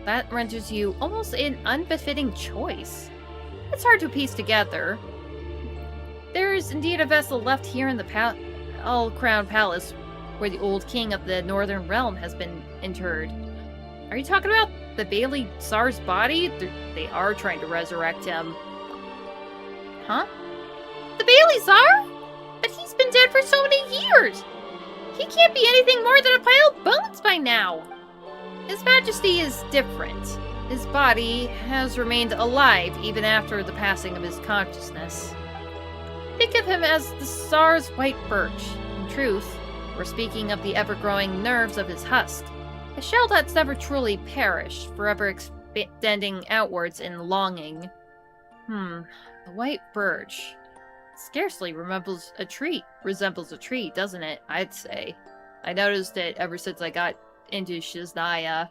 That renders you almost an unbefitting choice. It's hard to piece together. There is indeed a vessel left here in the All-Crown Palace, where the old king of the Northern Realm has been interred. Are you talking about the Bailey Tsar's body? They are trying to resurrect him. Huh? The Bailey Tsar? But he's been dead for so many years! He can't be anything more than a pile of bones by now! His Majesty is different. His body has remained alive even after the passing of his consciousness. Think of him as the Tsar's white birch. In truth, we're speaking of the ever-growing nerves of his husk, a shell that's never truly perished, forever extending outwards in longing. The white birch scarcely resembles a tree, doesn't it? I'd say. I noticed it ever since I got into Shiznaya.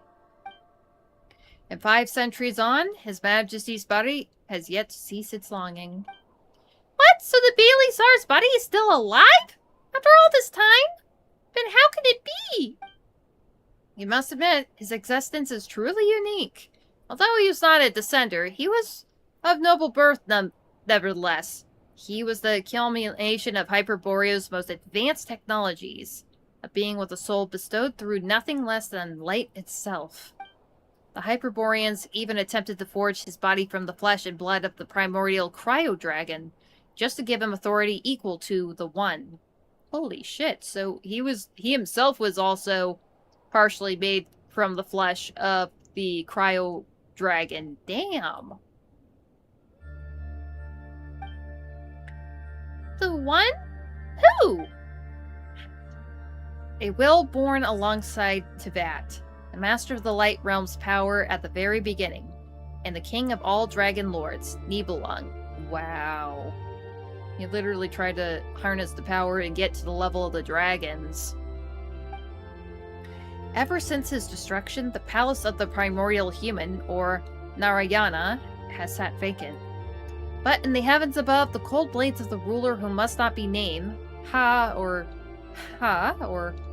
And 5 centuries on, His Majesty's body has yet to cease its longing. What? So the Bailey Tsar's body is still alive? After all this time? Then how can it be? You must admit, his existence is truly unique. Although he was not a descender, he was of noble birth nevertheless. He was the culmination of Hyperborea's most advanced technologies, a being with a soul bestowed through nothing less than light itself. The Hyperboreans even attempted to forge his body from the flesh and blood of the primordial cryo dragon, just to give him authority equal to the One. Holy shit, so he himself was also partially made from the flesh of the cryo dragon. Damn. The One? Who? A will born alongside Tevat, the master of the Light Realm's power at the very beginning, and the king of all dragon lords, Nibelung. Wow. He literally tried to harness the power and get to the level of the dragons. Ever since his destruction, the palace of the primordial human, or Narayana, has sat vacant. But in the heavens above, the cold blades of the ruler who must not be named, or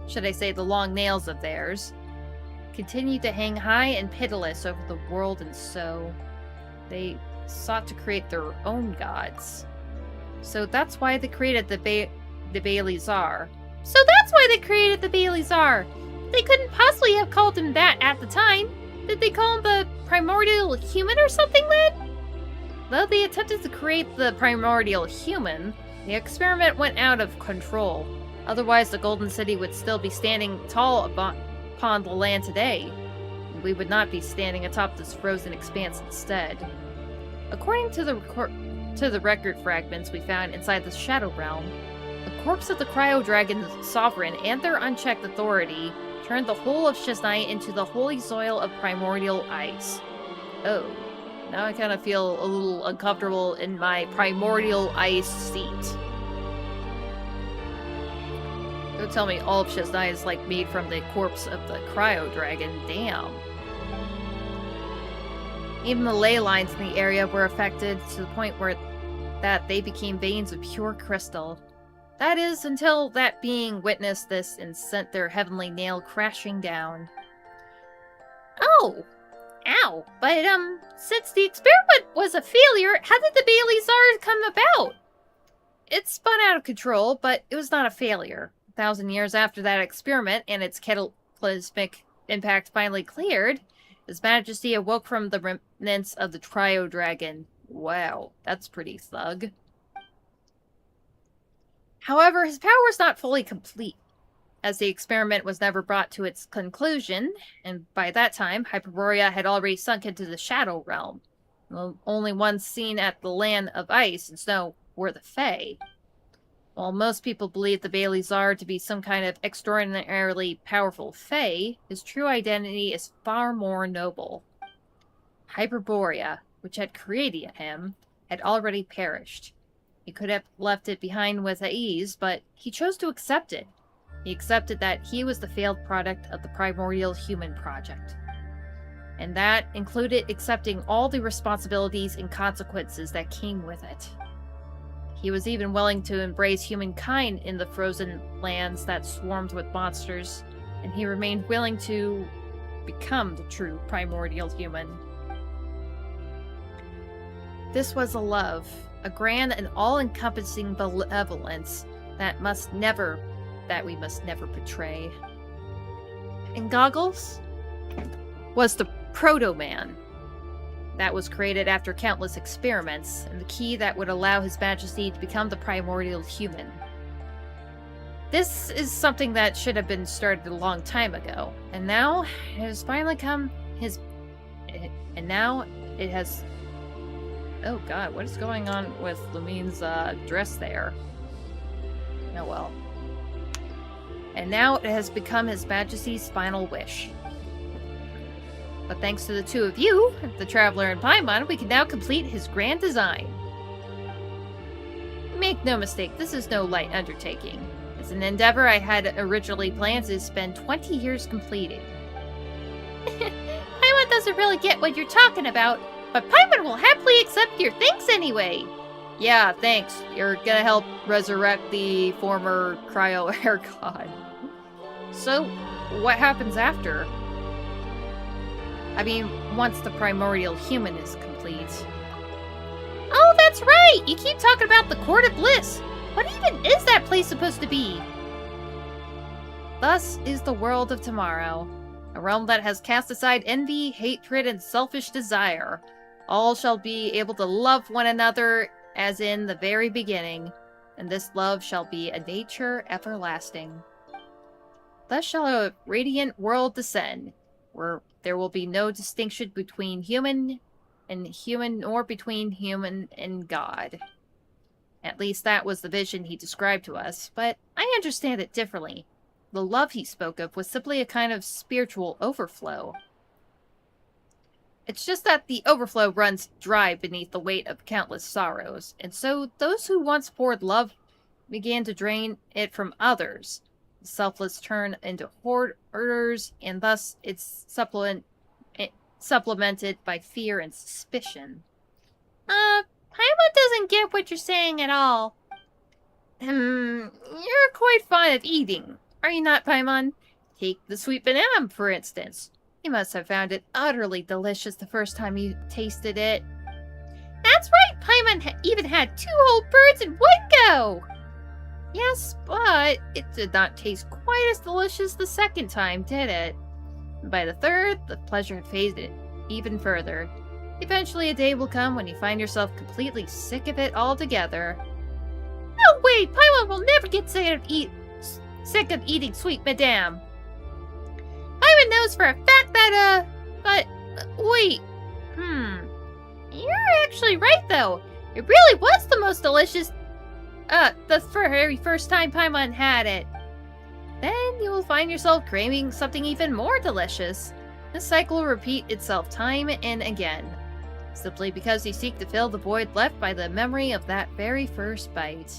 should I say the long nails of theirs, continue to hang high and pitiless over the world, and so they sought to create their own gods. So that's why they created the Bailey Tsar. They couldn't possibly have called him that at the time. Did they call him the primordial human or something then? Though they attempted to create the primordial human, the experiment went out of control. Otherwise, the Golden City would still be standing tall upon the land today. We would not be standing atop this frozen expanse instead. According to the record fragments we found inside the Shadow Realm, the corpse of the Cryo Dragon's sovereign and their unchecked authority turned the whole of Shiznaya into the holy soil of primordial ice. Oh, now I kind of feel a little uncomfortable in my primordial ice seat. Don't tell me all of Shiznaya is like made from the corpse of the Cryo Dragon. Damn. Even the ley lines in the area were affected to the point where they became veins of pure crystal. That is, until that being witnessed this and sent their heavenly nail crashing down. Oh! Ow! But, since the experiment was a failure, how did the Bailey Tsar come about? It spun out of control, but it was not a failure. 1,000 years after that experiment and its cataclysmic impact finally cleared, His Majesty awoke from the remnants of the Cryo Dragon. Wow, that's pretty thug. However, his power was not fully complete, as the experiment was never brought to its conclusion, and by that time, Hyperborea had already sunk into the Shadow Realm. The only ones seen at the land of ice and snow were the Fae. While most people believe the Bailey Tsar to be some kind of extraordinarily powerful Fae, his true identity is far more noble. Hyperborea, which had created him, had already perished. He could have left it behind with ease, but he chose to accept it. He accepted that he was the failed product of the primordial human project. And that included accepting all the responsibilities and consequences that came with it. He was even willing to embrace humankind in the frozen lands that swarmed with monsters, and he remained willing to become the true primordial human. This was a love, a grand and all-encompassing benevolence that we must never betray. And Goggles was the Proto-Man that was created after countless experiments, and the key that would allow His Majesty to become the primordial human. This is something that should have been started a long time ago. And now it has finally come and now it has... Oh god, what is going on with Lumine's dress there? Oh well. And now it has become His Majesty's final wish. But thanks to the two of you, the Traveler and Paimon, we can now complete his grand design. Make no mistake, this is no light undertaking. It's an endeavor I had originally planned to spend 20 years completing. Paimon doesn't really get what you're talking about, but Paimon will happily accept your thanks anyway. Yeah, thanks. You're gonna help resurrect the former cryo-air god. So, what happens after? I mean, once the primordial human is complete. Oh, that's right! You keep talking about the Court of Bliss. What even is that place supposed to be? Thus is the world of tomorrow. A realm that has cast aside envy, hatred, and selfish desire. All shall be able to love one another as in the very beginning, and this love shall be a nature everlasting. Thus shall a radiant world descend, where there will be no distinction between human and human, nor between human and God. At least that was the vision he described to us, but I understand it differently. The love he spoke of was simply a kind of spiritual overflow. It's just that the overflow runs dry beneath the weight of countless sorrows, and so those who once poured love began to drain it from others. The selfless turn into hoarders, and thus it's supplemented by fear and suspicion. Paimon doesn't get what you're saying at all. You're quite fond of eating, are you not, Paimon? Take the sweet banana, for instance. You must have found it utterly delicious the first time you tasted it. That's right, Paimon even had 2 whole birds in one go! Yes, but it did not taste quite as delicious the second time, did it? By the third, the pleasure had faded even further. Eventually a day will come when you find yourself completely sick of it altogether. No way! Paimon will never get sick of eating sweet madame. Paimon knows for a fact that, wait. You're actually right, though. It really was the most delicious, the very first time Paimon had it. Then you will find yourself craving something even more delicious. This cycle will repeat itself time and again, simply because you seek to fill the void left by the memory of that very first bite.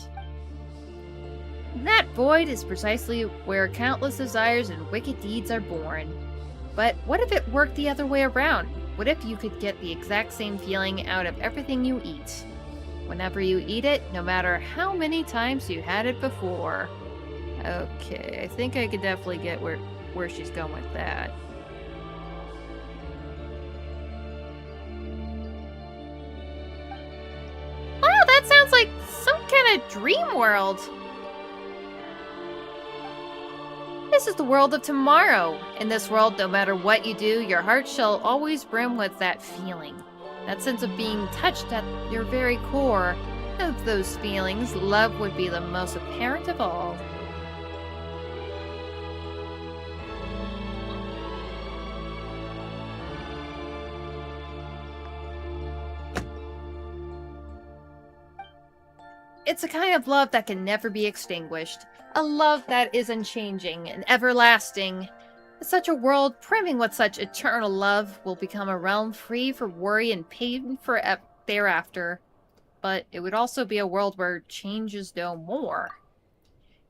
That void is precisely where countless desires and wicked deeds are born. But what if it worked the other way around? What if you could get the exact same feeling out of everything you eat? Whenever you eat it, no matter how many times you had it before. Okay, I think I could definitely get where she's going with that. Wow, that sounds like some kind of dream world. This is the world of tomorrow. In this world, no matter what you do, your heart shall always brim with that feeling. That sense of being touched at your very core. Of those feelings, love would be the most apparent of all. It's a kind of love that can never be extinguished. A love that is unchanging and everlasting. Such a world brimming with such eternal love will become a realm free from worry and pain forever thereafter. But it would also be a world where change is no more.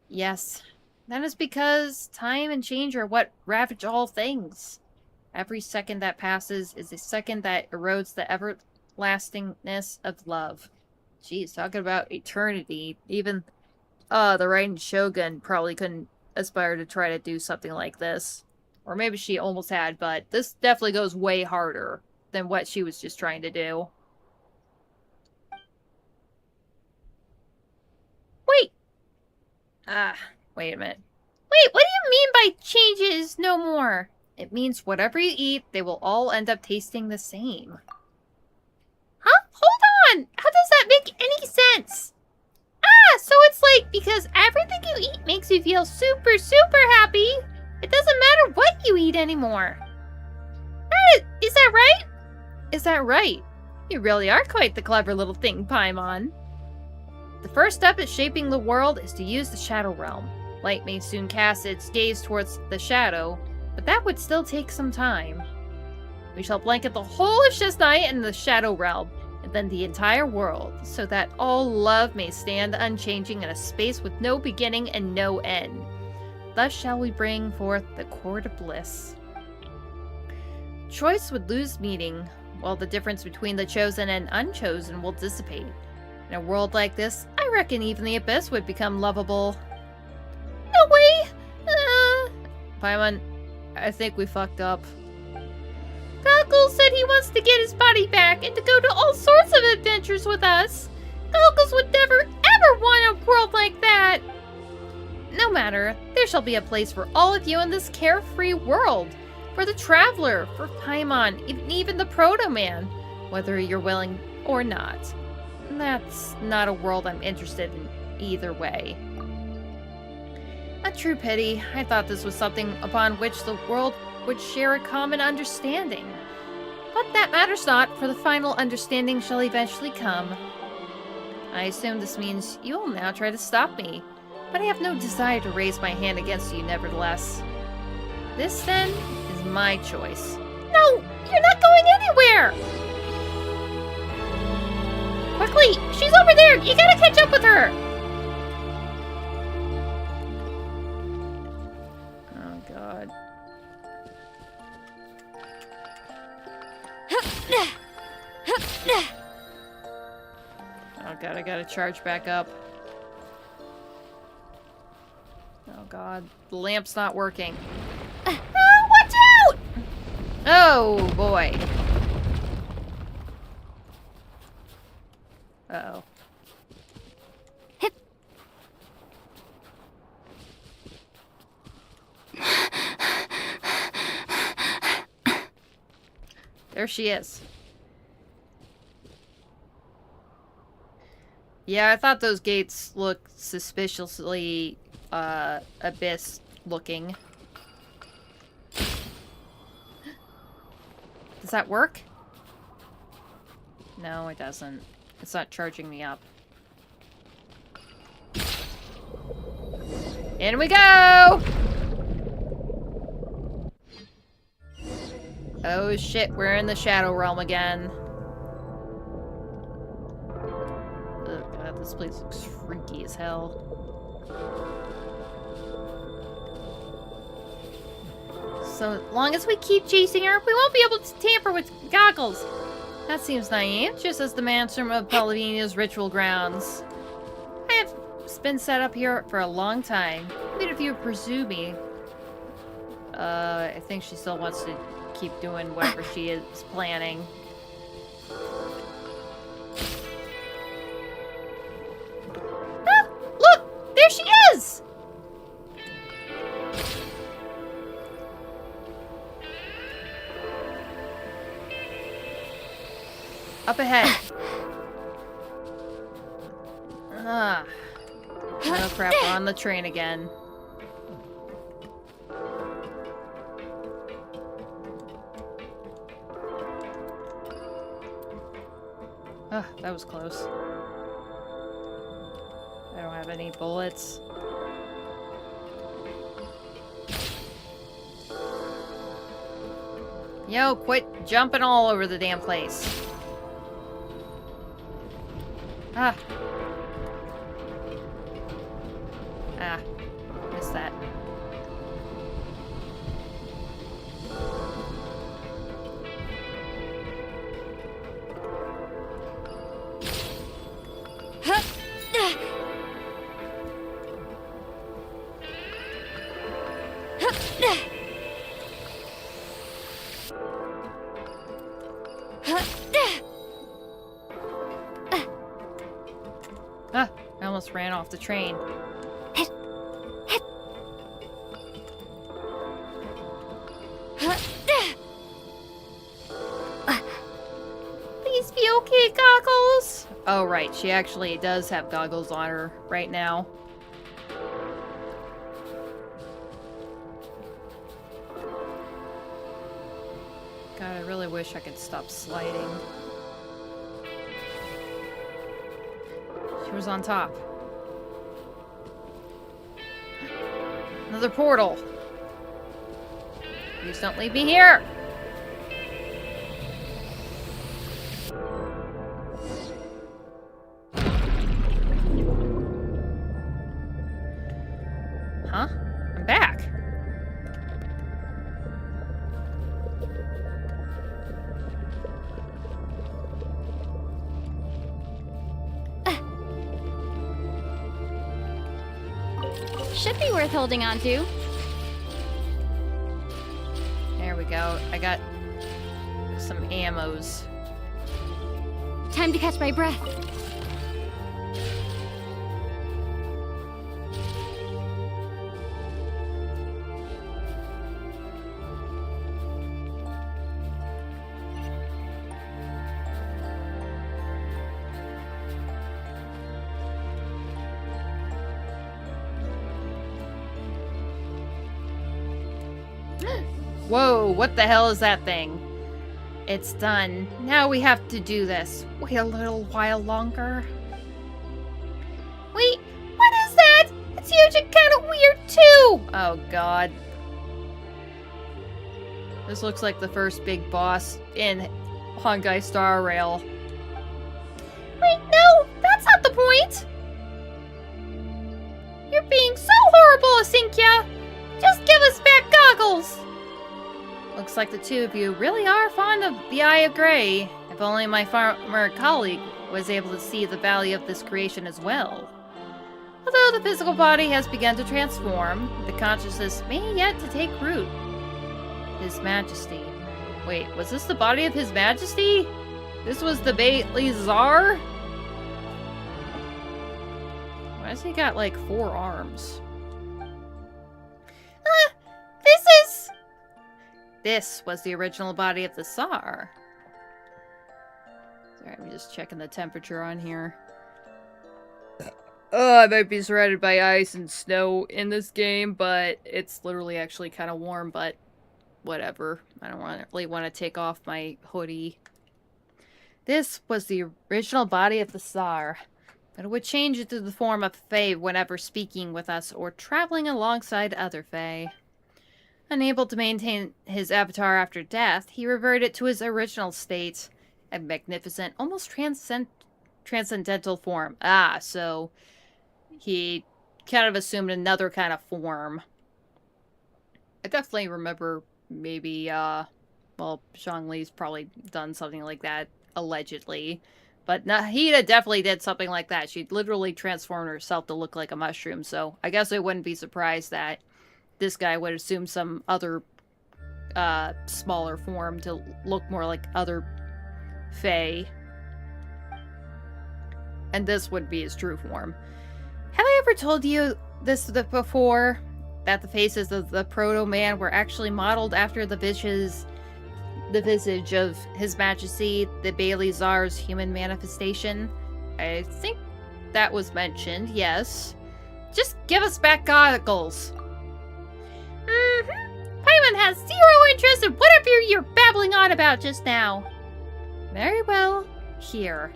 Yes, that is because time and change are what ravage all things. Every second that passes is a second that erodes the everlastingness of love. Jeez, talking about eternity. Even the Raiden Shogun probably couldn't aspire to try to do something like this. Or maybe she almost had, but this definitely goes way harder than what she was just trying to do. Wait! Wait a minute. Wait, what do you mean by changes no more? It means whatever you eat, they will all end up tasting the same. Huh? Hold on! How does that make any sense? Ah, so it's like, because everything you eat makes you feel super, super happy. It doesn't matter what you eat anymore. Is that right? Is that right? You really are quite the clever little thing, Paimon. The first step in shaping the world is to use the Shadow Realm. Light may soon cast its gaze towards the shadow, but that would still take some time. We shall blanket the whole of Chesnaya in the Shadow Realm, and then the entire world, so that all love may stand unchanging in a space with no beginning and no end. Thus shall we bring forth the Court of Bliss. Choice would lose meaning, while the difference between the chosen and unchosen will dissipate. In a world like this, I reckon even the Abyss would become lovable. No way! Paimon, I think we fucked up. Goggles said he wants to get his body back and to go to all sorts of adventures with us. Goggles would never, ever want a world like that. No matter, there shall be a place for all of you in this carefree world. For the traveler, for Paimon, even the proto-man, whether you're willing or not. That's not a world I'm interested in either way. A true pity. I thought this was something upon which the world would share a common understanding. But that matters not, for the final understanding shall eventually come. I assume this means you will now try to stop me, but I have no desire to raise my hand against you nevertheless. This, then, is my choice. No! You're not going anywhere! Quickly! She's over there! You gotta catch up with her! Oh, God. Oh, God, I gotta charge back up. Oh, God. The lamp's not working. Watch out! Oh, boy. Uh-oh. There she is. Yeah, I thought those gates looked suspiciously, abyss-looking. Does that work? No, it doesn't. It's not charging me up. In we go! Oh shit, we're in the Shadow Realm again. Oh god, this place looks freaky as hell. So long as we keep chasing her, we won't be able to tamper with Goggles. That seems naive, just as the mansion of Paladinia's ritual grounds. I have been set up here for a long time. Even if you pursue me. I think she still wants to keep doing whatever she is planning. Ah! Look! There she is! Up ahead. Ah. Oh crap, we're on the train again. Ah, that was close. I don't have any bullets. Yo, quit jumping all over the damn place. Ah. Ah. Missed that. Ah, I almost ran off the train. Please be okay, Goggles. Oh, right. She actually does have goggles on her right now. God, I really wish I could stop sliding. She was on top. Another portal. Please don't leave me here. Huh? I'm back. Should be worth holding on to. There we go. I got some ammos. Time to catch my breath. Whoa, what the hell is that thing? It's done. Now we have to do this. Wait a little while longer. Wait, what is that? It's huge and kind of weird too! Oh god. This looks like the first big boss in Honkai Star Rail. Wait, no! That's not the point! You're being so horrible, Asinkya! Just give us back goggles! Looks like the two of you really are fond of the Eye of Grey. If only my former colleague was able to see the value of this creation as well. Although the physical body has begun to transform, the consciousness may yet to take root. His Majesty. Wait, was this the body of His Majesty? This was the Bailey Czar? Why has he got like 4 arms? This was the original body of the Tsar. Sorry, I'm just checking the temperature on here. I might be surrounded by ice and snow in this game, but it's literally actually kind of warm, but whatever. I don't really want to take off my hoodie. This was the original body of the Tsar, but it would change into the form of Fae whenever speaking with us or traveling alongside other Fae. Unable to maintain his avatar after death, he reverted to his original state, a magnificent, almost transcendental form. Ah, so he kind of assumed another kind of form. I definitely remember maybe, well, Zhongli's probably done something like that, allegedly. But Nahida definitely did something like that. She literally transformed herself to look like a mushroom, so I guess I wouldn't be surprised that this guy would assume some other smaller form to look more like other Fae. And this would be his true form. Have I ever told you this before? That the faces of the Proto-Man were actually modeled after the visage of His Majesty, the Bailey Czar's human manifestation? I think that was mentioned, yes. Just give us back goggles. Paimon has 0 interest in whatever you're babbling on about just now. Very well. Here.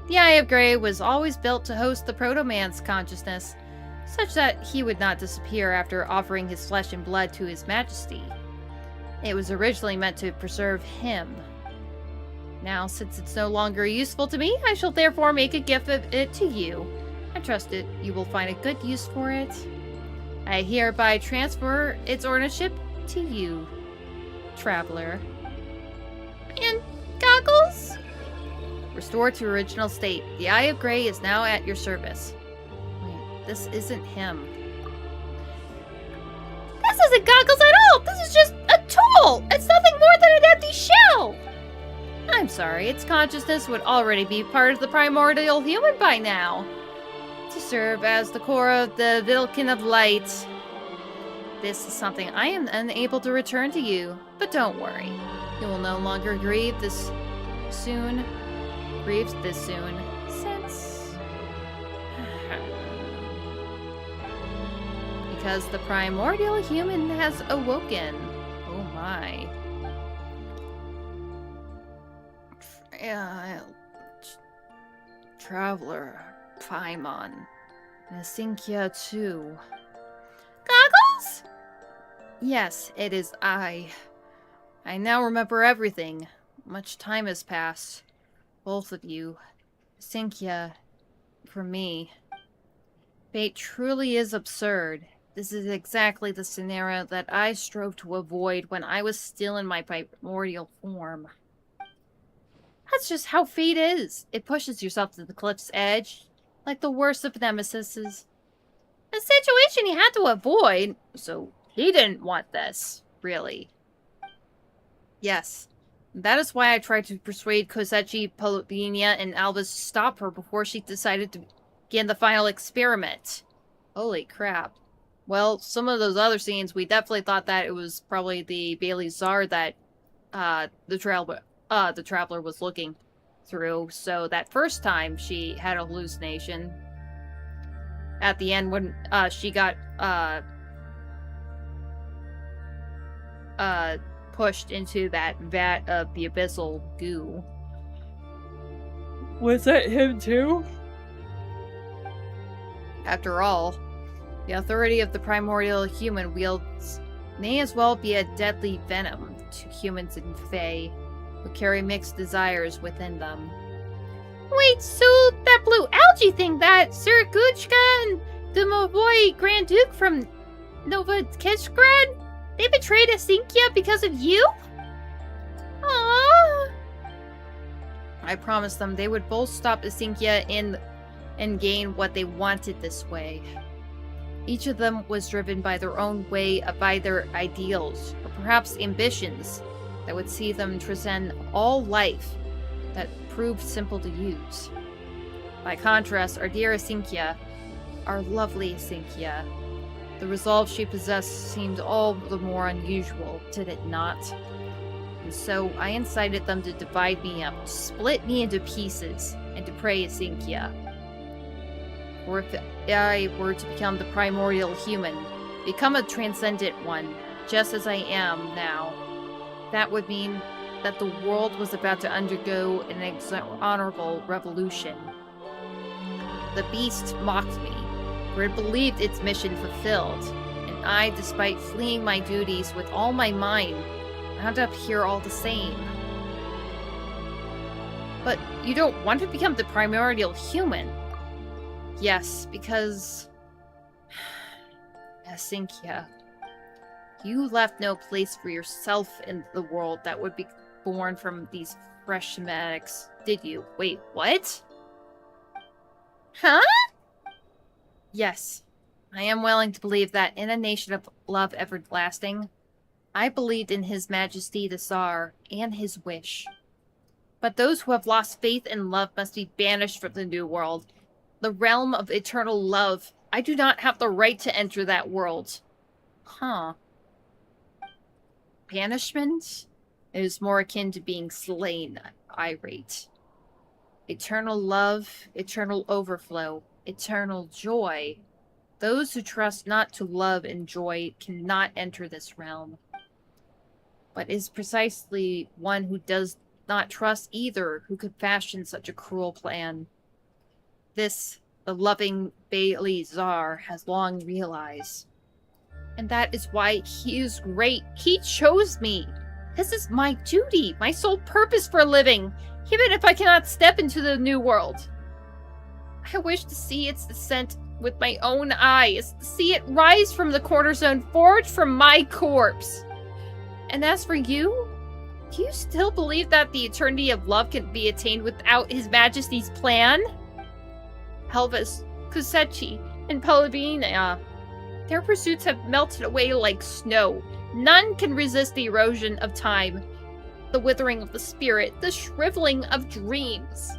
The Eye of Grey was always built to host the Proto-Man's consciousness, such that he would not disappear after offering his flesh and blood to His Majesty. It was originally meant to preserve him. Now, since it's no longer useful to me, I shall therefore make a gift of it to you. I trust it. You will find a good use for it. I hereby transfer its ownership to you, traveler. And goggles? Restored to original state. The Eye of Grey is now at your service. Wait, this isn't him. This isn't goggles at all! This is just a tool! It's nothing more than an empty shell! I'm sorry, its consciousness would already be part of the primordial human by now. To serve as the core of the Vilken of Light. This is something I am unable to return to you, but don't worry. You will no longer grieve this soon. Since... because the primordial human has awoken. Oh my. Traveler, Paimon, Nasinkia too. Goggles? Yes, it is I. I now remember everything. Much time has passed. Both of you. Nasinkia, for me. Fate truly is absurd. This is exactly the scenario that I strove to avoid when I was still in my primordial form. That's just how fate is. It pushes yourself to the cliff's edge, like the worst of nemesises. A situation he had to avoid, so he didn't want this, really. Yes, that is why I tried to persuade Kosechi, Polinia, and Albus to stop her before she decided to begin the final experiment. Holy crap. Well, some of those other scenes, we definitely thought that it was probably the Bailey Czar that the Traveler was looking through. So that first time she had a hallucination. At the end when she got pushed into that vat of the abyssal goo. Was that him too? After all, the authority of the primordial human wields may as well be a deadly venom to humans and fae who carry mixed desires within them. Wait, so that blue algae thing that Siraguchka and the Movoy Grand Duke from Nova Kishgrad, they betrayed Asinkia because of you? Aww. I promised them they would both stop Asinkia and gain what they wanted this way. Each of them was driven by their own way, by their ideals, or perhaps ambitions, that would see them transcend all life that proved simple to use. By contrast, our dear Asinkia, our lovely Asinkia, the resolve she possessed seemed all the more unusual, did it not? And so I incited them to divide me up, to split me into pieces, and to pray Asinkia. Or if I were to become the primordial human, become a transcendent one, just as I am now, that would mean that the world was about to undergo an honorable revolution. The beast mocked me, for it believed its mission fulfilled, and I, despite fleeing my duties with all my might, wound up here all the same. But you don't want to become the primordial human. Yes, because... Asinkia, you left no place for yourself in the world that would be born from these fresh schematics, did you? Wait, what? Huh? Yes, I am willing to believe that in a nation of love everlasting, I believed in His Majesty the Tsar and his wish. But those who have lost faith and love must be banished from the New World. The realm of eternal love. I do not have the right to enter that world. Huh. Banishment? It is more akin to being slain, irate. Eternal love, eternal overflow, eternal joy. Those who trust not to love and joy cannot enter this realm. But it is precisely one who does not trust either who could fashion such a cruel plan. This, the loving Bailey Czar has long realized. And that is why he is great. He chose me. This is my duty, my sole purpose for living, even if I cannot step into the new world. I wish to see its descent with my own eyes, to see it rise from the cornerstone forged from my corpse. And as for you, do you still believe that the eternity of love can be attained without His Majesty's plan? Helvis, Kosechi, and Polinia, their pursuits have melted away like snow. None can resist the erosion of time, the withering of the spirit, the shriveling of dreams.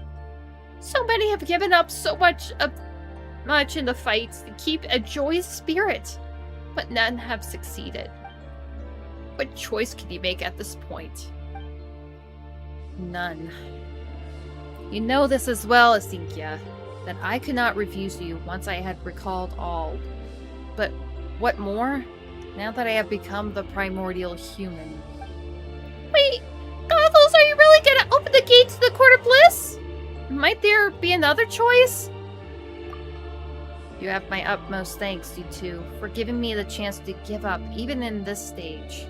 So many have given up so much in the fights to keep a joyous spirit, but none have succeeded. What choice can you make at this point? None. You know this as well, Asinkia, that I could not refuse you once I had recalled all. But what more? Now that I have become the primordial human. Wait, Goggles, are you really gonna... that open the gate to the Court of Bliss? Might there be another choice? You have my utmost thanks, you two, for giving me the chance to give up, even in this stage.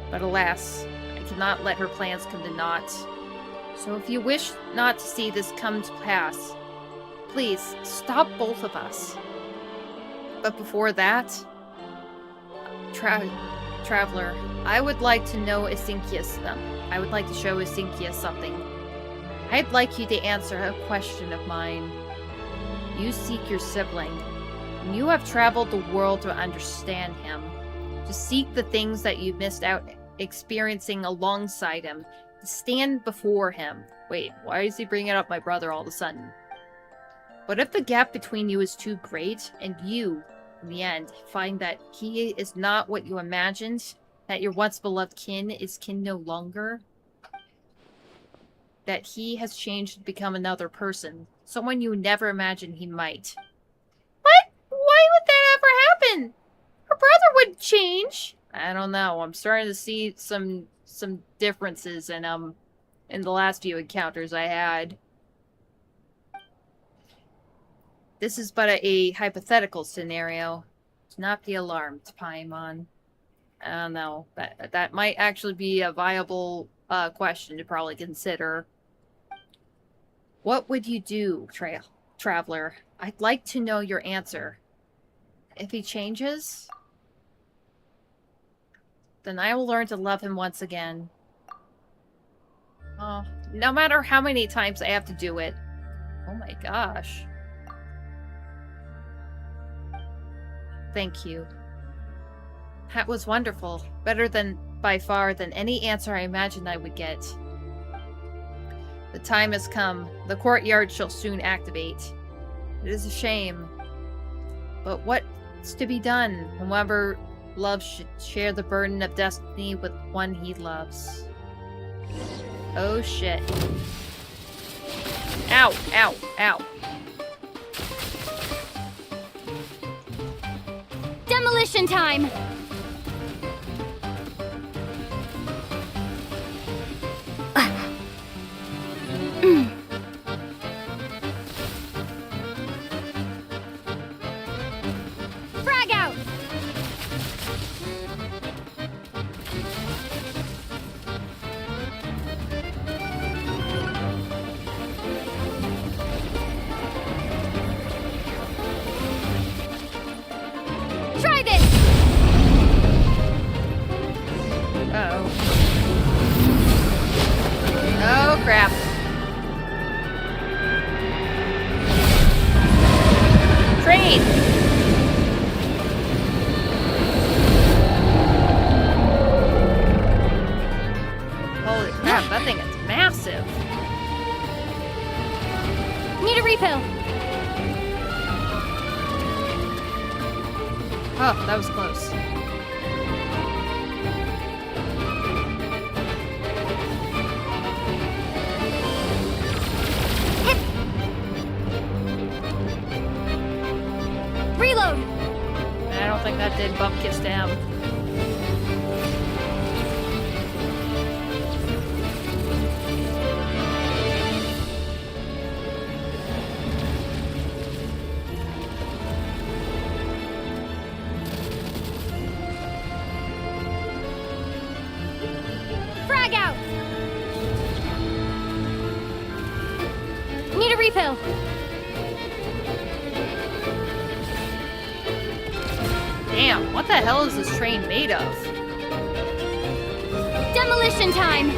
But alas, I cannot let her plans come to naught. So if you wish not to see this come to pass, please stop both of us. But before that, Traveler, I would like to know Isinkias them. I would like to show Isinkias something. I'd like you to answer a question of mine. You seek your sibling, and you have traveled the world to understand him, to seek the things that you missed out experiencing alongside him, to stand before him. Wait, why is he bringing up my brother all of a sudden? But if the gap between you is too great, and you, in the end, find that he is not what you imagined, that your once beloved kin is kin no longer, that he has changed to become another person, someone you never imagined he might. What? Why would that ever happen? Her brother wouldn't change. I don't know. I'm starting to see some differences in the last few encounters I had. This is but a hypothetical scenario. Do not be alarmed, Paimon. I don't know. That might actually be a viable question to probably consider. What would you do, Traveler? I'd like to know your answer. If he changes, then I will learn to love him once again. Oh, no matter how many times I have to do it. Oh my gosh. Thank you. That was wonderful. Better than, by far, than any answer I imagined I would get. The time has come. The courtyard shall soon activate. It is a shame. But what's to be done? Whoever loves should share the burden of destiny with one he loves. Oh shit. Ow, ow, ow. Demolition time! Frag out! Try this! Uh-oh. Oh, crap. Train! Holy crap, that thing is massive. Need a refill. Oh, that was close. Reload! I don't think that did bump kiss down. Frag out! Need a refill. Damn, what the hell is this train made of? Demolition time!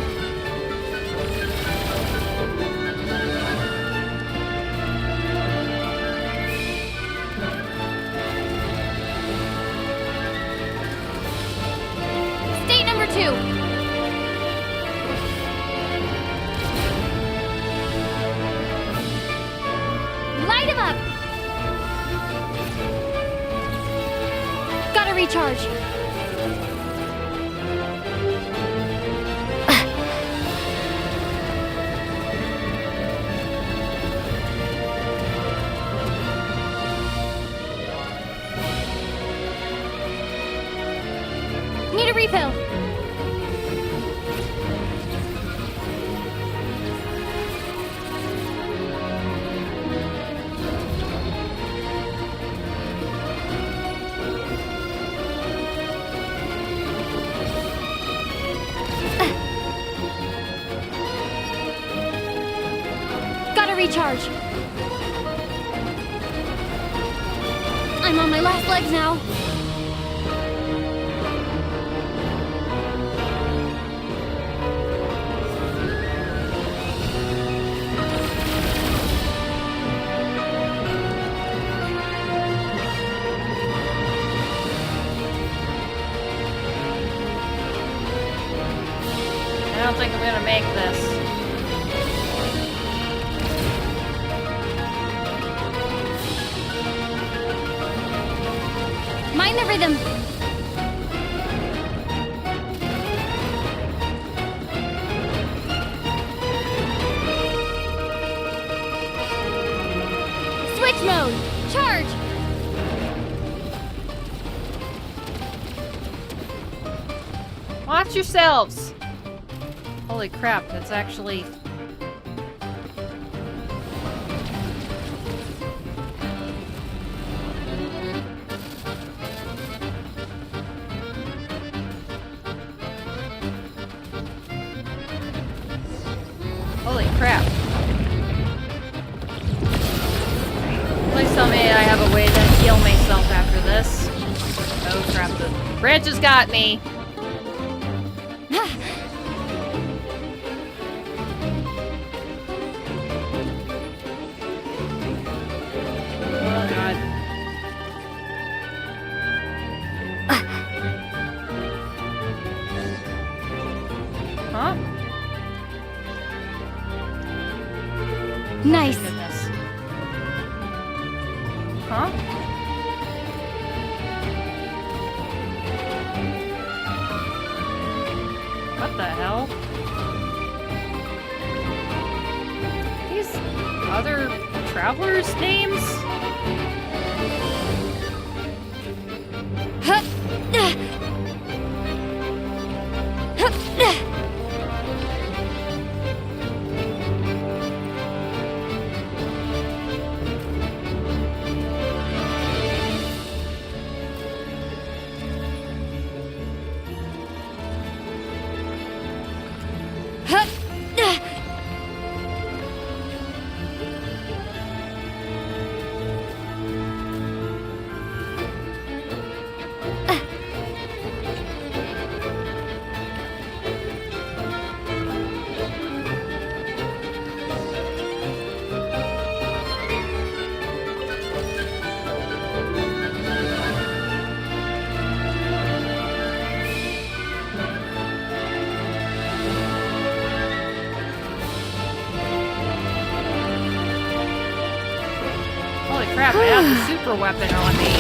State number 2. Light him up! Gotta recharge. Need a refill. recharge. I'm on my last legs now. I don't think I'm gonna make this. Mind the rhythm. Switch mode. Charge. Watch yourselves! Holy crap, that's actually... Holy crap. Please tell me I have a way to heal myself after this. Oh crap, the branches got me! Oh god. Huh? Nice. Goodness. Huh? What the hell? These other travelers' names? Holy crap, I have the super weapon on me.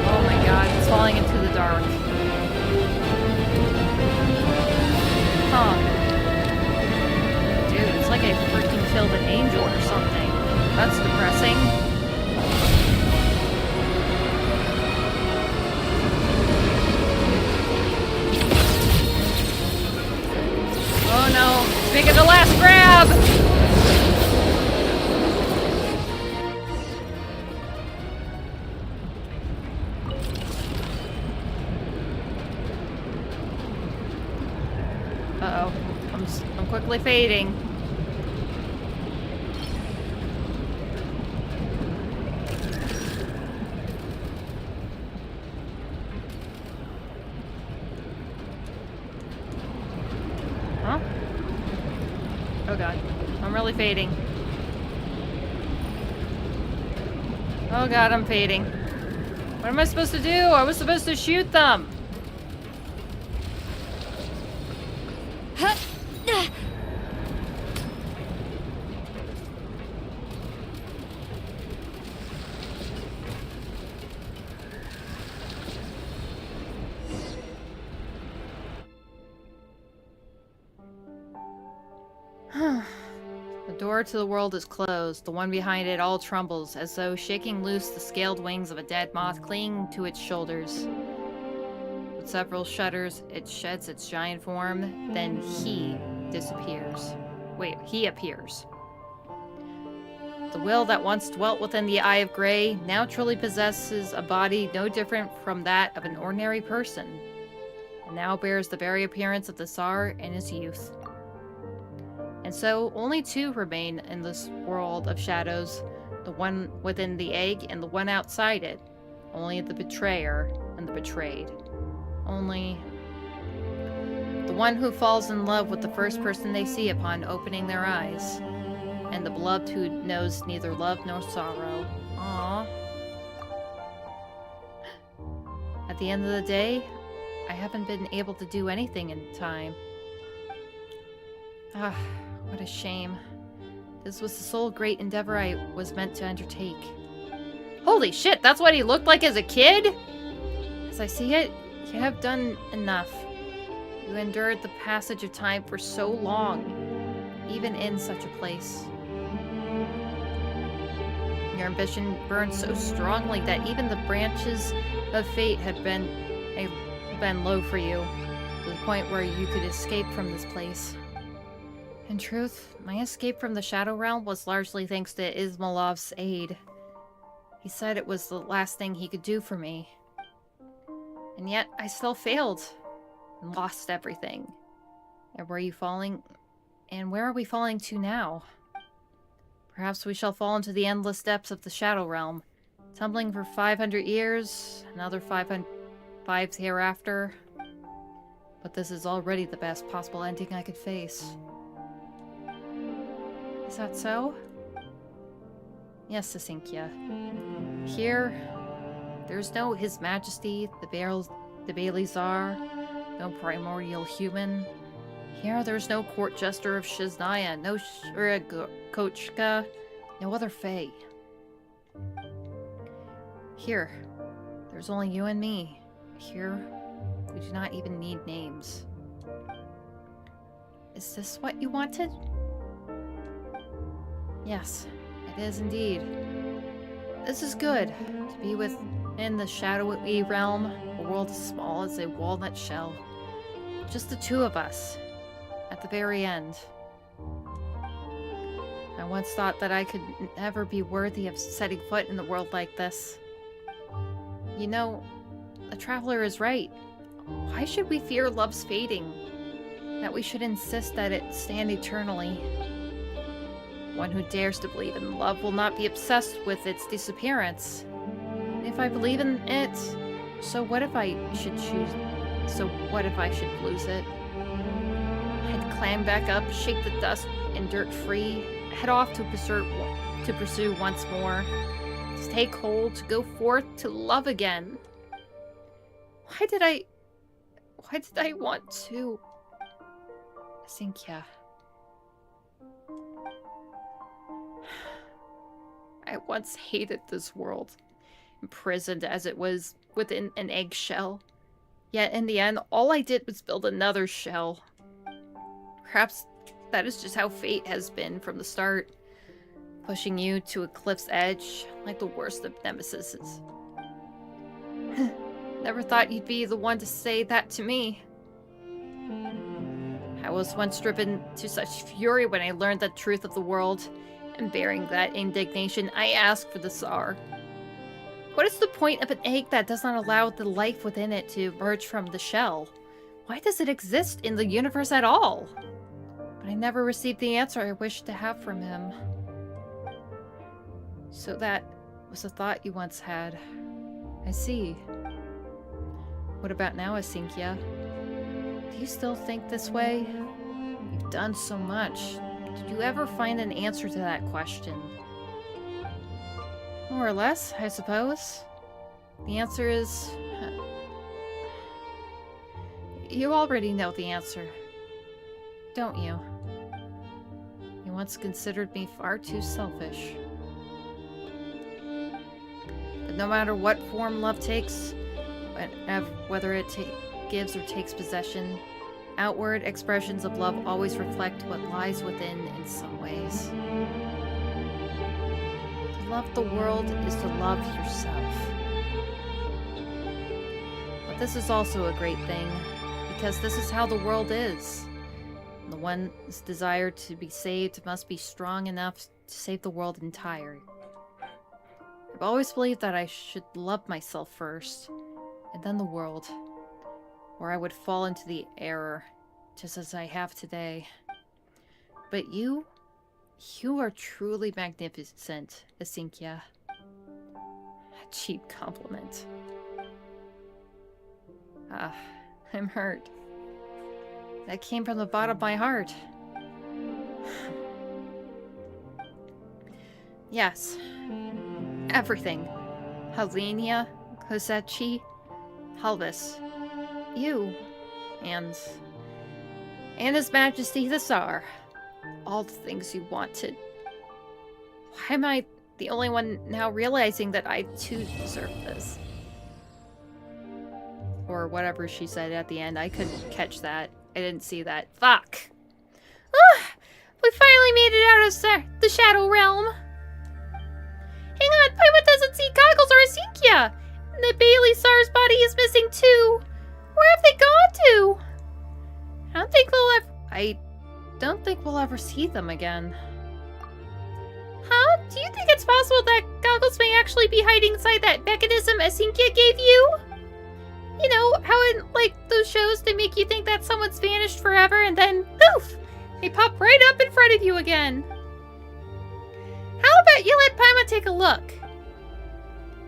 Oh my god, it's falling into the dark. Huh. Dude, it's like I freaking killed an angel or something. That's depressing. Oh no, it's making the last grab! Uh-oh, I'm quickly fading. Huh? Oh god, I'm really fading. Oh god, I'm fading. What am I supposed to do? I was supposed to shoot them! The door to the world is closed. The one behind it all trembles, as though shaking loose the scaled wings of a dead moth clinging to its shoulders. With several shudders, it sheds its giant form, then he disappears. Wait, he appears. The will that once dwelt within the Eye of Grey now truly possesses a body no different from that of an ordinary person. and now bears the very appearance of the Tsar in his youth. And so, only two remain in this world of shadows, the one within the egg and the one outside it. Only the betrayer and the betrayed. Only the one who falls in love with the first person they see upon opening their eyes, and the beloved who knows neither love nor sorrow. Aww. At the end of the day, I haven't been able to do anything in time. Ah, what a shame. This was the sole great endeavor I was meant to undertake. Holy shit, that's what he looked like as a kid? As I see it, you have done enough. You endured the passage of time for so long, even in such a place. Your ambition burned so strongly that even the branches of fate had been low for you, to the point where you could escape from this place. In truth, my escape from the Shadow Realm was largely thanks to Ismailov's aid. He said it was the last thing he could do for me. And yet, I still failed, and lost everything. And where are you falling? And where are we falling to now? Perhaps we shall fall into the endless depths of the Shadow Realm, tumbling for 500 years, another 5 hereafter. But this is already the best possible ending I could face. Is that so? Yes, Cynthia. Here, there's no His Majesty, the Bailey Czar, no primordial human. Here, there's no court jester of Shiznaya, no Shurakochka, no other fae. Here, there's only you and me. Here, we do not even need names. Is this what you wanted? Yes, it is indeed. This is good, to be within the shadowy realm, a world as small as a walnut shell. Just the two of us, at the very end. I once thought that I could never be worthy of setting foot in a world like this. You know, the traveler is right. Why should we fear love's fading? That we should insist that it stand eternally? One who dares to believe in love will not be obsessed with its disappearance. If I believe in it, so what if I should lose it? I'd climb back up, shake the dust and dirt free, head off to pursue once more, to take hold, to go forth, to love again. Why did I want to? Cynthia. I once hated this world, imprisoned as it was within an eggshell. Yet in the end, all I did was build another shell. Perhaps that is just how fate has been from the start, pushing you to a cliff's edge like the worst of nemesises. Never thought you'd be the one to say that to me. I was once driven to such fury when I learned the truth of the world, and bearing that indignation, I asked for the Tsar. What is the point of an egg that does not allow the life within it to emerge from the shell? Why does it exist in the universe at all? But I never received the answer I wished to have from him. So that was a thought you once had. I see. What about now, Cynthia? Do you still think this way? You've done so much. Did you ever find an answer to that question? More or less, I suppose. The answer is... You already know the answer, don't you? You once considered me far too selfish. But no matter what form love takes, whether it gives or takes possession, outward expressions of love always reflect what lies within in some ways. To love the world is to love yourself. But this is also a great thing, because this is how the world is. The one's desire to be saved must be strong enough to save the world entire. I've always believed that I should love myself first, and then the world. or I would fall into the error, just as I have today. But you are truly magnificent, Asinkia. A cheap compliment. I'm hurt. That came from the bottom of my heart. Yes. Everything. Helenia, Kosechi, Halvis, you, and His Majesty the Tsar. All the things you wanted. Why am I the only one now realizing that I too deserve this? Or whatever she said at the end. I couldn't catch that. I didn't see that. Fuck! Ah! We finally made it out of the Shadow Realm! Hang on, Paimon doesn't see Goggles or Asinkia! The Bailey Tsar's body is missing too! Where have they gone to? I don't think we'll ever see them again. Huh? Do you think it's possible that Goggles may actually be hiding inside that mechanism Asinkia gave you? You know, how in, like, those shows they make you think that someone's vanished forever and then, poof! They pop right up in front of you again. How about you let Paimon take a look?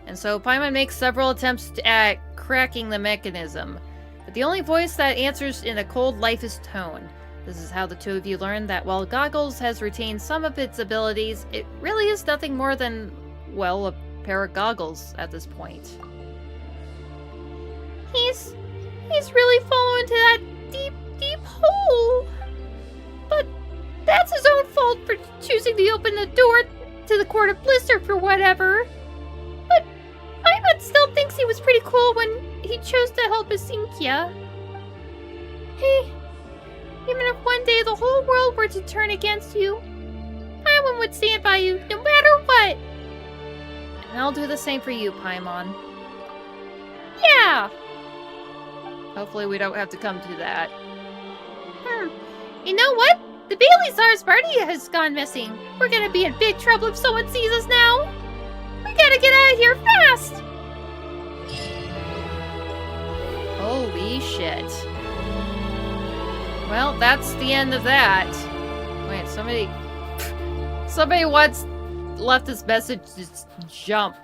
And so Paimon makes several attempts at cracking the mechanism, but the only voice that answers in a cold, lifeless tone. This is how the two of you learn that while Goggles has retained some of its abilities, it really is nothing more than, well, a pair of goggles at this point. He's really fallen into that deep, deep hole. But that's his own fault for choosing to open the door to the Court of Blister for whatever. But Paimon still thinks he was pretty cool when he chose to help Asinkia. Hey, even if one day the whole world were to turn against you, Paimon would stand by you no matter what. And I'll do the same for you, Paimon. Yeah! Hopefully we don't have to come to that. You know what? The Bailey Tsar's party has gone missing. We're gonna be in big trouble if someone sees us now. We gotta get out of here fast! Holy shit. Well, that's the end of that. Wait, somebody once left this message, just jump.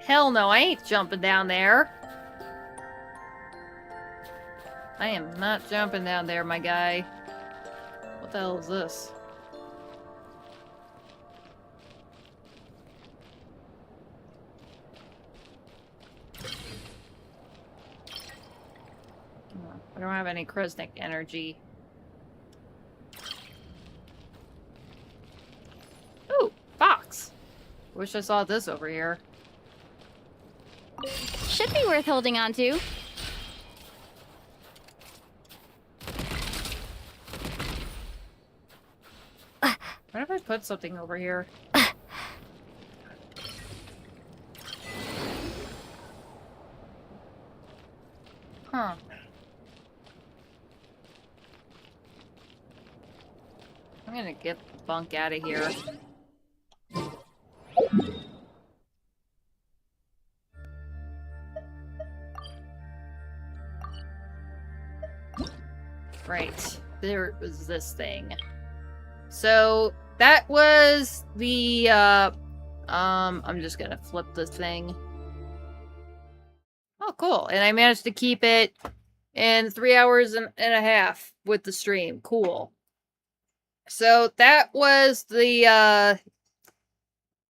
Hell no, I ain't jumping down there. I am not jumping down there, my guy. What the hell is this? I don't have any Krasnik energy. Ooh, box! Wish I saw this over here. Should be worth holding on to. What if I put something over here? Huh. I'm gonna get the bunk out of here. Right. There was this thing. So that was the I'm just gonna flip this thing. Oh, cool. And I managed to keep it in 3 hours and a half with the stream. Cool. So that was the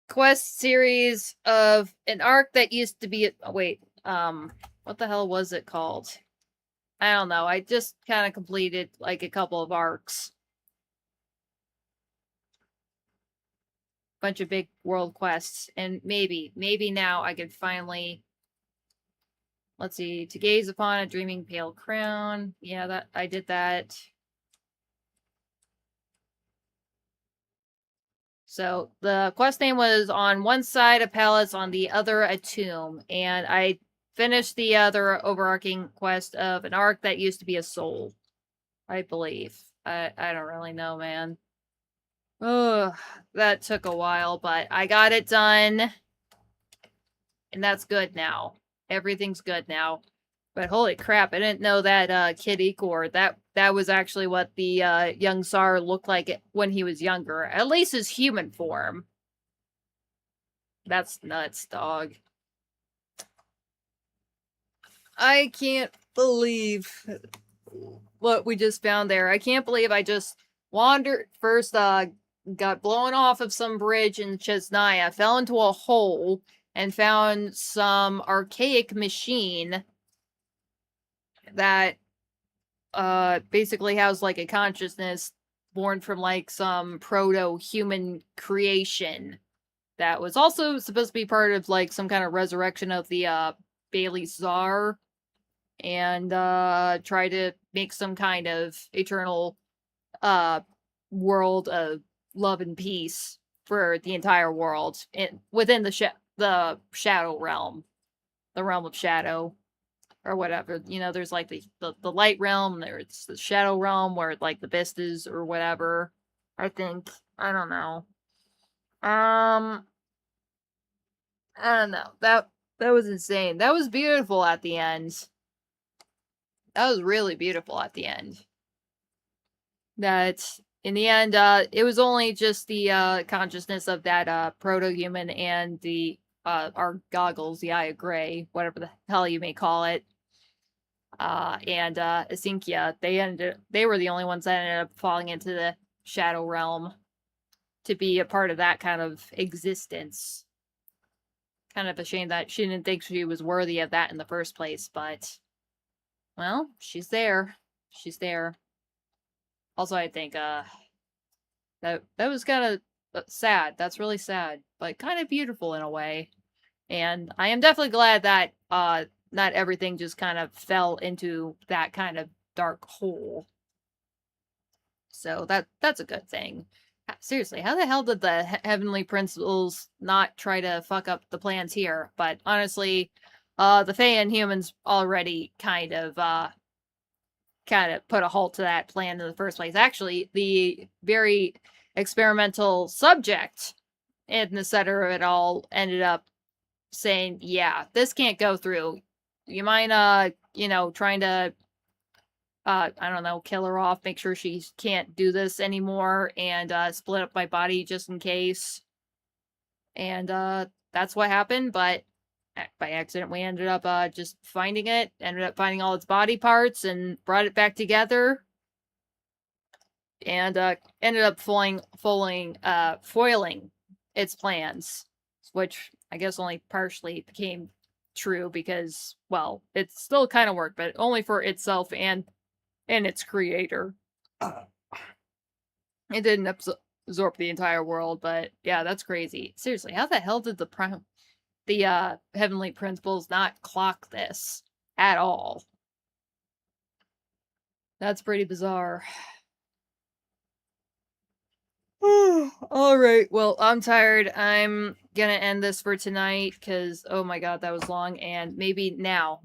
quest series of an arc that used to be wait, what the hell was it called? I don't know. I just kind of completed like a couple of arcs. Bunch of big world quests, and maybe now I can finally, let's see, to gaze upon a dreaming pale crown. Yeah, that I did that. So the quest name was on one side a palace, on the other a tomb, and I finished the other overarching quest of an arc that used to be a soul, I believe. I don't really know, man. Ugh, that took a while, but I got it done. And that's good now. Everything's good now. But holy crap, I didn't know that Kid Igor, that was actually what the young Tsar looked like when he was younger. At least his human form. That's nuts, dog. I can't believe what we just found there. I can't believe I just wandered first, got blown off of some bridge in Chesnaya, fell into a hole, and found some archaic machine that basically has like a consciousness born from like some proto-human creation that was also supposed to be part of like some kind of resurrection of the Bailey Czar, and try to make some kind of eternal world of love and peace for the entire world within the shadow realm, the realm of shadow, or whatever. You know, there's like the light realm, there's the shadow realm where like the best is, or whatever. I think, I don't know. I don't know. That was insane. That was beautiful at the end. That was really beautiful at the end. That in the end, it was only just the consciousness of that proto-human and the our goggles, the Eye of Grey, whatever the hell you may call it. And Asinkia, they were the only ones that ended up falling into the shadow realm to be a part of that kind of existence. Kind of a shame that she didn't think she was worthy of that in the first place, but well, she's there. She's there. Also, I think that was kind of sad. That's really sad, but kind of beautiful in a way. And I am definitely glad that not everything just kind of fell into that kind of dark hole. So that's a good thing. Seriously, how the hell did the Heavenly Principles not try to fuck up the plans here? But honestly, the Fae and humans already kind of put a halt to that plan in the first place. Actually, the very experimental subject in the center of it all ended up saying, yeah, this can't go through. You mind, you know, trying to, I don't know, kill her off, make sure she can't do this anymore, and split up my body just in case. And that's what happened, but by accident we ended up just finding it, ended up finding all its body parts and brought it back together. And ended up foiling its plans, which I guess only partially became true because, well, it still kind of worked, but only for itself and its creator. It didn't absorb the entire world, but yeah, that's crazy. Seriously, how the hell did the Heavenly Principles not clock this at all? That's pretty bizarre. Alright, well, I'm tired. I'm gonna end this for tonight, because, oh my god, that was long, and maybe now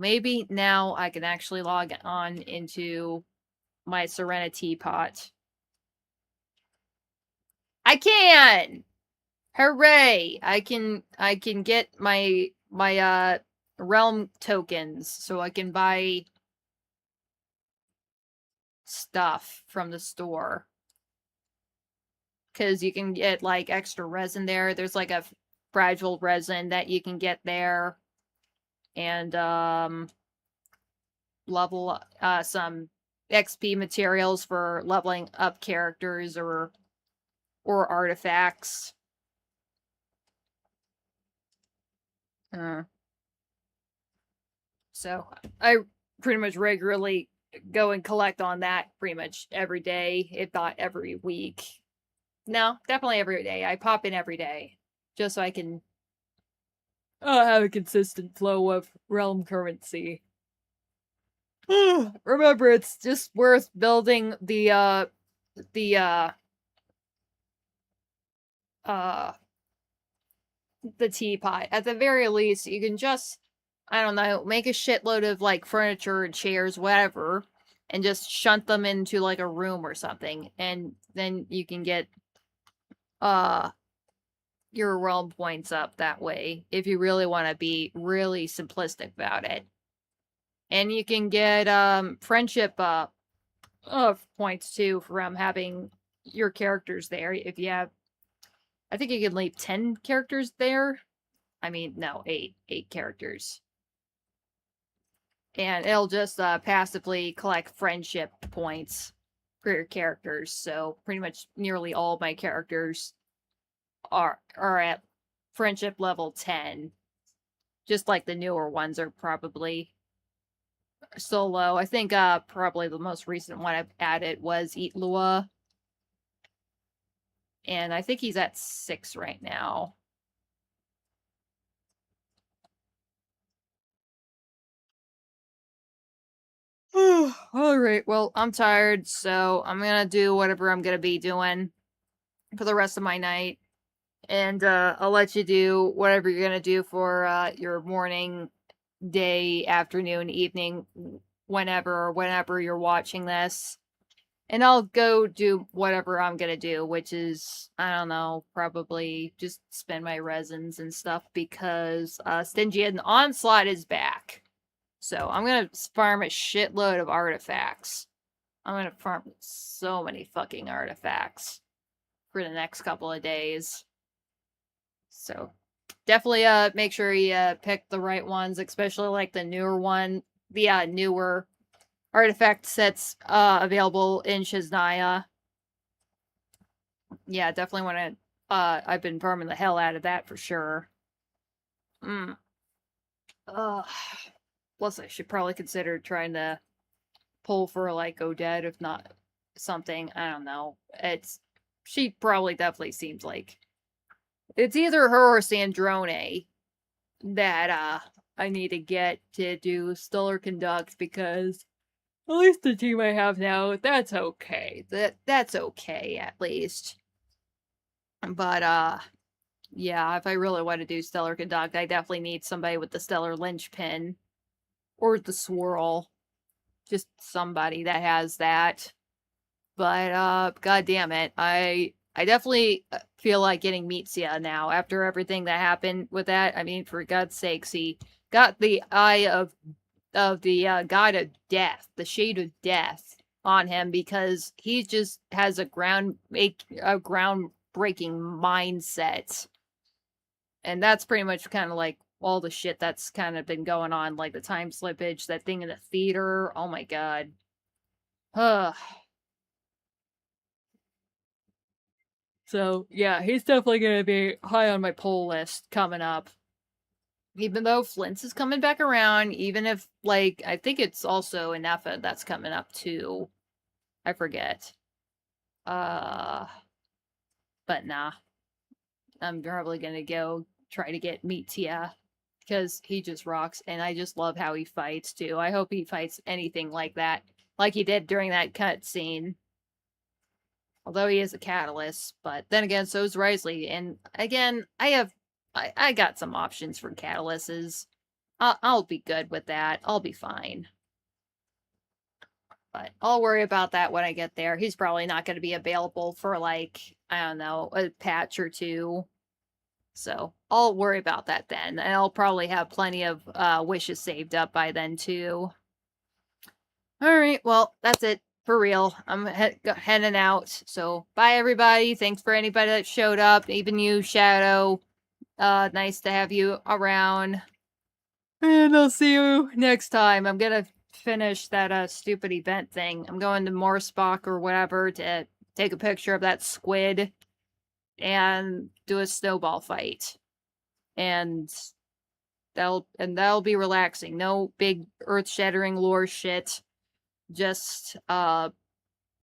I can actually log on into my Serenitea Pot. I can! Hooray! I can get my realm tokens, so I can buy stuff from the store. Because you can get, like, extra resin there. There's, like, a fragile resin that you can get there. And, level, some XP materials for leveling up characters or artifacts. So, I pretty much regularly go and collect on that pretty much every day, if not every week. No, definitely every day. I pop in every day, just so I can have a consistent flow of realm currency. Remember, it's just worth building the teapot. At the very least, you can just, I don't know, make a shitload of, like, furniture and chairs, whatever, and just shunt them into, like, a room or something, and then you can get your realm points up that way, if you really want to be really simplistic about it. And you can get friendship points too from having your characters there. If you have, I think you can leave 10 characters there. I mean, no, 8 characters. And it'll just passively collect friendship points for your characters. So pretty much nearly all my characters are at friendship level 10. Just like the newer ones are probably so low. I think probably the most recent one I've added was Eat Lua. And I think he's at 6 right now. Alright, well, I'm tired, so I'm gonna do whatever I'm gonna be doing for the rest of my night. And I'll let you do whatever you're gonna do for your morning, day, afternoon, evening, whenever you're watching this. And I'll go do whatever I'm gonna do, which is, I don't know, probably just spend my resins and stuff because Stingy and Onslaught is back. So I'm gonna farm a shitload of artifacts. I'm gonna farm so many fucking artifacts for the next couple of days. So definitely make sure you pick the right ones, especially like the newer one, the newer artifact sets available in Shiznaya. Yeah, definitely want to I've been farming the hell out of that for sure. Plus I should probably consider trying to pull for like Odette, if not something. I don't know. She probably definitely seems like it's either her or Sandrone that I need to get to do Stellar Conduct, because at least the team I have now, that's okay. That's okay, at least. But yeah, if I really want to do Stellar Conduct, I definitely need somebody with the Stellar Linchpin or the Swirl. Just somebody that has that. But god damn it, I definitely feel like getting Mitsuya now after everything that happened with that. I mean, for God's sakes, he got the eye of the god of death, the shade of death on him, because he just has a groundbreaking mindset. And that's pretty much kind of like all the shit that's kind of been going on, like the time slippage, that thing in the theater. Oh my god. So, yeah, he's definitely gonna be high on my poll list coming up. Even though Flint's is coming back around, even if, like, I think it's also Inefa that's coming up too. I forget. But nah. I'm probably gonna go try to get Mitsuya, because he just rocks, and I just love how he fights too. I hope he fights anything like that, like he did during that cutscene. Although he is a catalyst, but then again, so is Risley. And again, I got some options for catalysts. I'll be good with that. I'll be fine. But I'll worry about that when I get there. He's probably not going to be available for, like, I don't know, a patch or two. So I'll worry about that then. And I'll probably have plenty of wishes saved up by then too. Alright, well, that's it. For real. I'm heading out. So, bye everybody. Thanks for anybody that showed up. Even you, Shadow. Nice to have you around. And I'll see you next time. I'm gonna finish that stupid event thing. I'm going to Morsbach or whatever to take a picture of that squid and do a snowball fight. And that'll be relaxing. No big earth-shattering lore shit. Just